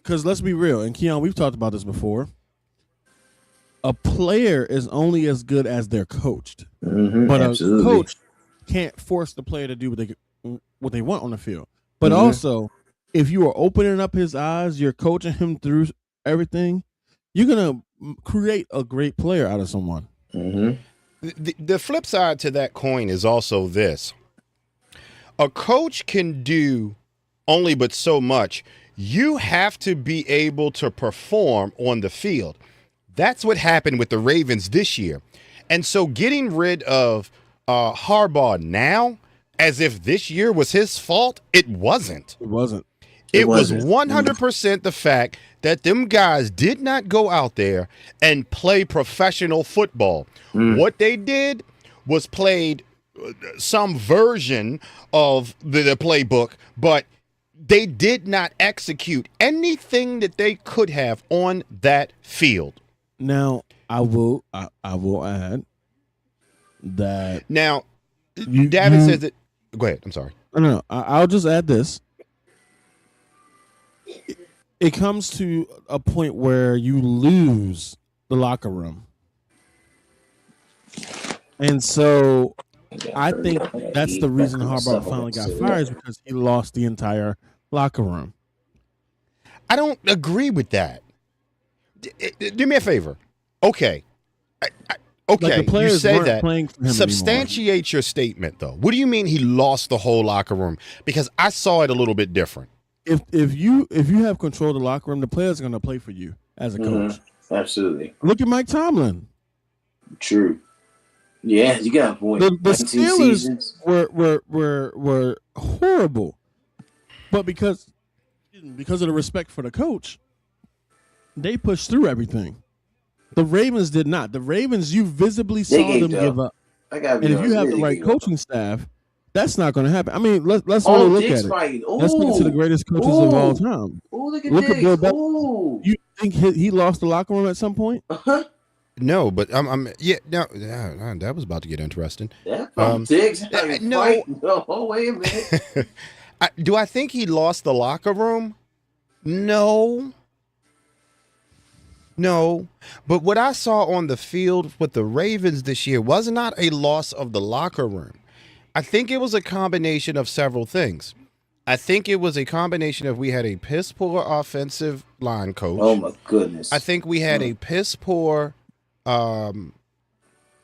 Because let's be real, and Keon, we've talked about this before. A player is only as good as they're coached, but absolutely. A coach can't force the player to do what they want on the field. But also, if you are opening up his eyes, you're coaching him through everything, you're gonna create a great player out of someone. The flip side to that coin is also this: a coach can do only but so much. You have to be able to perform on the field. That's what happened with the Ravens this year. And so getting rid of Harbaugh now, as if this year was his fault, it wasn't. It wasn't. It was 100% the fact that them guys did not go out there and play professional football. What they did was played some version of the playbook, but they did not execute anything that they could have on that field. Now, I will add that. Now, David says that. Go ahead. I'm sorry. No. I'll just add this. It comes to a point where you lose the locker room. And so I think that's the reason Harbaugh finally got fired, is because he lost the entire locker room. I don't agree with that. Do me a favor. Okay. Okay, like you say that. Substantiate anymore. Your statement, though. What do you mean he lost the whole locker room? Because I saw it a little bit different. If you have control of the locker room, the players are going to play for you. as a coach. Absolutely. Look at Mike Tomlin. True. Yeah, you got a point. The 19 Steelers seasons. were horrible, but because of the respect for the coach, they pushed through everything. The Ravens did not. The Ravens, you visibly saw them give up. I gotta be And if you honest, have the they right gave up. coaching staff, that's not going to happen. I mean, let's really Oh, look Diggs at it. fighting. Let's look into the greatest coaches of all time. Oh, look at Look at Diggs. Bill Belichick. Oh. You think he lost the locker room at some point? No, but that was about to get interesting. Yeah, Diggs. No. Fighting. Oh, wait a minute. Do I think he lost the locker room? No. But what I saw on the field with the Ravens this year was not a loss of the locker room. I think it was a combination of several things. I think it was a combination of we had a piss poor offensive line coach. Oh, my goodness. I think we had a piss poor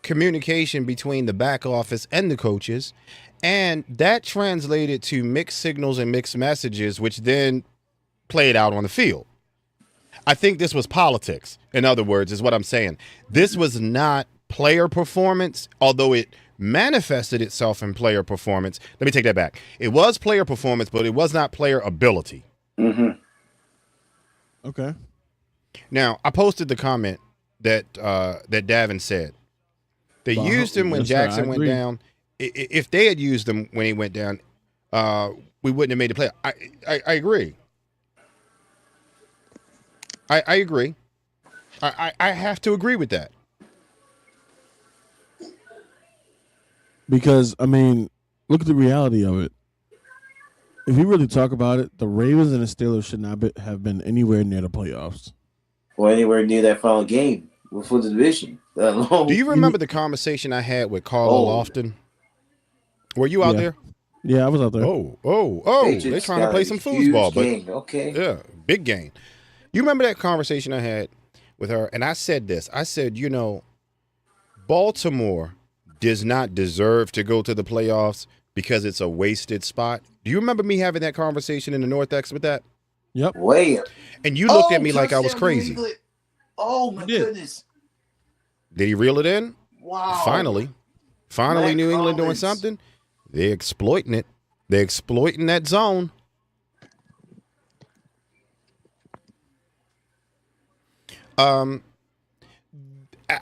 communication between the back office and the coaches. And that translated to mixed signals and mixed messages, which then played out on the field. I think this was politics, in other words, is what I'm saying. This was not player performance, although it manifested itself in player performance. Let me take that back. It was player performance, but it was not player ability. Mm-hmm. Okay. Now, I posted the comment that Davin said. They used him when Jackson went down. If they had used him when he went down, we wouldn't have made the play. I agree. I agree. I have to agree with that. Because, I mean, look at the reality of it. If you really talk about it, the Ravens and the Steelers should not have been anywhere near the playoffs. Or anywhere near that final game for the division. Do you remember the conversation I had with Carl Lofton? Were you out there? Yeah, I was out there. They're trying to play some foosball, but okay. Yeah, big game. You remember that conversation I had with her? And I said this. I said, Baltimore does not deserve to go to the playoffs because it's a wasted spot. Do you remember me having that conversation in the North-X with that? Yep. Where? And you looked at me like I was crazy. Oh, my goodness. Did he reel it in? Wow. Finally, Matt New England doing Collins. something. They're exploiting it. They're exploiting that zone.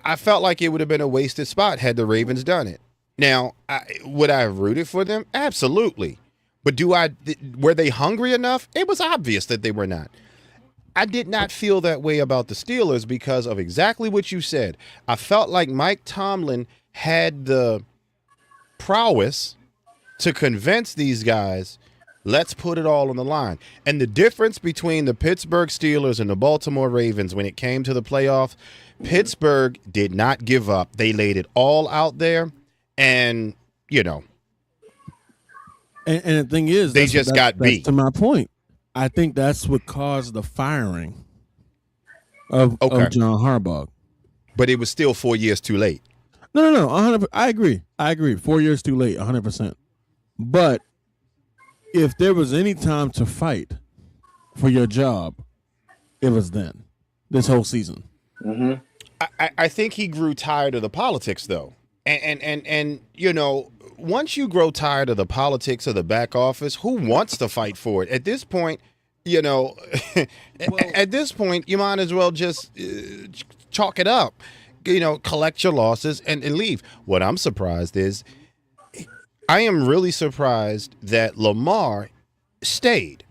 I felt like it would have been a wasted spot had the Ravens done it. Now, would I have rooted for them? Absolutely. But were they hungry enough? It was obvious that they were not. I did not feel that way about the Steelers because of exactly what you said. I felt like Mike Tomlin had the prowess to convince these guys, let's put it all on the line. And the difference between the Pittsburgh Steelers and the Baltimore Ravens when it came to the playoffs, Pittsburgh did not give up. They laid it all out there, and, And the thing is, they just got beat. To my point, I think that's what caused the firing of John Harbaugh. But it was still 4 years too late. No. 100%. I agree. 4 years too late, 100%. But if there was any time to fight for your job, it was then. This whole season. Mm-hmm. I think he grew tired of the politics, though. And once you grow tired of the politics of the back office, who wants to fight for it? At this point, at this point, you might as well just chalk it up, collect your losses and leave. What I'm surprised is, I am really surprised that Lamar stayed.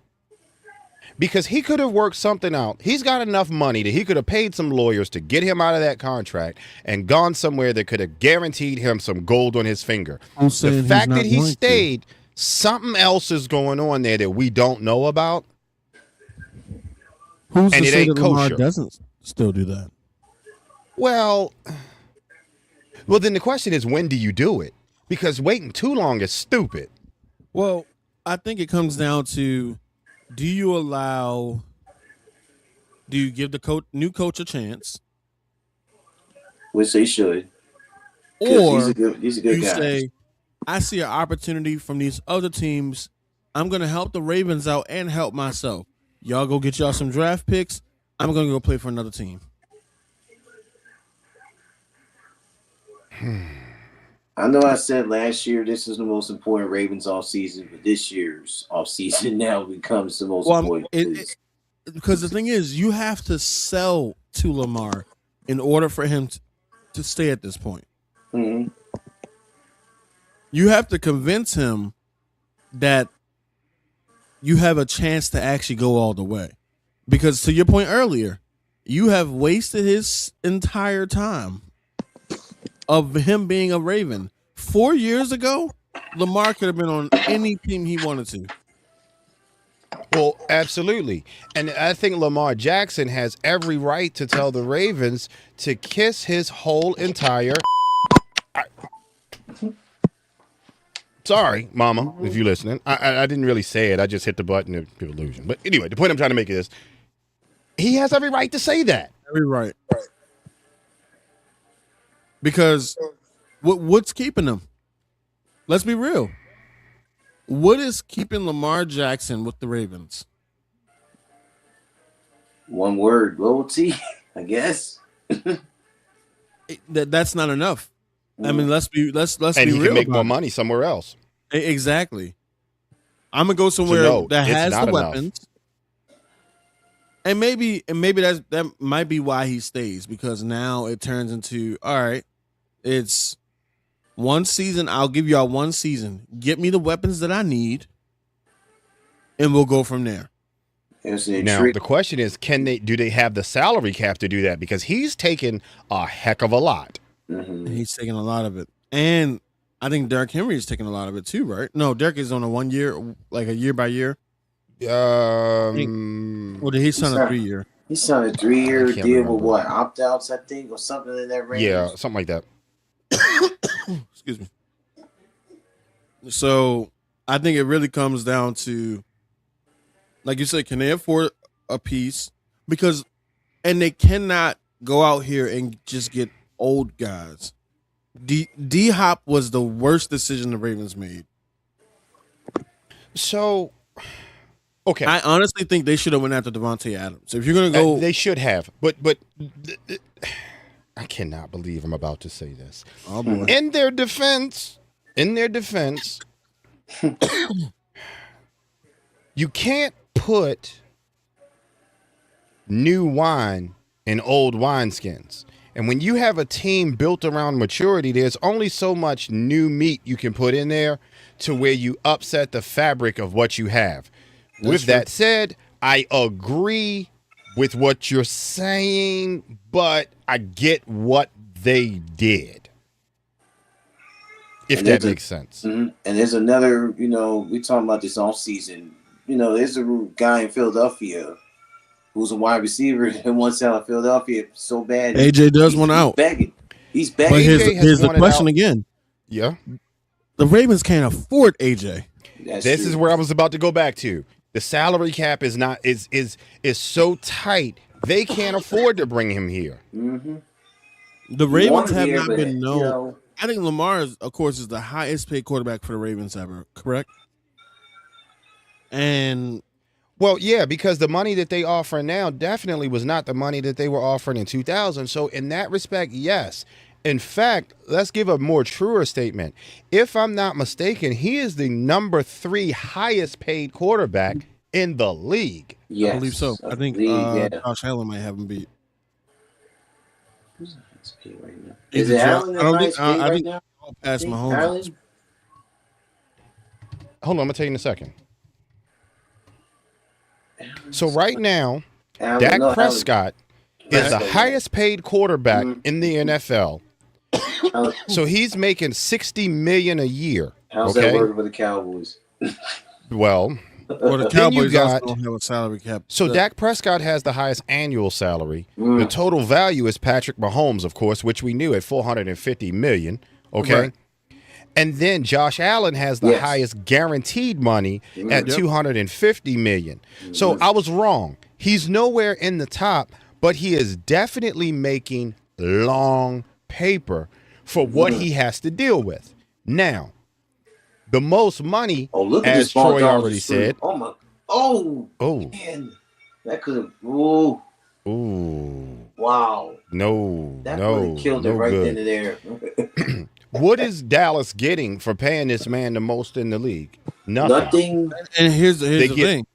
Because he could have worked something out. He's got enough money that he could have paid some lawyers to get him out of that contract and gone somewhere that could have guaranteed him some gold on his finger. The fact that he stayed, something else is going on there that we don't know about. Who's and to it say ain't that Lamar kosher. doesn't still do that? Well, then the question is, when do you do it? Because waiting too long is stupid. Well, I think it comes down to, do you give the new coach a chance? Which they should. Or he's a good you guy. say, I see an opportunity from these other teams. I'm going to help the Ravens out and help myself. Y'all go get y'all some draft picks. I'm going to go play for another team. I know I said last year this is the most important Ravens offseason, but this year's offseason now becomes the most important. Because the thing is, you have to sell to Lamar in order for him to stay at this point. Mm-hmm. You have to convince him that you have a chance to actually go all the way. Because to your point earlier, you have wasted his entire time of him being a Raven. 4 years ago, Lamar could have been on any team he wanted to. Well, absolutely. And I think Lamar Jackson has every right to tell the Ravens to kiss his whole entire... Sorry, Mama, if you're listening. I didn't really say it. I just hit the button of illusion. But anyway, the point I'm trying to make is he has every right to say that. Every right. Because what's keeping him? Let's be real. What is keeping Lamar Jackson with the Ravens? One word, loyalty, I guess. That's not enough. I mean, let's be real. And he can make more money somewhere else. Exactly. I'm gonna go somewhere that has the weapons. And maybe that might be why he stays, because now it turns into, all right, it's one season. I'll give y'all one season. Get me the weapons that I need, and we'll go from there. Now the question is, do they have the salary cap to do that? Because he's taken a heck of a lot. Mm-hmm. And he's taking a lot of it. And I think Derrick Henry is taking a lot of it too, right? No, Derrick is on a 1 year, like a year by year. Or did he sign a 3 year? He signed a 3-year deal with what, opt-outs, I think, or something in that range? Yeah, something like that. Excuse me. So I think it really comes down to, like you said, can they afford a piece? And they cannot go out here and just get old guys. D-Hop was the worst decision the Ravens made. So, okay. I honestly think they should have went after Devontae Adams. If you're going to go... they should have. But I cannot believe I'm about to say this. Oh, boy. In their defense, you can't put new wine in old wineskins. And when you have a team built around maturity, there's only so much new meat you can put in there to where you upset the fabric of what you have. With that said, I agree with what you're saying, but I get what they did. If that makes sense. Mm-hmm. And there's another, we're talking about this off season. There's a guy in Philadelphia who's a wide receiver and wants out of Philadelphia so bad. AJ does want out. He's begging. But here's the question again. Yeah. The Ravens can't afford AJ. This is where I was about to go back to. The salary cap is so tight, they can't afford to bring him here. Mm-hmm. The Ravens have not been known. I think Lamar, of course, is the highest paid quarterback for the Ravens ever, correct? And... Well, yeah, because the money that they offer now definitely was not the money that they were offering in 2000. So in that respect, yes. In fact, let's give a more truer statement. If I'm not mistaken, he is the number 3 highest paid quarterback in the league. Yes, I believe so. I think Josh Allen might have him beat. Who's the highest paid right now? Is it Allen? I think I'll pass Mahomes. Hold on, I'm going to tell you in a second. So right now, Dak Prescott is the highest paid quarterback in the NFL. So he's making $60 million a year. How's that working for the Cowboys? Well, the Cowboys also don't have a salary cap. So Dak Prescott has the highest annual salary. The total value is Patrick Mahomes, of course, which we knew at $450 million. Okay. Right. And then Josh Allen has the highest guaranteed money at $250 million. So I was wrong. He's nowhere in the top, but he is definitely making long paper for what he has to deal with. Now, the most money, as Troy already said. Man, that could have. Ooh. Wow. No, That no, really killed it no right good. then and there. What is Dallas getting for paying this man the most in the league? Nothing. Nothing. And here's the thing.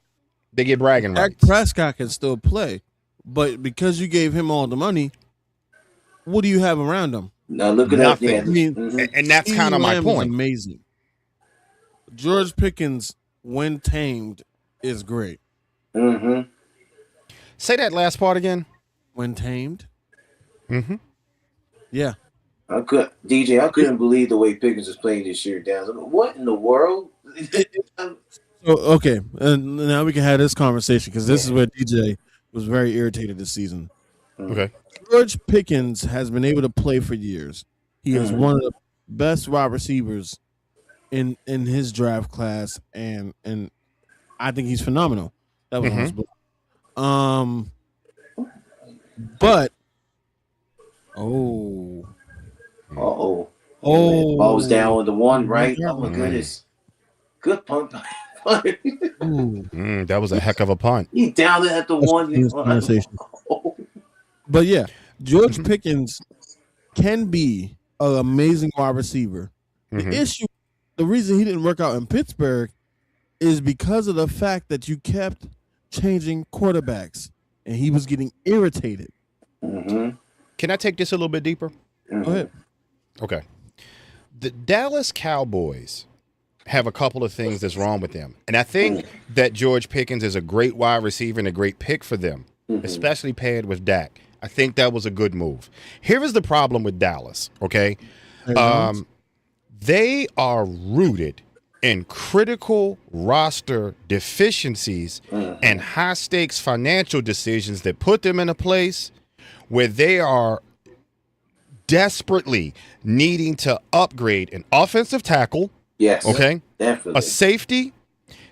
They get bragging Dak rights. Prescott can still play, but because you gave him all the money, what do you have around him? Now look at Nothing. that. I mean, And that's kind of my CeeDee Lamb is point. amazing. George Pickens, when tamed, is great. Mm-hmm. Say that last part again. When tamed, Mm-hmm. yeah. I couldn't believe the way Pickens was playing this year. Down. What in the world? So okay, and now we can have this conversation because this is where DJ was very irritated this season. Okay. George Pickens has been able to play for years. He is one of the best wide receivers in his draft class, and I think he's phenomenal. That was on his book. But ball was down with the one, right? Oh my goodness, good punt. That was a heck of a punt. He down there at the one. But yeah, George Pickens can be an amazing wide receiver. The reason he didn't work out in Pittsburgh is because of the fact that you kept changing quarterbacks, and he was getting irritated. Can I take this a little bit deeper? Go ahead. Okay. The Dallas Cowboys have a couple of things that's wrong with them. And I think that George Pickens is a great wide receiver and a great pick for them, especially paired with Dak. I think that was a good move. Here is the problem with Dallas, okay? They are rooted in critical roster deficiencies and high-stakes financial decisions that put them in a place where they are desperately needing to upgrade an offensive tackle. Yes. Okay. Definitely. A safety.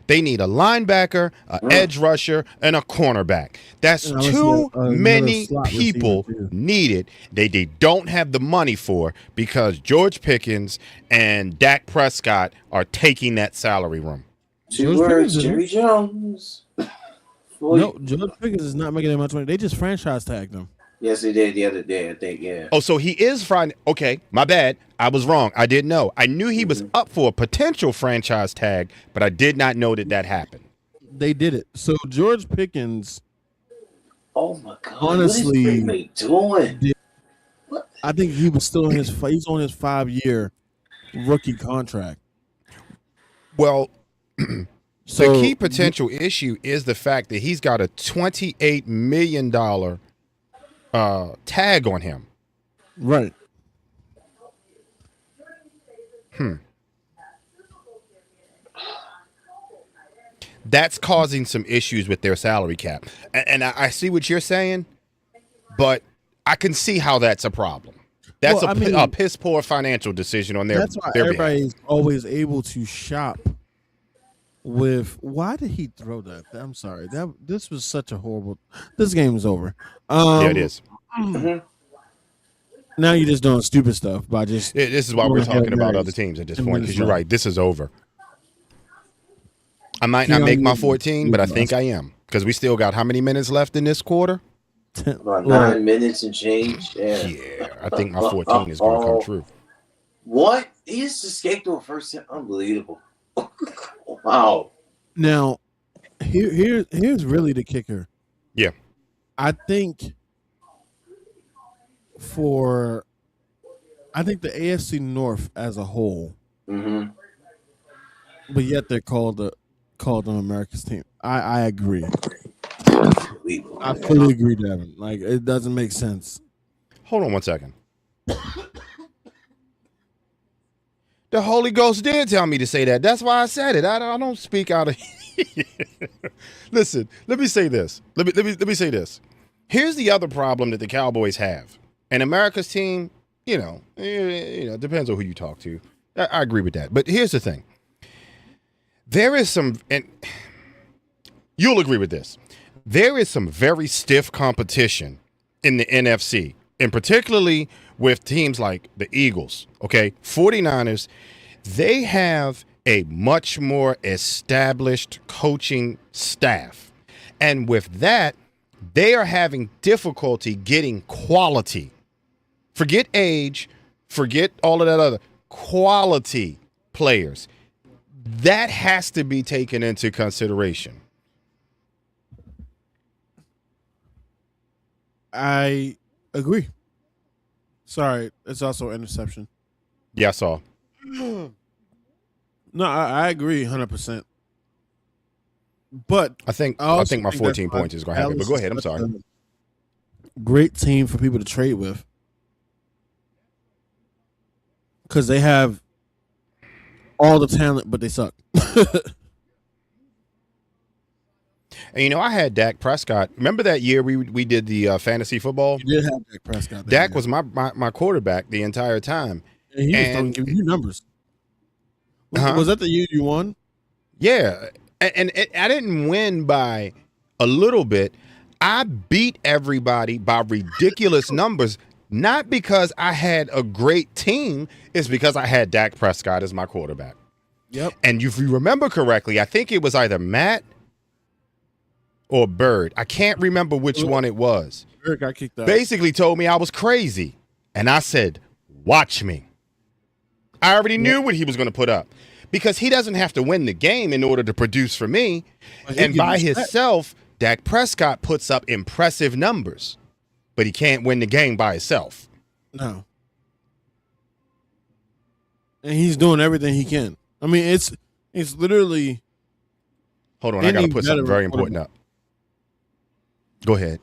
They need a linebacker, an edge rusher, and a cornerback. That's too many people needed. They don't have the money for because George Pickens and Dak Prescott are taking that salary room. Two words, Jerry Jones. No, George Pickens is not making that much money. They just franchise tagged him. Yes, they did the other day, I think, yeah. Oh, so he is okay, my bad. I was wrong. I didn't know. I knew he was up for a potential franchise tag, but I did not know that happened. They did it. So George Pickens. Oh my God! Honestly, what is doing? I think he was still in he's on his 5-year rookie contract. Well, the key potential issue is the fact that he's got a $28 million tag on him. Right. That's causing some issues with their salary cap. And I see what you're saying, but I can see how that's a problem. That's a piss poor financial decision on their That's why their everybody's always able to shop with. Why did he throw that? I'm sorry. This was such a horrible. This game is over. Yeah, it is. Now you're just doing stupid stuff by just. This is why we're talking about other teams at this point because you're right. This is over. I might not make my 14, but I think I am because we still got how many minutes left in this quarter? About 9 minutes and change. Yeah, I think my 14 is going to come true. What? He just escaped on first time. Unbelievable. Wow. Now, here's really the kicker. Yeah. I think the AFC North as a whole, but yet they're called an America's team. I agree. I fully agree, Devin. Like, it doesn't make sense. Hold on one second. The Holy Ghost did tell me to say that. That's why I said it. I don't speak out of. Listen, let me say this. Let me say this. Here's the other problem that the Cowboys have. And America's team, depends on who you talk to. I agree with that. But here's the thing. There is some, and you'll agree with this. There is some very stiff competition in the NFC, and particularly with teams like the Eagles, okay? 49ers, they have a much more established coaching staff. And with that, They are having difficulty getting quality. Forget age, forget all of that other quality players. That has to be taken into consideration. I agree. Sorry, it's also an interception. Yeah, I saw. No, I agree 100%. But I think also my think 14 that's why points is going to happen. But Dallas go is ahead. I'm such sorry. a great team for people to trade with because they have all the talent, but they suck. And you know, I had Dak Prescott. Remember that year we did the fantasy football? You did have Dak Prescott. Dak was my quarterback the entire time. And he was giving you numbers. Was that the year you won? Yeah, and I didn't win by a little bit. I beat everybody by ridiculous numbers, not because I had a great team. It's because I had Dak Prescott as my quarterback. Yep. And if you remember correctly, I think it was either Matt or Bird. I can't remember which one it was. Bird got kicked out. Basically told me I was crazy. And I said, watch me. I already knew what he was going to put up because he doesn't have to win the game in order to produce for me. And by himself, Dak Prescott puts up impressive numbers, but he can't win the game by himself. No. And he's doing everything he can. I mean, it's literally. Hold on, I got to put something very important up. Go ahead.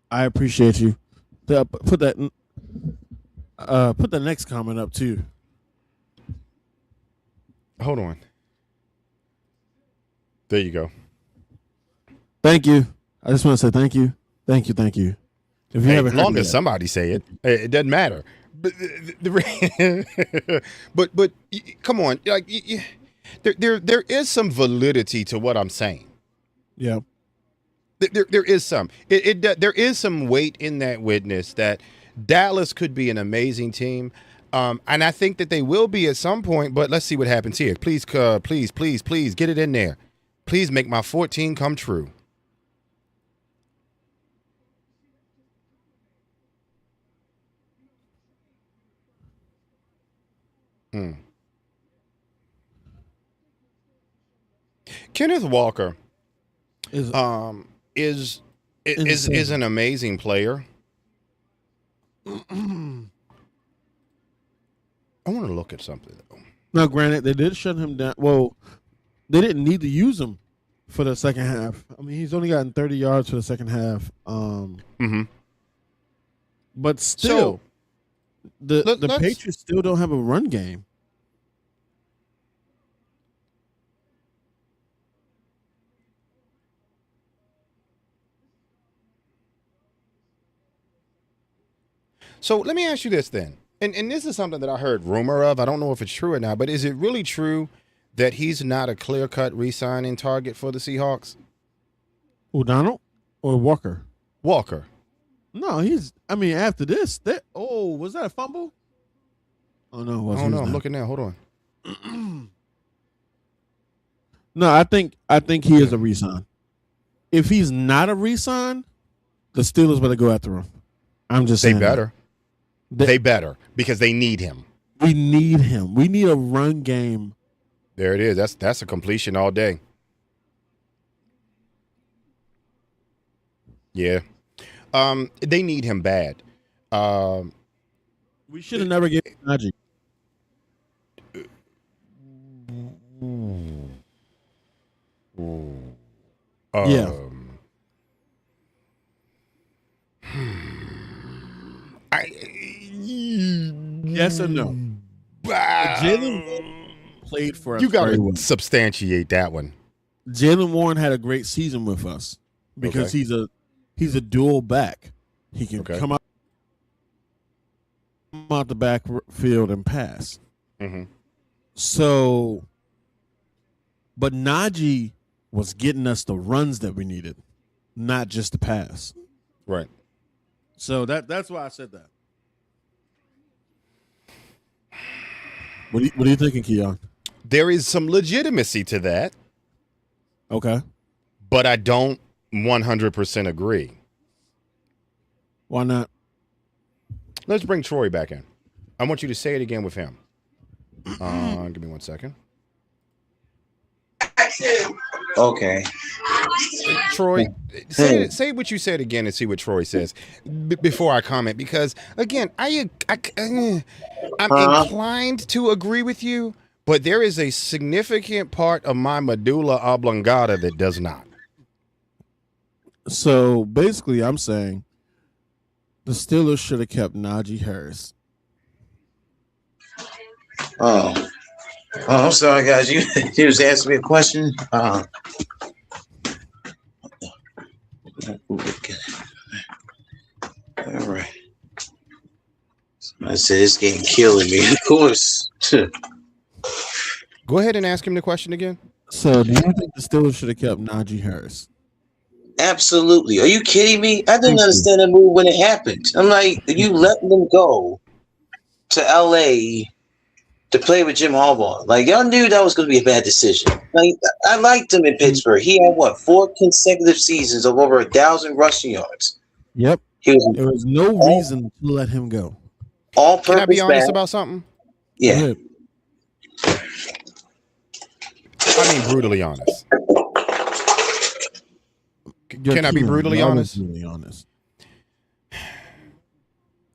I appreciate you. Put the next comment up too. Hold on. There you go. Thank you. I just want to say thank you. Thank you. Thank you. If you as long as somebody say it, it doesn't matter. But but come on, like there is some validity to what I'm saying. Yeah. There is some. There is some weight in that witness that Dallas could be an amazing team. And I think that they will be at some point, but let's see what happens here. Please get it in there. Please make my 14 come true. Kenneth Walker is an amazing player. I want to look at something though. Now, granted, they did shut him down. Well, they didn't need to use him for the second half. I mean, he's only gotten 30 yards for the second half. But still, the Patriots still don't have a run game. So let me ask you this then. And this is something that I heard rumor of. I don't know if it's true or not, but is it really true that he's not a clear-cut re-signing target for the Seahawks? O'Donnell or Walker? Walker. No, after this, was that a fumble? Oh, no, it wasn't. Oh, no, I'm looking now. Hold on. No, I think he is a re-sign. If he's not a re-sign, the Steelers better go after him. I'm just saying. They better. They better because they need him. We need him. We need a run game. There it is. That's a completion all day. Yeah. They need him bad. We should have never given Najee. Yeah. Yes or no? Jalen Warren played for us. You got to substantiate that one. Jalen Warren had a great season with us because he's a dual back. He can come out the backfield and pass. Mm-hmm. So, but Najee was getting us the runs that we needed, not just the pass. Right. So that's why I said that. What are you thinking, Keon? There is some legitimacy to that. Okay. but I don't 100% agree. Why not? Let's bring Troy back in. I want you to say it again with him. Give me 1 second. Okay. Troy, say what you said again and see what Troy says before I comment, because again, I'm inclined to agree with you, but there is a significant part of my medulla oblongata that does not. So basically, I'm saying the Steelers should have kept Najee Harris. Oh, I'm sorry, guys. You was asking me a question. All right. I said this game killing me. Of course. Go ahead and ask him the question again. So, do you think the Steelers should have kept Najee Harris? Absolutely. Are you kidding me? I didn't understand that move when it happened. I'm like, you letting them go to LA to play with Jim Harbaugh. Like, y'all knew that was going to be a bad decision. Like, I liked him in Pittsburgh. He had 4 consecutive seasons of over 1,000 rushing yards. Yep. There was no reason to let him go. All purpose. Can I be honest back. about something? Yeah. I mean, brutally honest. Can I be brutally honest? Brutally honest.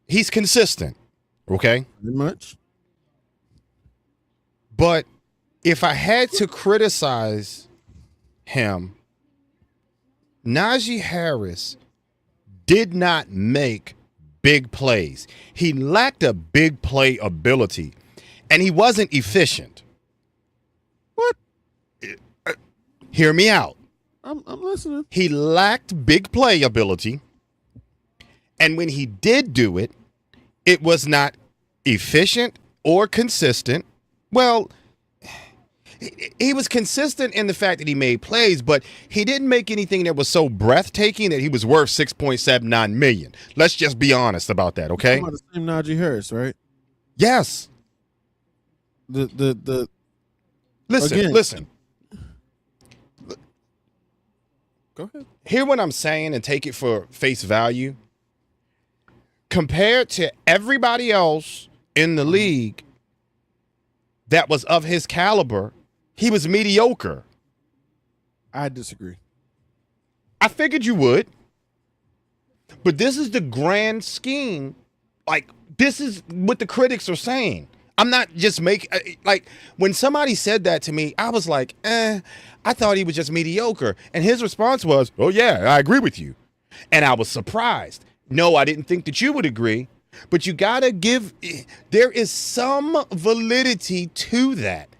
He's consistent, okay? Pretty much. But if I had to criticize him, Najee Harris did not make big plays. He lacked a big play ability, and he wasn't efficient. What? Hear me out. I'm listening. He lacked big play ability, and when he did do it, it was not efficient or consistent. Well, he was consistent in the fact that he made plays, but he didn't make anything that was so breathtaking that he was worth $6.79 million. Let's just be honest about that, okay? You're talking about the same Najee Harris, right? Yes. The Listen. Go ahead. Hear what I'm saying and take it for face value. Compared to everybody else in the league that was of his caliber, he was mediocre. I disagree. I figured you would. But this is the grand scheme. Like, this is what the critics are saying. I'm not just making, like, when somebody said that to me, I was like, I thought he was just mediocre. And his response was, oh, yeah, I agree with you. And I was surprised. No, I didn't think that you would agree. But you got to there is some validity to that.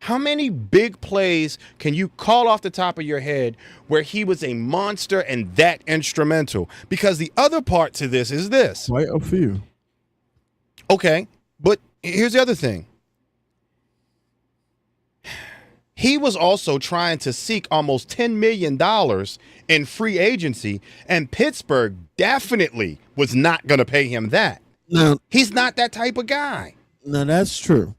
How many big plays can you call off the top of your head where he was a monster and that instrumental? Because the other part to this is this. Quite a few. Okay, but here's the other thing. He was also trying to seek almost $10 million in free agency, and Pittsburgh definitely was not going to pay him that. Now, he's not that type of guy. Now, that's true.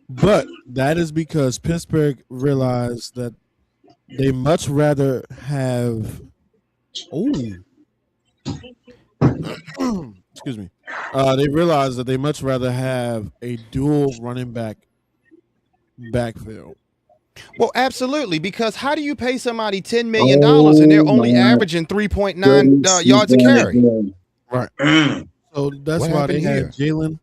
But that is because Pittsburgh realized that they much rather have. Excuse me. They realized that they much rather have a dual running backfield. Well, absolutely, because how do you pay somebody $10 million and they're only averaging 3.9 yards a carry? Right. So that's why they had Jalen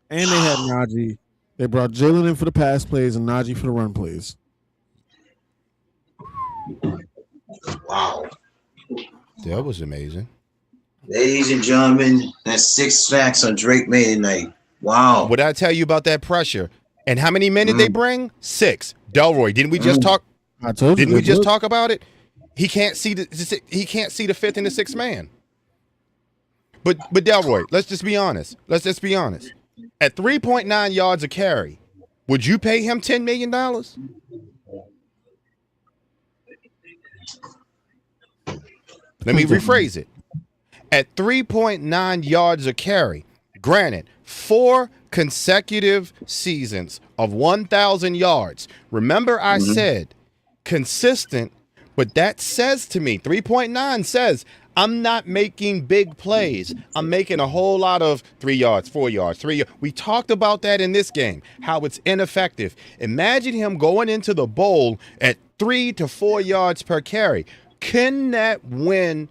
and they had Najee. They brought Jalen in for the pass plays and Najee for the run plays. Wow. That was amazing. Ladies and gentlemen, that's 6 sacks on Drake May tonight. Wow. What did I tell you about that pressure? And how many men did they bring? 6. Delroy, didn't we just talk? I told you. Didn't we just talk about it? He can't see the 5th and the 6th man. But Delroy, let's just be honest. At 3.9 yards a carry, would you pay him $10 million? Let me rephrase it. At 3.9 yards a carry, granted, 4 consecutive seasons of 1,000 yards. Remember I said consistent, but that says to me, 3.9 says, I'm not making big plays. I'm making a whole lot of 3 yards, 4 yards, 3 yards. We talked about that in this game, how it's ineffective. Imagine him going into the bowl at 3 to 4 yards per carry. Can that win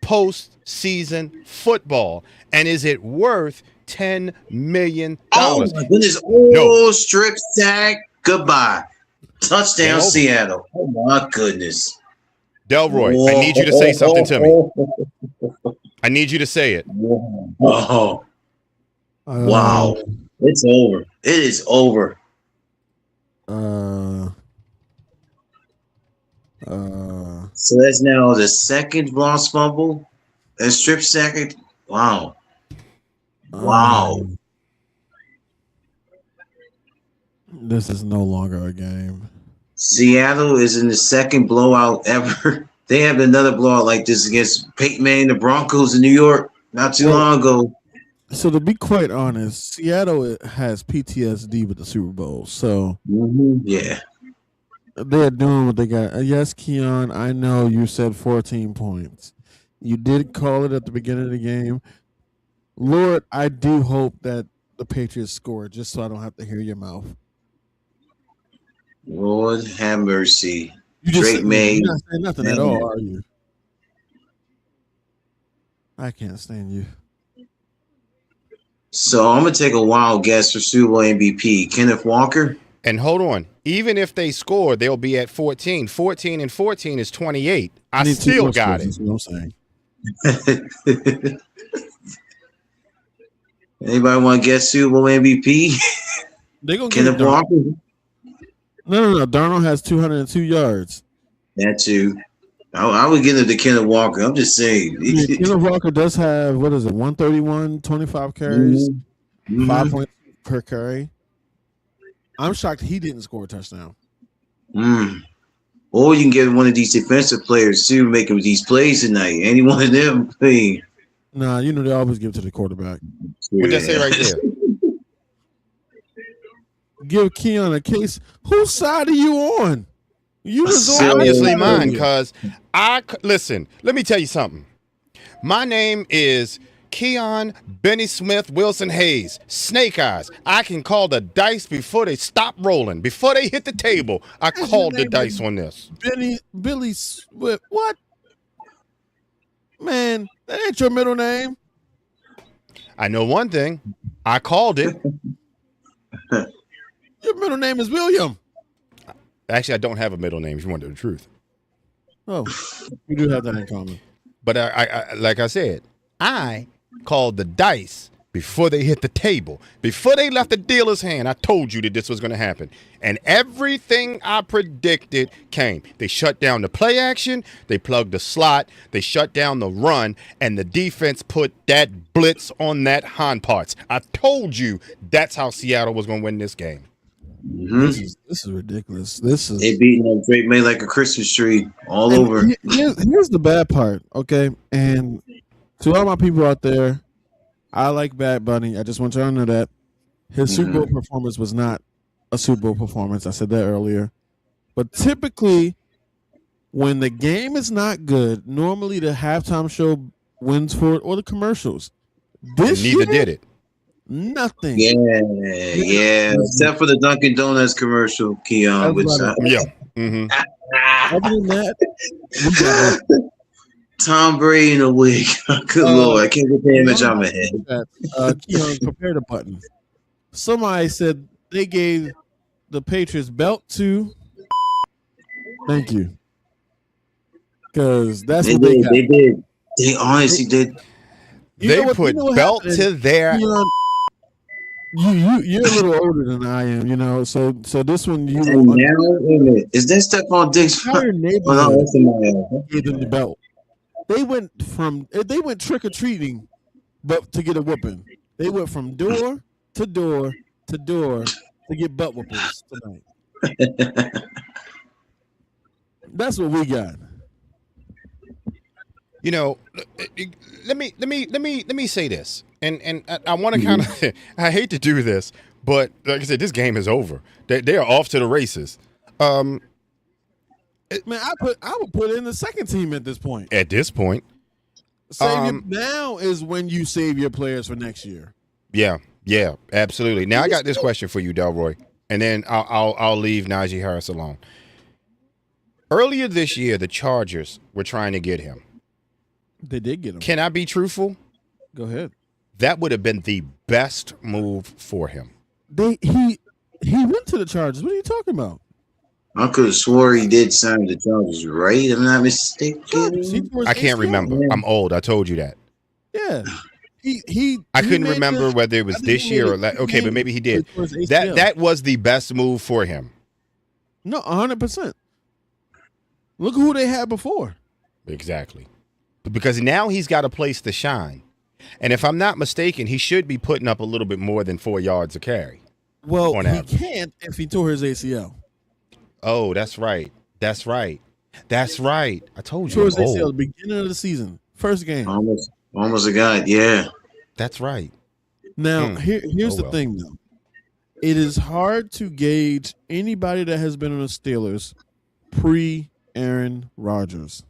postseason football? And is it worth $10 million? Oh my goodness! Strip sack. Goodbye. Touchdown, Seattle. Oh my goodness. Delroy, I need you to say something to me. I need you to say it. Wow. It's over. It is over. So that's now the second lost fumble and strip sack. Wow. This is no longer a game. Seattle is in the second blowout ever. They had another blowout like this against Peyton Manning, the Broncos in New York, not too long ago. So to be quite honest, Seattle has PTSD with the Super Bowl. So yeah, they're doing what they got. Yes, Keon, I know you said 14 points. You did call it at the beginning of the game. Lord, I do hope that the Patriots score just so I don't have to hear your mouth. Lord have mercy. You're not saying nothing at all, are you? I can't stand you. So I'm going to take a wild guess for Super Bowl MVP. Kenneth Walker? And hold on. Even if they score, they'll be at 14. 14 and 14 is 28. I still got it. What I'm saying. Anybody want to guess Super Bowl MVP? They gonna Kenneth Walker? No. Darnold has 202 yards. That too. I would give it to Kenneth Walker. I'm just saying. Yeah, Kenneth Walker does have, 131, 25 carries, 5 points per carry. I'm shocked he didn't score a touchdown. Or you can get one of these defensive players too, making these plays tonight. Any one of them. Nah, they always give it to the quarterback. What'd that say right there? Give Keon a case. Whose side are you on? You was obviously mine, because listen, let me tell you something. My name is Keon Benny Smith Wilson Hayes. Snake Eyes. I can call the dice before they stop rolling. Before they hit the table, I called the dice on this. Billy Swift. What? Man, that ain't your middle name. I know one thing. I called it. Your middle name is William. Actually, I don't have a middle name, if you want the truth. Oh, you do have that in common. But I like I said, I called the dice before they hit the table. Before they left the dealer's hand, I told you that this was going to happen. And everything I predicted came. They shut down the play action. They plugged the slot. They shut down the run. And the defense put that blitz on that hind parts. I told you that's how Seattle was going to win this game. This is ridiculous. They beating up Drake May like a Christmas tree all over. Here's the bad part, okay? And to all my people out there, I like Bad Bunny. I just want y'all to know that his Super Bowl performance was not a Super Bowl performance. I said that earlier. But typically, when the game is not good, normally the halftime show wins for it or the commercials. This neither did it. Nothing. Yeah. Except for the Dunkin' Donuts commercial, Keon. Which, Other than that, we got Tom Brady in a wig. Good Lord, I can't get the image on my head. Keon, prepare the button. Somebody said they gave the Patriots belt to. Thank you. Because that's what they got. They did. They honestly did. They put belt to their. You're a little older than I am, So this one you. And now, is that Stephon Diggs? Entire neighborhood gave them the belt. They went trick or treating, but to get a whooping. They went from door to door to door to get butt whoopings tonight. That's what we got. Let me say this, and I want to kind of. I hate to do this, but like I said, this game is over. They are off to the races. Man, I would put in the second team at this point. At this point, Now is when you save your players for next year. yeah, absolutely. Now I got this question for you, Delroy, and then I'll leave Najee Harris alone. Earlier this year, the Chargers were trying to get him. They did get him. Can I be truthful? Go ahead. That would have been the best move for him. He went to the Chargers. What are you talking about? I could have swore he did sign the Chargers, right? If I'm not mistaken. I can't remember. I'm old. I told you that. Yeah. I couldn't remember whether it was this year or okay, but maybe he did. That was the best move for him. No, 100%. Look who they had before. Exactly. Because now he's got a place to shine. And if I'm not mistaken, he should be putting up a little bit more than 4 yards a carry. Well, on he average. can't if he tore his ACL. Oh, that's right. I told you. Tore his I'm ACL at old. the beginning of the season. First game. Almost a guy, yeah. That's right. Now, here's the well. thing, though. It is hard to gauge anybody that has been on the Steelers pre-Aaron Rodgers.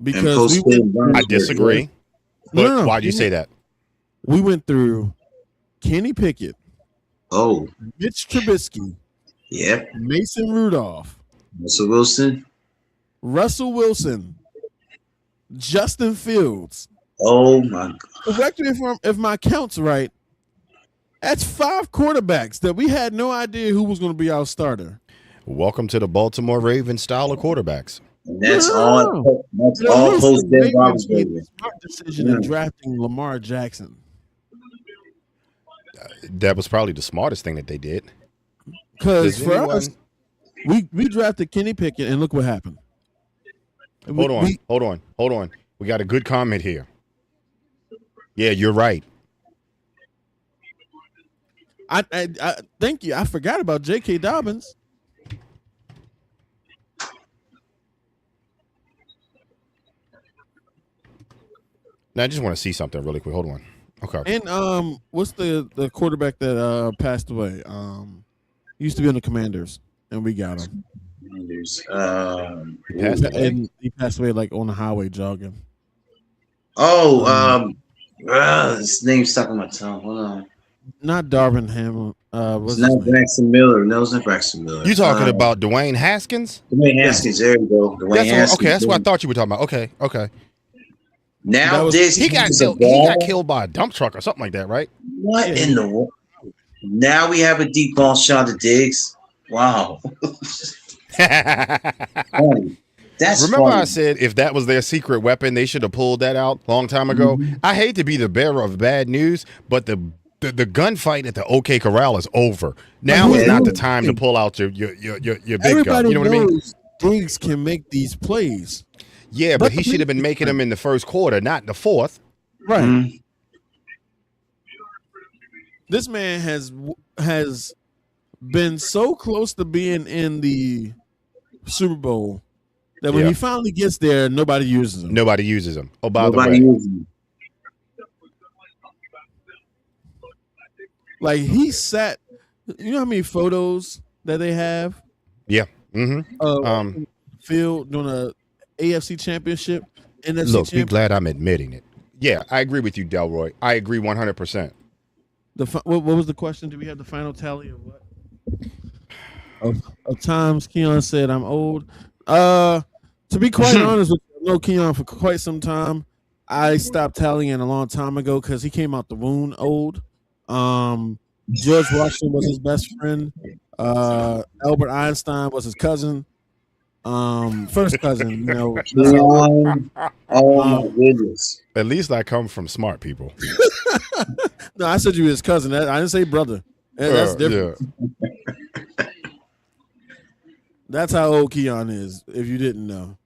Because I disagree. But why do you say that? We went through Kenny Pickett. Oh. Mitch Trubisky. Yep. Mason Rudolph. Russell Wilson. Justin Fields. Oh my God. Correct me if my count's right. That's 5 quarterbacks that we had no idea who was going to be our starter. Welcome to the Baltimore Ravens style of quarterbacks. And that's all post Ben Roethlisberger. Smart decision in drafting Lamar Jackson. That was probably the smartest thing that they did. Because for us, we drafted Kenny Pickett, and look what happened. Hold on. We got a good comment here. Yeah, you're right. I thank you. I forgot about J.K. Dobbins. Now I just want to see something really quick. Hold on. Okay. And what's the quarterback that passed away? He used to be on the Commanders, and we got him. He passed away like on the highway jogging. His name's stuck on my tongue. Hold on. Not Darvin Ham. It's not Braxton Miller. No, it's not Braxton Miller. You talking about Dwayne Haskins? Dwayne Haskins. There you go. That's what I thought you were talking about. Okay. Now he got killed by a dump truck or something like that, right? What in the world? Now we have a deep ball shot at Diggs. Wow. That's Remember funny. I said if that was their secret weapon, they should have pulled that out a long time ago. Mm-hmm. I hate to be the bearer of bad news, but the gunfight at the OK Corral is over. Now is not the time to pull out your big gun. You know what I mean? Diggs can make these plays. Yeah, but he should have been making them in the first quarter, not the fourth. Right. Mm-hmm. This man has been so close to being in the Super Bowl that when he finally gets there, nobody uses him. Nobody uses him. Oh, by the way. Like he sat, you know how many photos that they have? Yeah. Mm-hmm. Field doing a AFC championship. NFC Look, be glad I'm admitting it. Yeah, I agree with you, Delroy. I agree 100%. What was the question? Do we have the final tally of what? Of times Keon said I'm old. To be quite honest with you, I know Keon for quite some time. I stopped tallying a long time ago because he came out the wound old. George Washington was his best friend. Albert Einstein was his cousin. First cousin, you know. Oh my goodness. At least I come from smart people. No, I said you his cousin. I didn't say brother. That's different. Yeah. That's how old Keon is, if you didn't know.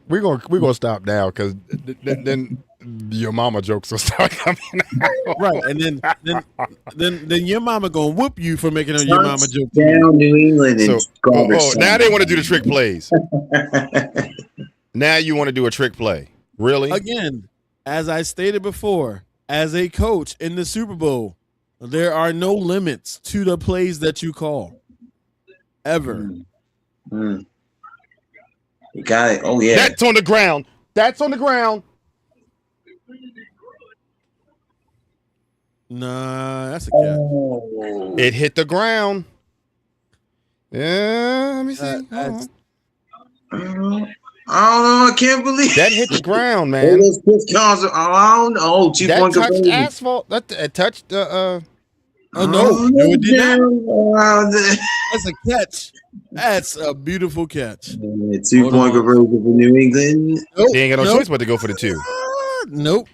We're gonna stop now because then your mama jokes will start coming out. Right, and then your mama gonna whoop you for making your mama joke. Down New England and now they want to do the trick plays. Now you want to do a trick play. Really? Again, as I stated before, as a coach in the Super Bowl, there are no limits to the plays that you call. Ever. You got it. Oh yeah. That's on the ground. That's on the ground. Nah, that's a catch. Oh. It hit the ground. Yeah, let me see. Hold That's- on. I don't know. I can't believe That hit the ground, All man. those Chris Cons I don't know. 2 That point touched conversion. asphalt. That touched Oh no, it did not. not. That's a catch. That's a beautiful catch. 2 point conversion for New England. Nope. They ain't got no nope. choice but to go for the 2. Nope.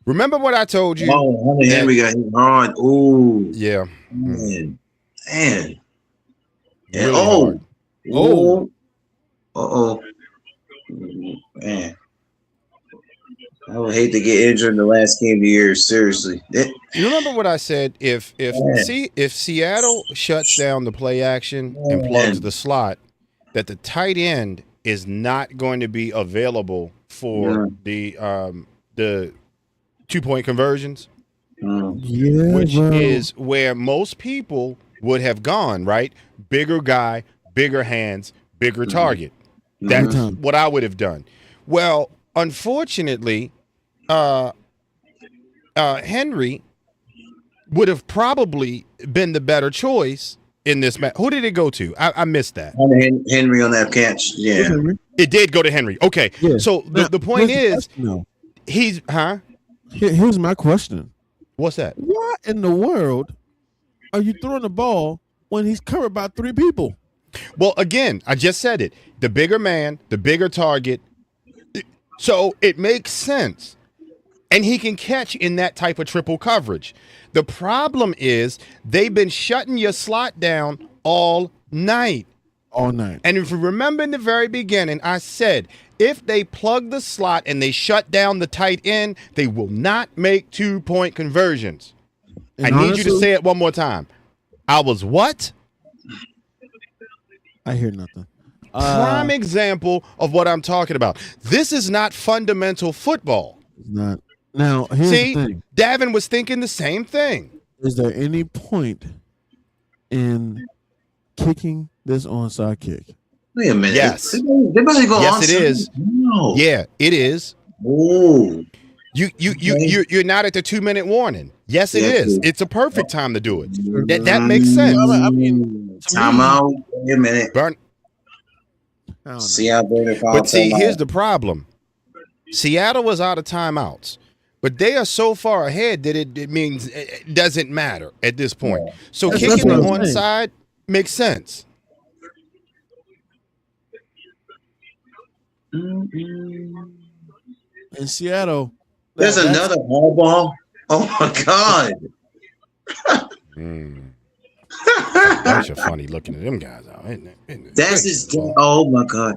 Remember what I told you? Oh, Hunter Henry got hit hard. Ooh, Yeah. man. Really Oh. hard. Oh. Uh-oh. Man. I would hate to get injured in the last game of the year. Seriously. You remember what I said? If Man. Seattle shuts down the play action and plugs the slot, that the tight end is not going to be available for the 2-point conversions, Yeah, which bro. is where most people would have gone, right? Bigger guy, bigger hands, bigger target. That's what I would have done. Well, unfortunately, Henry would have probably been the better choice in this match. Who did it go to? I missed that. Hunter Henry on that catch. Yeah. It did go to Henry. Okay. Yeah. So Now, the point here's is, the question, though. he's, huh? Here's my question. What's that? Why in the world are you throwing the ball when he's covered by 3 people? Well, again, I just said it. The bigger man, the bigger target. So it makes sense. And he can catch in that type of triple coverage. The problem is they've been shutting your slot down all night. All night. And if you remember in the very beginning, I said, if they plug the slot and they shut down the tight end, they will not make 2-point conversions. And I need you honestly, to say it one more time. I was what? I hear nothing. Prime example of what I'm talking about. This is not fundamental football. It's not. Now, here's See, the thing. Davin was thinking the same thing. Is there any point in kicking this onside kick? Wait a minute. Yes. They about to go Yes, it onside? is. No. Yeah, it is. Oh. You're not at the 2-minute warning. Yes, it Yeah, is. true. It's a perfect time to do it. That makes sense. I mean, to me- Timeout. Wait a minute. Burn. I don't know. See how Brandon foul But see, timeout. here's the problem. Seattle was out of timeouts, but they are so far ahead that it means it doesn't matter at this point. So That's kicking it what I'm saying. onside makes sense. Mm-mm. In Seattle, There's that's- another hard ball. Oh my God. That's just funny looking at them guys out, isn't it? That's just. Oh my God.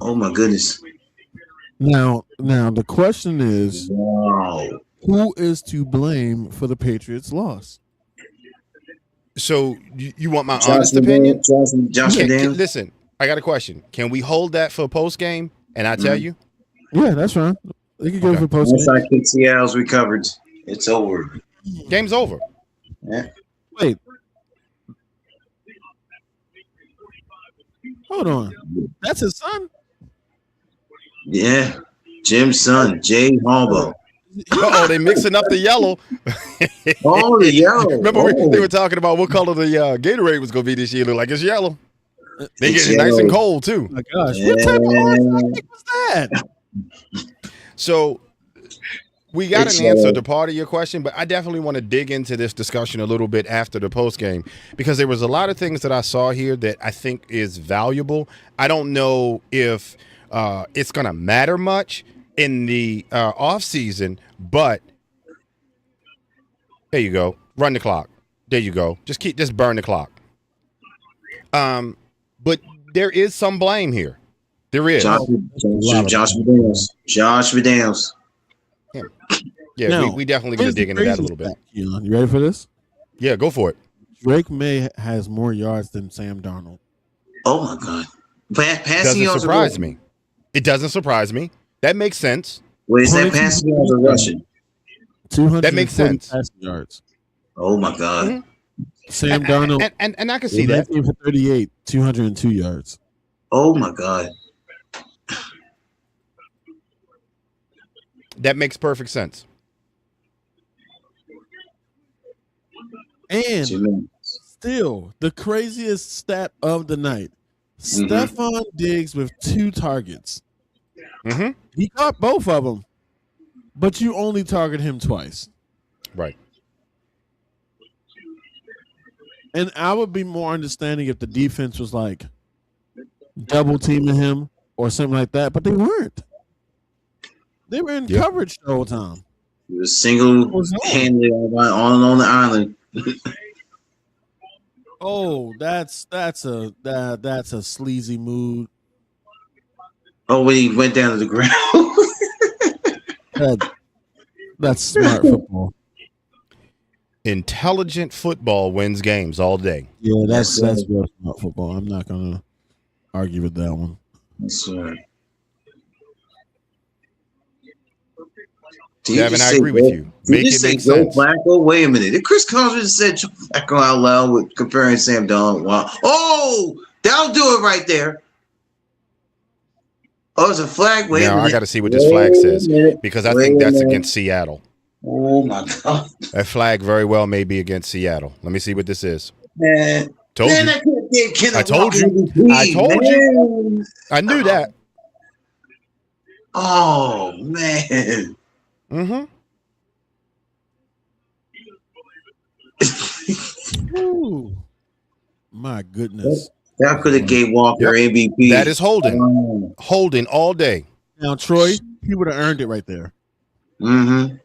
Oh my goodness. Now the question is, Wow. who is to blame for the Patriots' loss? So you want my honest opinion? Josh McDaniels. Listen, I got a question. Can we hold that for post game? And I tell you, Yeah, that's fine. They can go Okay. for post. Once I kick Seattle's recovered, it's over. game's over. Yeah. Wait. Hold on. That's his son? Yeah. Jim's son, Jay Harbaugh. Oh, they mixing up the yellow. Oh, the yellow. Remember Oh. they were talking about what color the Gatorade was going to be this year. Look like it's yellow. They It's getting nice yellow. and cold too. Oh my gosh. What type of onside kick was that? So we got It's an answer yellow. to part of your question, but I definitely want to dig into this discussion a little bit after the post game because there was a lot of things that I saw here that I think is valuable. I don't know if it's going to matter much in the off season, but there you go. Run the clock. There you go. Just burn the clock. But there is some blame here. There is. Josh McDaniels. Josh McDaniels. Yeah, Now, we definitely going to dig into that a little bit. Keon, you ready for this? Yeah, go for it. Drake May has more yards than Sam Darnold. Oh my God. Passing Doesn't yards. surprise me. It doesn't surprise me. That makes sense. Wait, is that 22 passing yards or rushing? 240 That makes sense. passing yards. Oh my God. Sam Darnold, And I can see that. 19 for 38, 202 yards. Oh my God. That makes perfect sense. And Jimmy. still, the craziest stat of the night: Stephon Diggs with 2 targets. Mm-hmm. He caught both of them, but you only target him twice. Right. And I would be more understanding if the defense was like double teaming him or something like that, but they weren't. They were in coverage the whole time. He was single-handedly on the island. Oh, that's a sleazy mood. Oh, when he went down to the ground. That's smart football. Intelligent football wins games all day. Yeah, that's real smart football. I'm not gonna argue with that one. That's right. Devin, I agree with you. Make it make sense. Flacco? Wait a minute. Did Chris Collinsworth said Joe Flacco out loud with comparing Sam Darnold? Wow. Oh, that'll do it right there. Oh, it's a flag. Wait a minute. Now I got to see what this flag says because I think that's against Seattle. Oh my God. That flag very well may be against Seattle. Let me see what this is. Man. Told you. I told you. I told you. I knew that. Oh man. Mm-hmm. Ooh, my goodness. That could have gave Walker MVP. That is holding. Holding all day. Now, Troy, he would have earned it right there. Mm-hmm.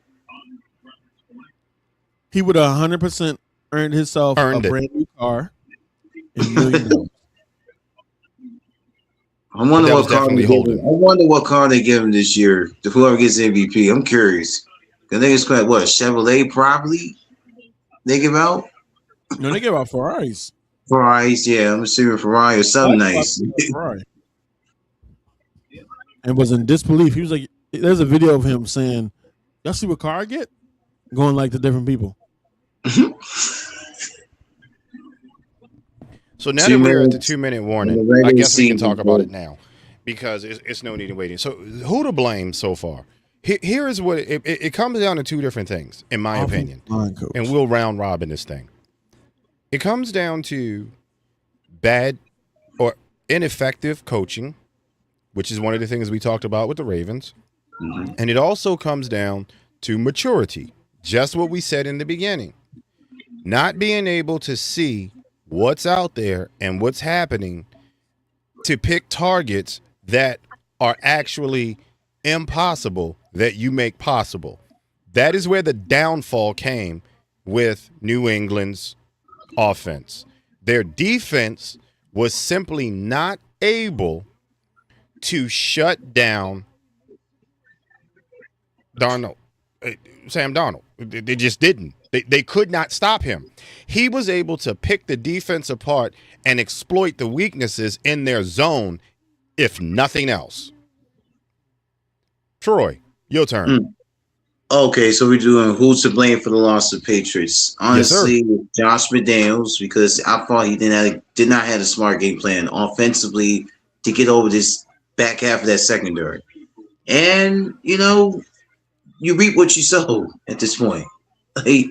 He would have 100% earned himself a brand new car. And $1 I wonder what car they give him this year. Whoever gets MVP, I'm curious. Cause they expect what, Chevrolet probably they give out? No, they give out Ferraris. Ferraris, yeah. I'm assuming Ferrari or something nice. Ferrari. And was in disbelief. He was like, there's a video of him saying, y'all see what car I get? Going like to different people. So now that we're at the 2-minute warning, I guess we can talk about it now because it's no need in waiting. So who to blame so far? Here is what it comes down to 2 different things, in my opinion, and we'll round robin this thing. It comes down to bad or ineffective coaching, which is one of the things we talked about with the Ravens, and it also comes down to maturity, just what we said in the beginning, not being able to see what's out there and what's happening to pick targets that are actually impossible that you make possible. That is where the downfall came with New England's offense. Their defense was simply not able to shut down Sam Darnold. They just didn't. They could not stop him. He was able to pick the defense apart and exploit the weaknesses in their zone, if nothing else. Troy, your turn. Okay, so we're doing who's to blame for the loss of Patriots. Honestly, Josh McDaniels, because I thought he did not have a smart game plan offensively to get over this back half of that secondary. And, you reap what you sow at this point. Like,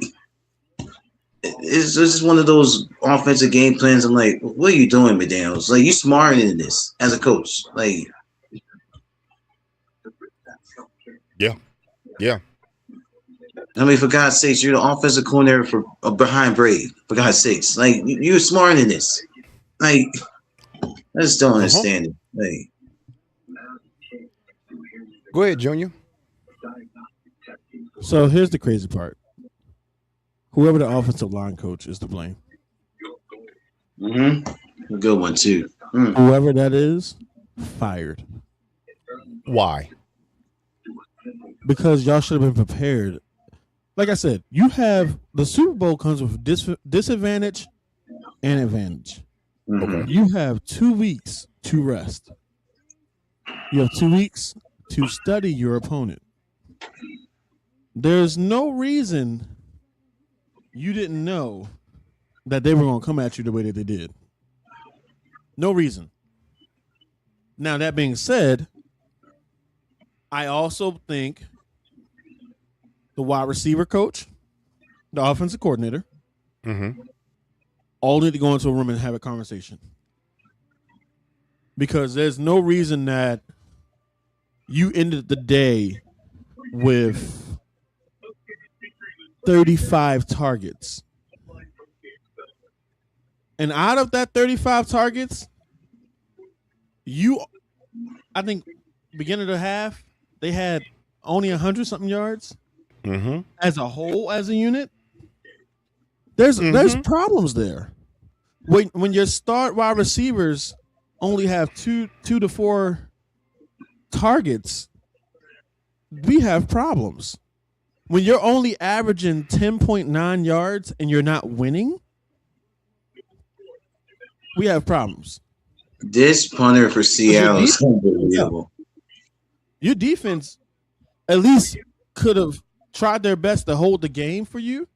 it's just one of those offensive game plans. I'm like, what are you doing, McDaniels? Like, you smarter than this as a coach. Like, yeah. I mean, for God's sakes, you're the offensive coordinator for behind Brady. For God's sakes, like you're smarter than this. Like, I just don't understand it. Like, go ahead, Junior. So here's the crazy part. Whoever the offensive line coach is to blame. A good one too. Whoever that is, fired. Why? Because y'all should have been prepared. Like I said, you have the Super Bowl comes with disadvantage and advantage. Okay. You have 2 weeks to rest. You have 2 weeks to study your opponent. There's no reason you didn't know that they were going to come at you the way that they did. No reason. Now, that being said, I also think the wide receiver coach, the offensive coordinator, all need to go into a room and have a conversation. Because there's no reason that you ended the day with 35 targets. And out of that 35 targets, I think, beginning of the half, they had only 100-something yards as a whole, as a unit. There's problems there. When your start wide receivers only have two to four targets, we have problems. When you're only averaging 10.9 yards and you're not winning, we have problems. This punter for Seattle is unbelievable. Your defense at least could have tried their best to hold the game for you.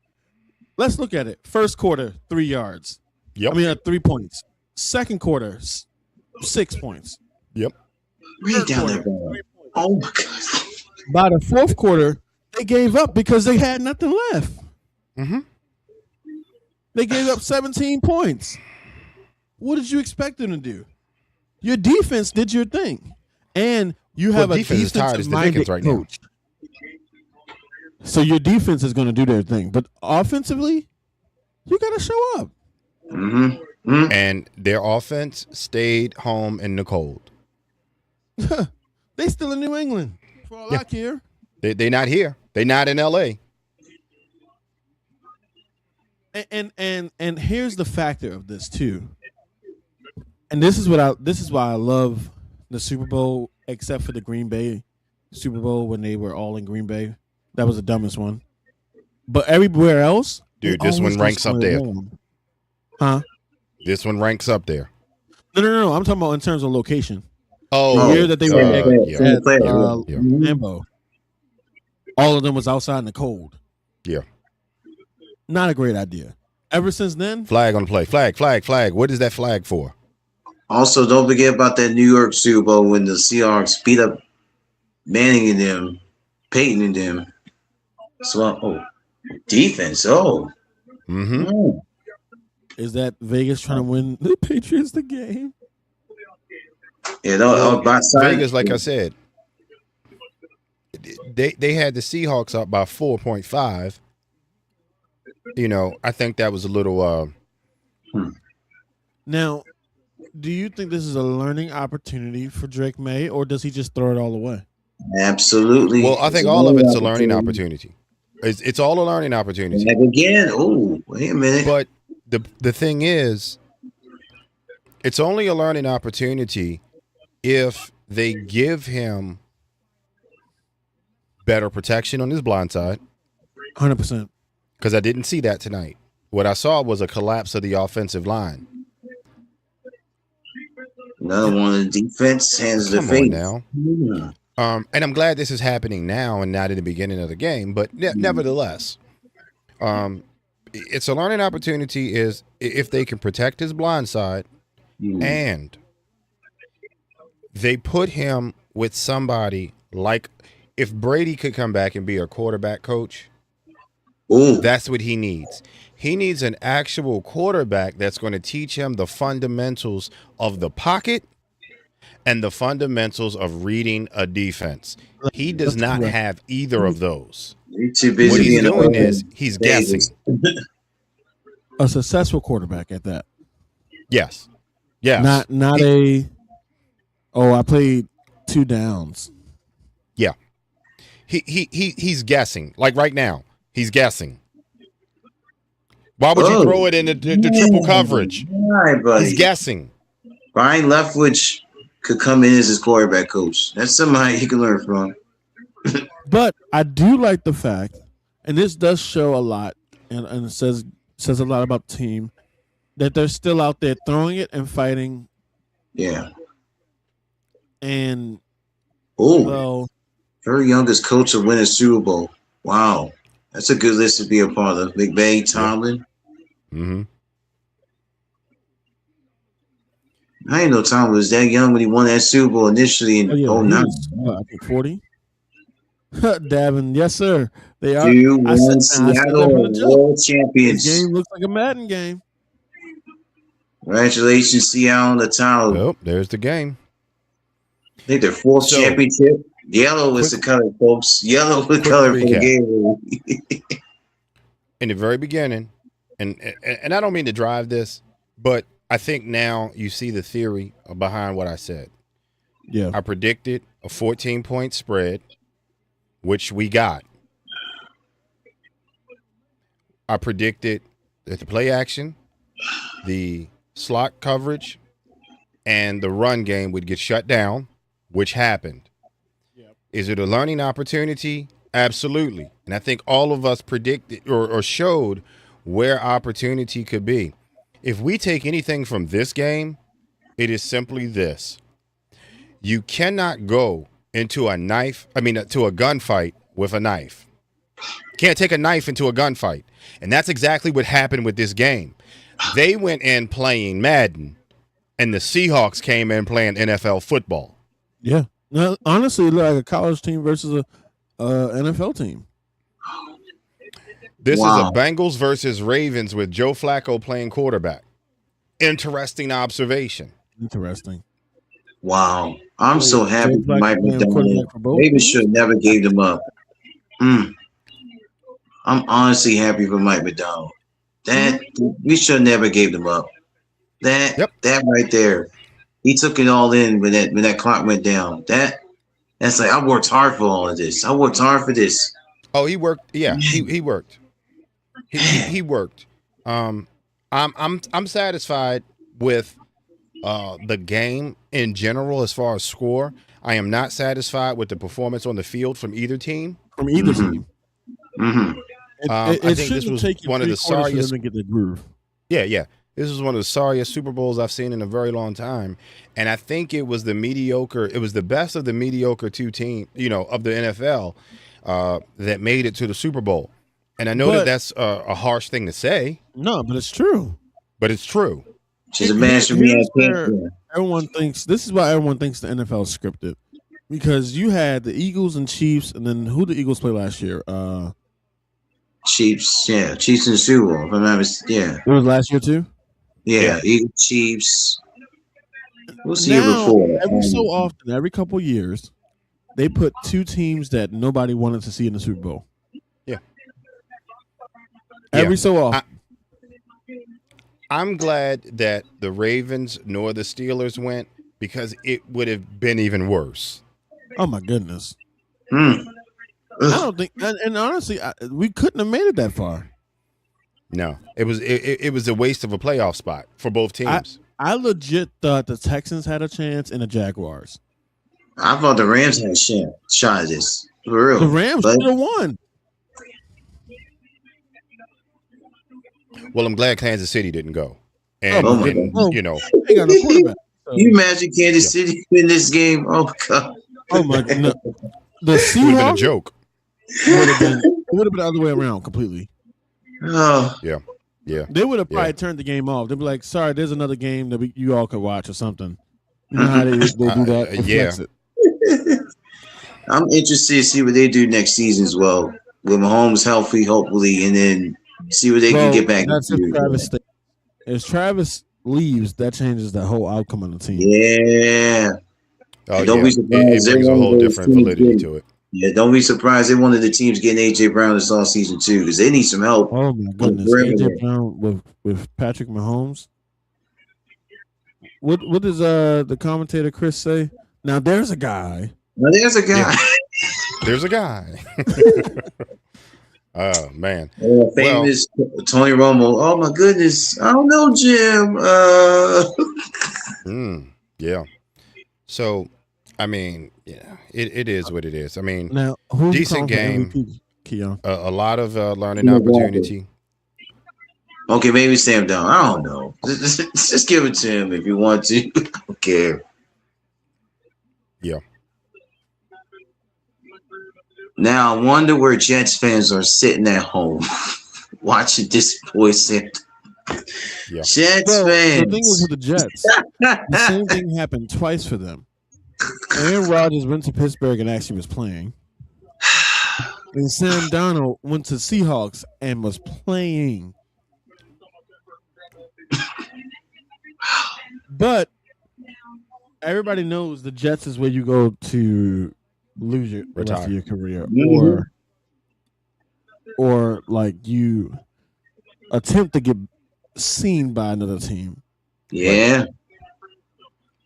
Let's look at it. First quarter, 3 yards. Yep. 3 points. Second quarter, 6 points. Yep. Read down that ball. Oh my God. By the fourth quarter, they gave up because they had nothing left. They gave up 17 points. What did you expect them to do? Your defense did your thing. And you have a defensive-minded coach. So your defense is going to do their thing. But offensively, you got to show up. And their offense stayed home in the cold. They still in New England. For all I care. They not here. They not in L.A. And here's the factor of this too. And this is why I love the Super Bowl, except for the Green Bay Super Bowl when they were all in Green Bay. That was the dumbest one. But everywhere else, dude, this one ranks up there. Huh? This one ranks up there. No. I'm talking about in terms of location. Oh, the year that they were at Lambeau. All of them was outside in the cold. Yeah. Not a great idea. Ever since then, flag on the play. Flag. What is that flag for? Also, don't forget about that New York Super Bowl when the Seahawks beat up Manning and them, Peyton and them. So, defense. Is that Vegas trying to win the Patriots the game? Yeah, Vegas, like I said, they had the Seahawks up by 4.5. I think that was a little. Now, do you think this is a learning opportunity for Drake May, or does he just throw it all away? Absolutely. Well, I think all of it's a learning opportunity. It's all a learning opportunity. And again, wait a minute. But the thing is, it's only a learning opportunity if they give him better protection on his blind side. 100%. Because I didn't see that tonight. What I saw was a collapse of the offensive line. Another one of the defense hands the face now. And I'm glad this is happening now and not in the beginning of the game. But nevertheless, it's a learning opportunity is if they can protect his blind side and they put him with somebody like if Brady could come back and be a quarterback coach. That's what he needs. He needs an actual quarterback that's going to teach him the fundamentals of the pocket and the fundamentals of reading a defense. He does not have either of those. Too busy what he's doing is he's guessing. A successful quarterback at that. Yes. Not I played 2 downs. Yeah. He's guessing. Like right now. He's guessing. Why would you throw it in the triple coverage? Right, buddy. He's guessing. Brian Leftwich could come in as his quarterback coach. That's somebody he can learn from. But I do like the fact, and this does show a lot, and it says a lot about the team, that they're still out there throwing it and fighting. Yeah. And her youngest coach to win a Super Bowl. Wow. That's a good list to be a part of. McVay, Tomlin. I didn't know Tom was that young when he won that Super Bowl initially in Oh yeah, he 09. was I think 40. Davin, yes sir. They are. Dude I said won I said that from the Seattle jump. World This Champions. game looks like a Madden game. Congratulations, Seattle on the title. Well, there's the game. I think their fourth So, championship. Yellow is the quick color, folks. Yellow was quick color for the recap. game. In the very beginning, and I don't mean to drive this, but I think now you see the theory behind what I said. Yeah. I predicted a 14-point spread, which we got. I predicted that the play action, the slot coverage, and the run game would get shut down, which happened. Yep. Is it a learning opportunity? Absolutely. And I think all of us predicted or showed where opportunity could be. If we take anything from this game, it is simply this. You cannot go into a gunfight with a knife. Can't take a knife into a gunfight. And that's exactly what happened with this game. They went in playing Madden, and the Seahawks came in playing NFL football. Yeah. Now, honestly, it looked like a college team versus a NFL team. This is a Bengals versus Ravens with Joe Flacco playing quarterback. Interesting observation. Interesting. Wow. I'm so happy Joe for Flacco Mike playing McDonald. quarterback for both Maybe teams? should never gave them up. I'm honestly happy for Mike McDonald. That we should never gave them up. That right there. He took it all in when that clock went down. That's like I worked hard for all of this. I worked hard for this. Oh, he worked. Yeah, he worked. He worked. I'm satisfied with the game in general as far as score. I am not satisfied with the performance on the field from either team. From either team. Mm-hmm. I think this was one of the sorriest. To get the groove. Yeah. This was one of the sorriest Super Bowls I've seen in a very long time, and I think it was the mediocre. It was the best of the mediocre two team, of the NFL that made it to the Super Bowl. And I know that's a harsh thing to say. No, but it's true. But it's true. She's a master man. Everyone thinks this is why everyone thinks the NFL is scripted, because you had the Eagles and Chiefs, and then who the Eagles play last year? Chiefs, yeah, Chiefs in the Super Bowl. If I'm not mistaken, It was last year too. Yeah, Eagles, Chiefs. What's the Now, year before? every so often, every couple years, they put two teams that nobody wanted to see in the Super Bowl. Yeah. Every so often. I'm glad that the Ravens nor the Steelers went, because it would have been even worse. Oh my goodness. I don't think, and honestly, we couldn't have made it that far. No, it was a waste of a playoff spot for both teams. I legit thought the Texans had a chance and the Jaguars. I thought the Rams had a shot at this. For real. The Rams should have won. Well, I'm glad Kansas City didn't go. And, Ain't got no quarterback. So. You imagine Kansas City in this game? Oh my god. Oh my god. No. The Seahawks would have been a joke. It would have been the other way around completely. Oh. Yeah. They would have probably turned the game off. They'd be like, sorry, there's another game that you all could watch or something. You know how they do that? Yeah. I'm interested to see what they do next season as well. With Mahomes healthy, hopefully, and then see what they can get back into. If Travis leaves, that changes the whole outcome of the team. Yeah. Oh, don't be surprised. It brings a whole different validity to it. Yeah, don't be surprised if one of the teams getting AJ Brown this all season too, because they need some help. Oh my goodness, AJ Brown with Patrick Mahomes. What does the commentator Chris say? Now there's a guy. Now there's a guy. Yeah. There's a guy. Oh man, famous Tony Romo. Oh my goodness, I don't know, Jim. Yeah. So, I mean, yeah, it is what it is. I mean, now, decent game, Keon. A lot of learning opportunity. Okay, maybe Sam down. I don't know. Just give it to him if you want to. I don't care. Yeah. Now I wonder where Jets fans are sitting at home watching this boy Sam. Yeah. Jets Well, the thing is fans. with the Jets, the same thing happened twice for them. Aaron Rodgers went to Pittsburgh and actually was playing. And Sam Darnold went to Seahawks and was playing. But everybody knows the Jets is where you go to lose the rest Retire. of your career, Mhm. or like you attempt to get seen by another team. Yeah.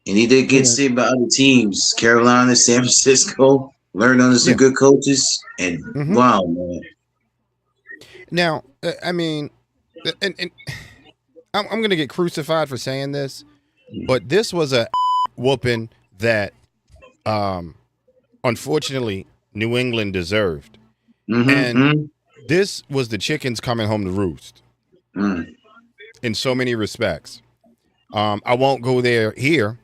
And he did get And seen by other teams. Carolina, San Francisco. Learned under some Yeah. good coaches. And Mhm. wow, man. Now, I mean, and I'm going to get crucified for saying this, but this was a whooping that, unfortunately, New England deserved. And this was the chickens coming home to roost in so many respects. I won't go there here,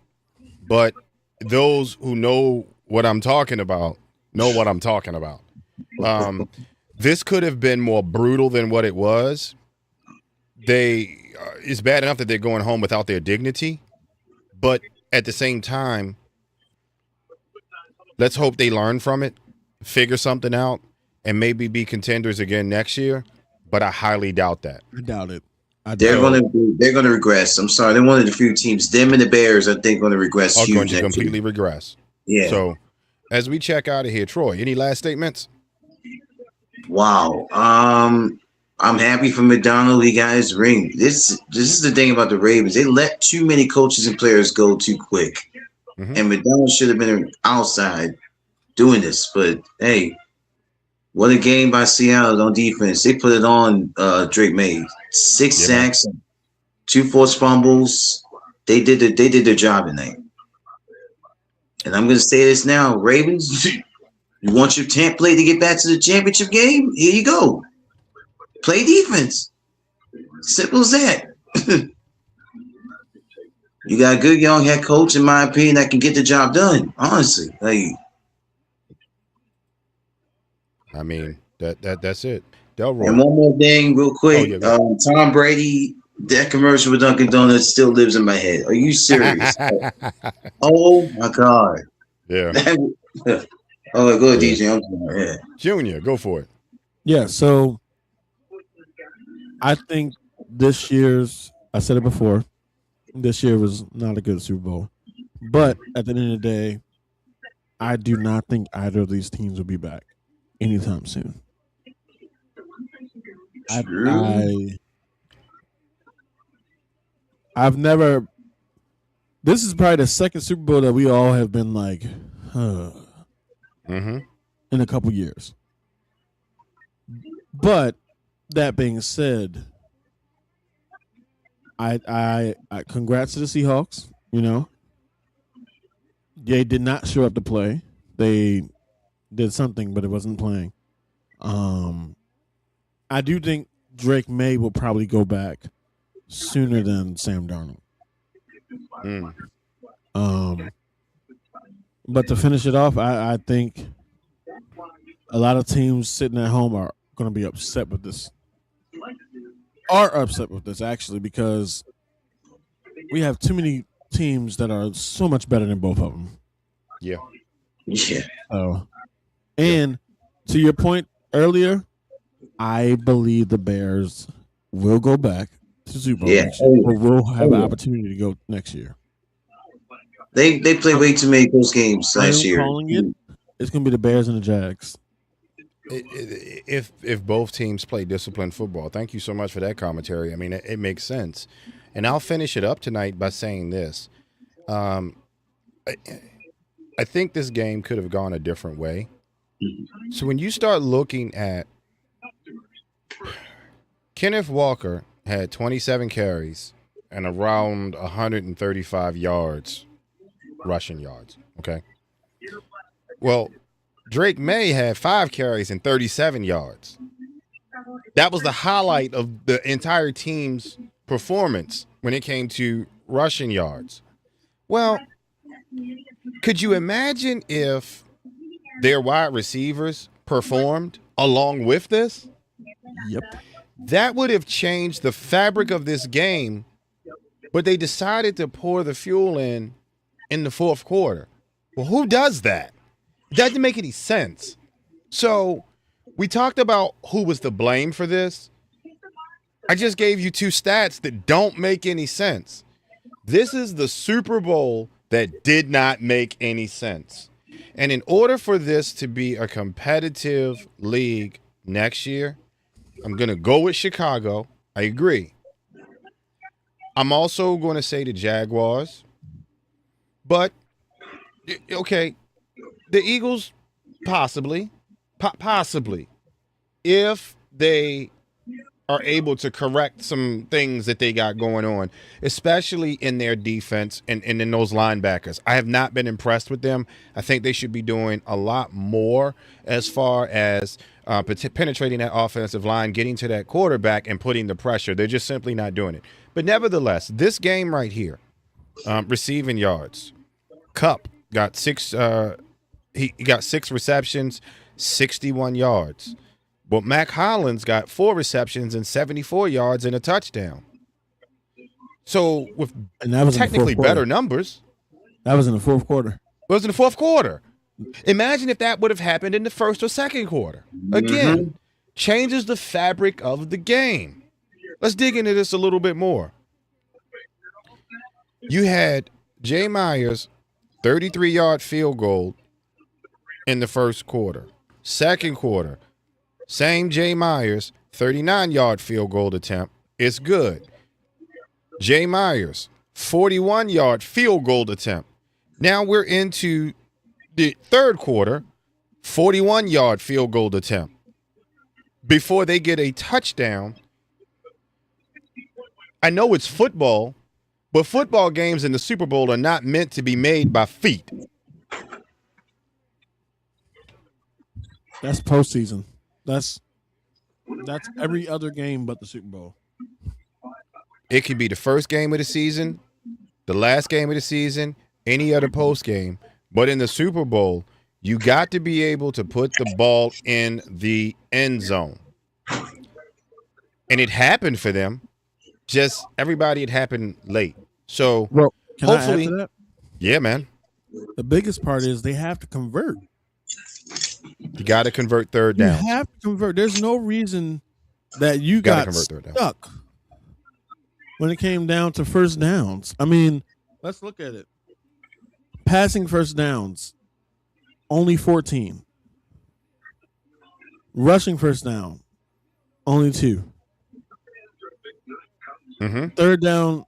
but those who know what I'm talking about know what I'm talking about. This could have been more brutal than what it was. It's bad enough that they're going home without their dignity, but at the same time, let's hope they learn from it, figure something out, and maybe be contenders again next year. But I highly doubt that. I doubt it. They're gonna regress. I'm sorry. They're one of the few teams. Them and the Bears, I think, going to regress. Are huge going to next completely year. regress. Yeah. So, as we check out of here, Troy, any last statements? Wow. I'm happy for McDonald. He got his ring. This is the thing about the Ravens. They let too many coaches and players go too quick. And McDonald should have been outside doing this. But hey, what a game by Seattle on defense. They put it on Drake May. 6 sacks, 2 forced fumbles. They did their job tonight. And I'm gonna say this now, Ravens. You want your template to get back to the championship game? Here you go. Play defense. Simple as that. You got a good young head coach, in my opinion, that can get the job done. Honestly, I mean, that's it. Delroy. And one more thing, real quick. Tom Brady, that commercial with Dunkin' Donuts still lives in my head. Are you serious? Oh my God. Yeah. Oh, go ahead, DJ. I'm sorry. Yeah. Junior, go for it. Yeah, so I think this year's, I said it before, this year was not a good Super Bowl. But at the end of the day, I do not think either of these teams will be back anytime soon. I've never. This is probably the second Super Bowl that we all have been like, in a couple years. But that being said, I congrats to the Seahawks. You know, they did not show up to play. They did something, but it wasn't playing. I do think Drake May will probably go back sooner than Sam Darnold. But to finish it off, I think a lot of teams sitting at home are going to be upset with this. Are upset with this, actually, because we have too many teams that are so much better than both of them. Yeah. Yeah. And to your point earlier, I believe the Bears will go back to Super Bowl next year, or will have an opportunity to go next year. They played way too many close games last year. Calling it, it's going to be the Bears and the Jags. If both teams play disciplined football, thank you so much for that commentary. I mean, it makes sense. And I'll finish it up tonight by saying this. I think this game could have gone a different way. So when you start looking at Kenneth Walker had 27 carries and around 135 yards, rushing yards. Okay. Well, Drake May had 5 carries and 37 yards. That was the highlight of the entire team's performance when it came to rushing yards. Well, could you imagine if their wide receivers performed along with this? Yep. That would have changed the fabric of this game, but they decided to pour the fuel in the fourth quarter. Well, who does that? It doesn't make any sense. So we talked about who was to blame for this. I just gave you 2 stats that don't make any sense. This is the Super Bowl that did not make any sense. And in order for this to be a competitive league next year, I'm going to go with Chicago. I agree. I'm also going to say the Jaguars. But, okay, the Eagles, possibly, if they are able to correct some things that they got going on, especially in their defense and in those linebackers. I have not been impressed with them. I think they should be doing a lot more as far as penetrating that offensive line, getting to that quarterback and putting the pressure. They're just simply not doing it. But nevertheless, this game right here, receiving yards, Kupp got 6 he got 6 receptions, 61 yards. But Mac Hollins got 4 receptions and 74 yards and a touchdown. So with technically better numbers. That was in the fourth quarter. It was in the fourth quarter. Imagine if that would have happened in the first or second quarter. Again, changes the fabric of the game. Let's dig into this a little bit more. You had Jay Myers, 33-yard field goal in the first quarter. Second quarter, same Jay Myers, 39-yard field goal attempt. It's good. Jay Myers, 41-yard field goal attempt. Now we're into the third quarter, 41-yard field goal attempt. Before they get a touchdown. I know it's football, but football games in the Super Bowl are not meant to be made by feet. That's postseason. That's every other game but the Super Bowl. It could be the first game of the season, the last game of the season, any other post game. But in the Super Bowl, you got to be able to put the ball in the end zone. And it happened for them. Just everybody, it happened late. So well, hopefully, I add to that? Yeah, man. The biggest part is they have to convert. You got to convert third down. You have to convert. There's no reason that you got stuck when it came down to first downs. I mean, let's look at it. Passing first downs, only 14. Rushing first down, only 2. Third down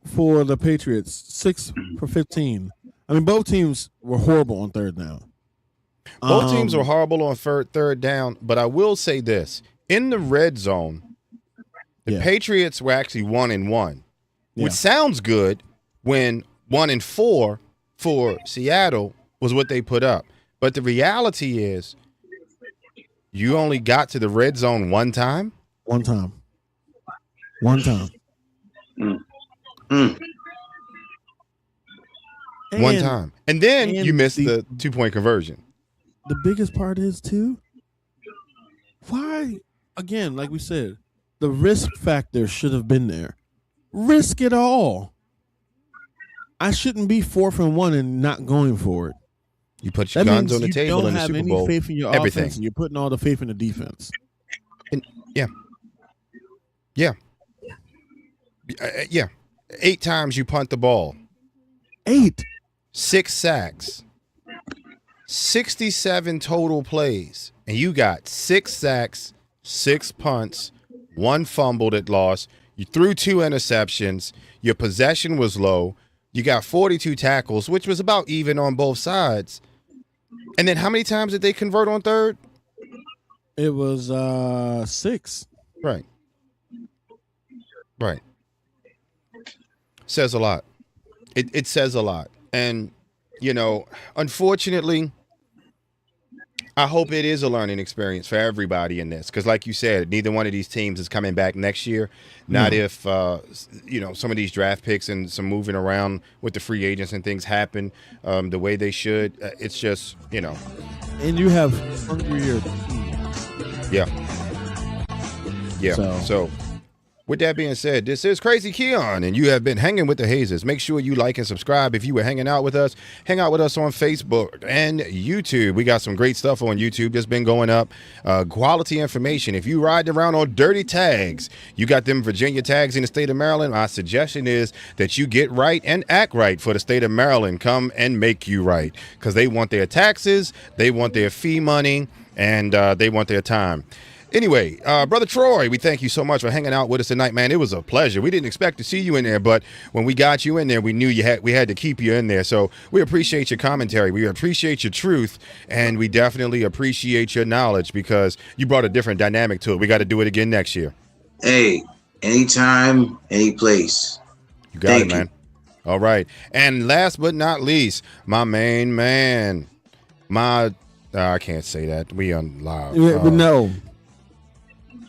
for the Patriots, 6 for 15. I mean, both teams were horrible on third down. Both teams were horrible on third down, but I will say this. In the red zone, the Patriots were actually 1-1, which sounds good when 1-4 for Seattle was what they put up. But the reality is you only got to the red zone one time? One time. One time. And then you missed the 2-point conversion. The biggest part is, too, why, again, like we said, the risk factor should have been there. Risk it all. I shouldn't be 4th and 1 and not going for it. You put your guns on the table in the Super Bowl. You don't have any faith in your offense, and you're putting all the faith in the defense. Yeah. 8 times you punt the ball. 8. 6 sacks. 67 total plays. And you got 6 sacks, 6 punts, 1 fumble that lost. You threw 2 interceptions. Your possession was low. You got 42 tackles, which was about even on both sides. And then how many times did they convert on third? It was 6. Right. Says a lot. It says a lot. And, unfortunately, I hope it is a learning experience for everybody in this. Because like you said, neither one of these teams is coming back next year. Not if, some of these draft picks and some moving around with the free agents and things happen the way they should. It's just, And you have hungrier teams. Yeah. Yeah. So with that being said, this is Crazy Keon, and you have been hanging with the Hazes. Make sure you like and subscribe if you were hanging out with us. Hang out with us on Facebook and YouTube. We got some great stuff on YouTube that's been going up. Quality information. If you riding around on dirty tags, you got them Virginia tags in the state of Maryland. My suggestion is that you get right and act right for the state of Maryland. Come and make you right, because they want their taxes, they want their fee money, and they want their time. Anyway, Brother Troy, we thank you so much for hanging out with us tonight, man. It was a pleasure. We didn't expect to see you in there, but when we got you in there, we knew we had to keep you in there. So we appreciate your commentary. We appreciate your truth, and we definitely appreciate your knowledge, because you brought a different dynamic to it. We got to do it again next year. Hey, anytime, any place. You got it, man. All right. And last but not least, my main man, I can't say that. We on live. But no.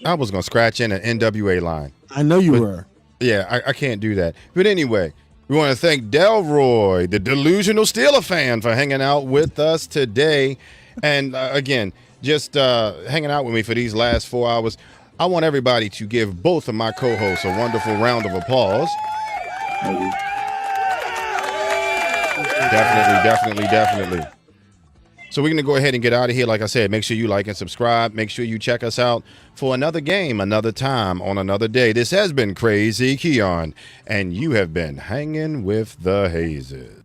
I was going to scratch in an NWA line. I know you were. Yeah, I can't do that. But anyway, we want to thank Delroy, the delusional Steeler fan, for hanging out with us today. And again, just hanging out with me for these last 4 hours. I want everybody to give both of my co-hosts a wonderful round of applause. Definitely. So we're going to go ahead and get out of here. Like I said, make sure you like and subscribe. Make sure you check us out for another game, another time, on another day. This has been Crazy Keon, and you have been hanging with the Hazes.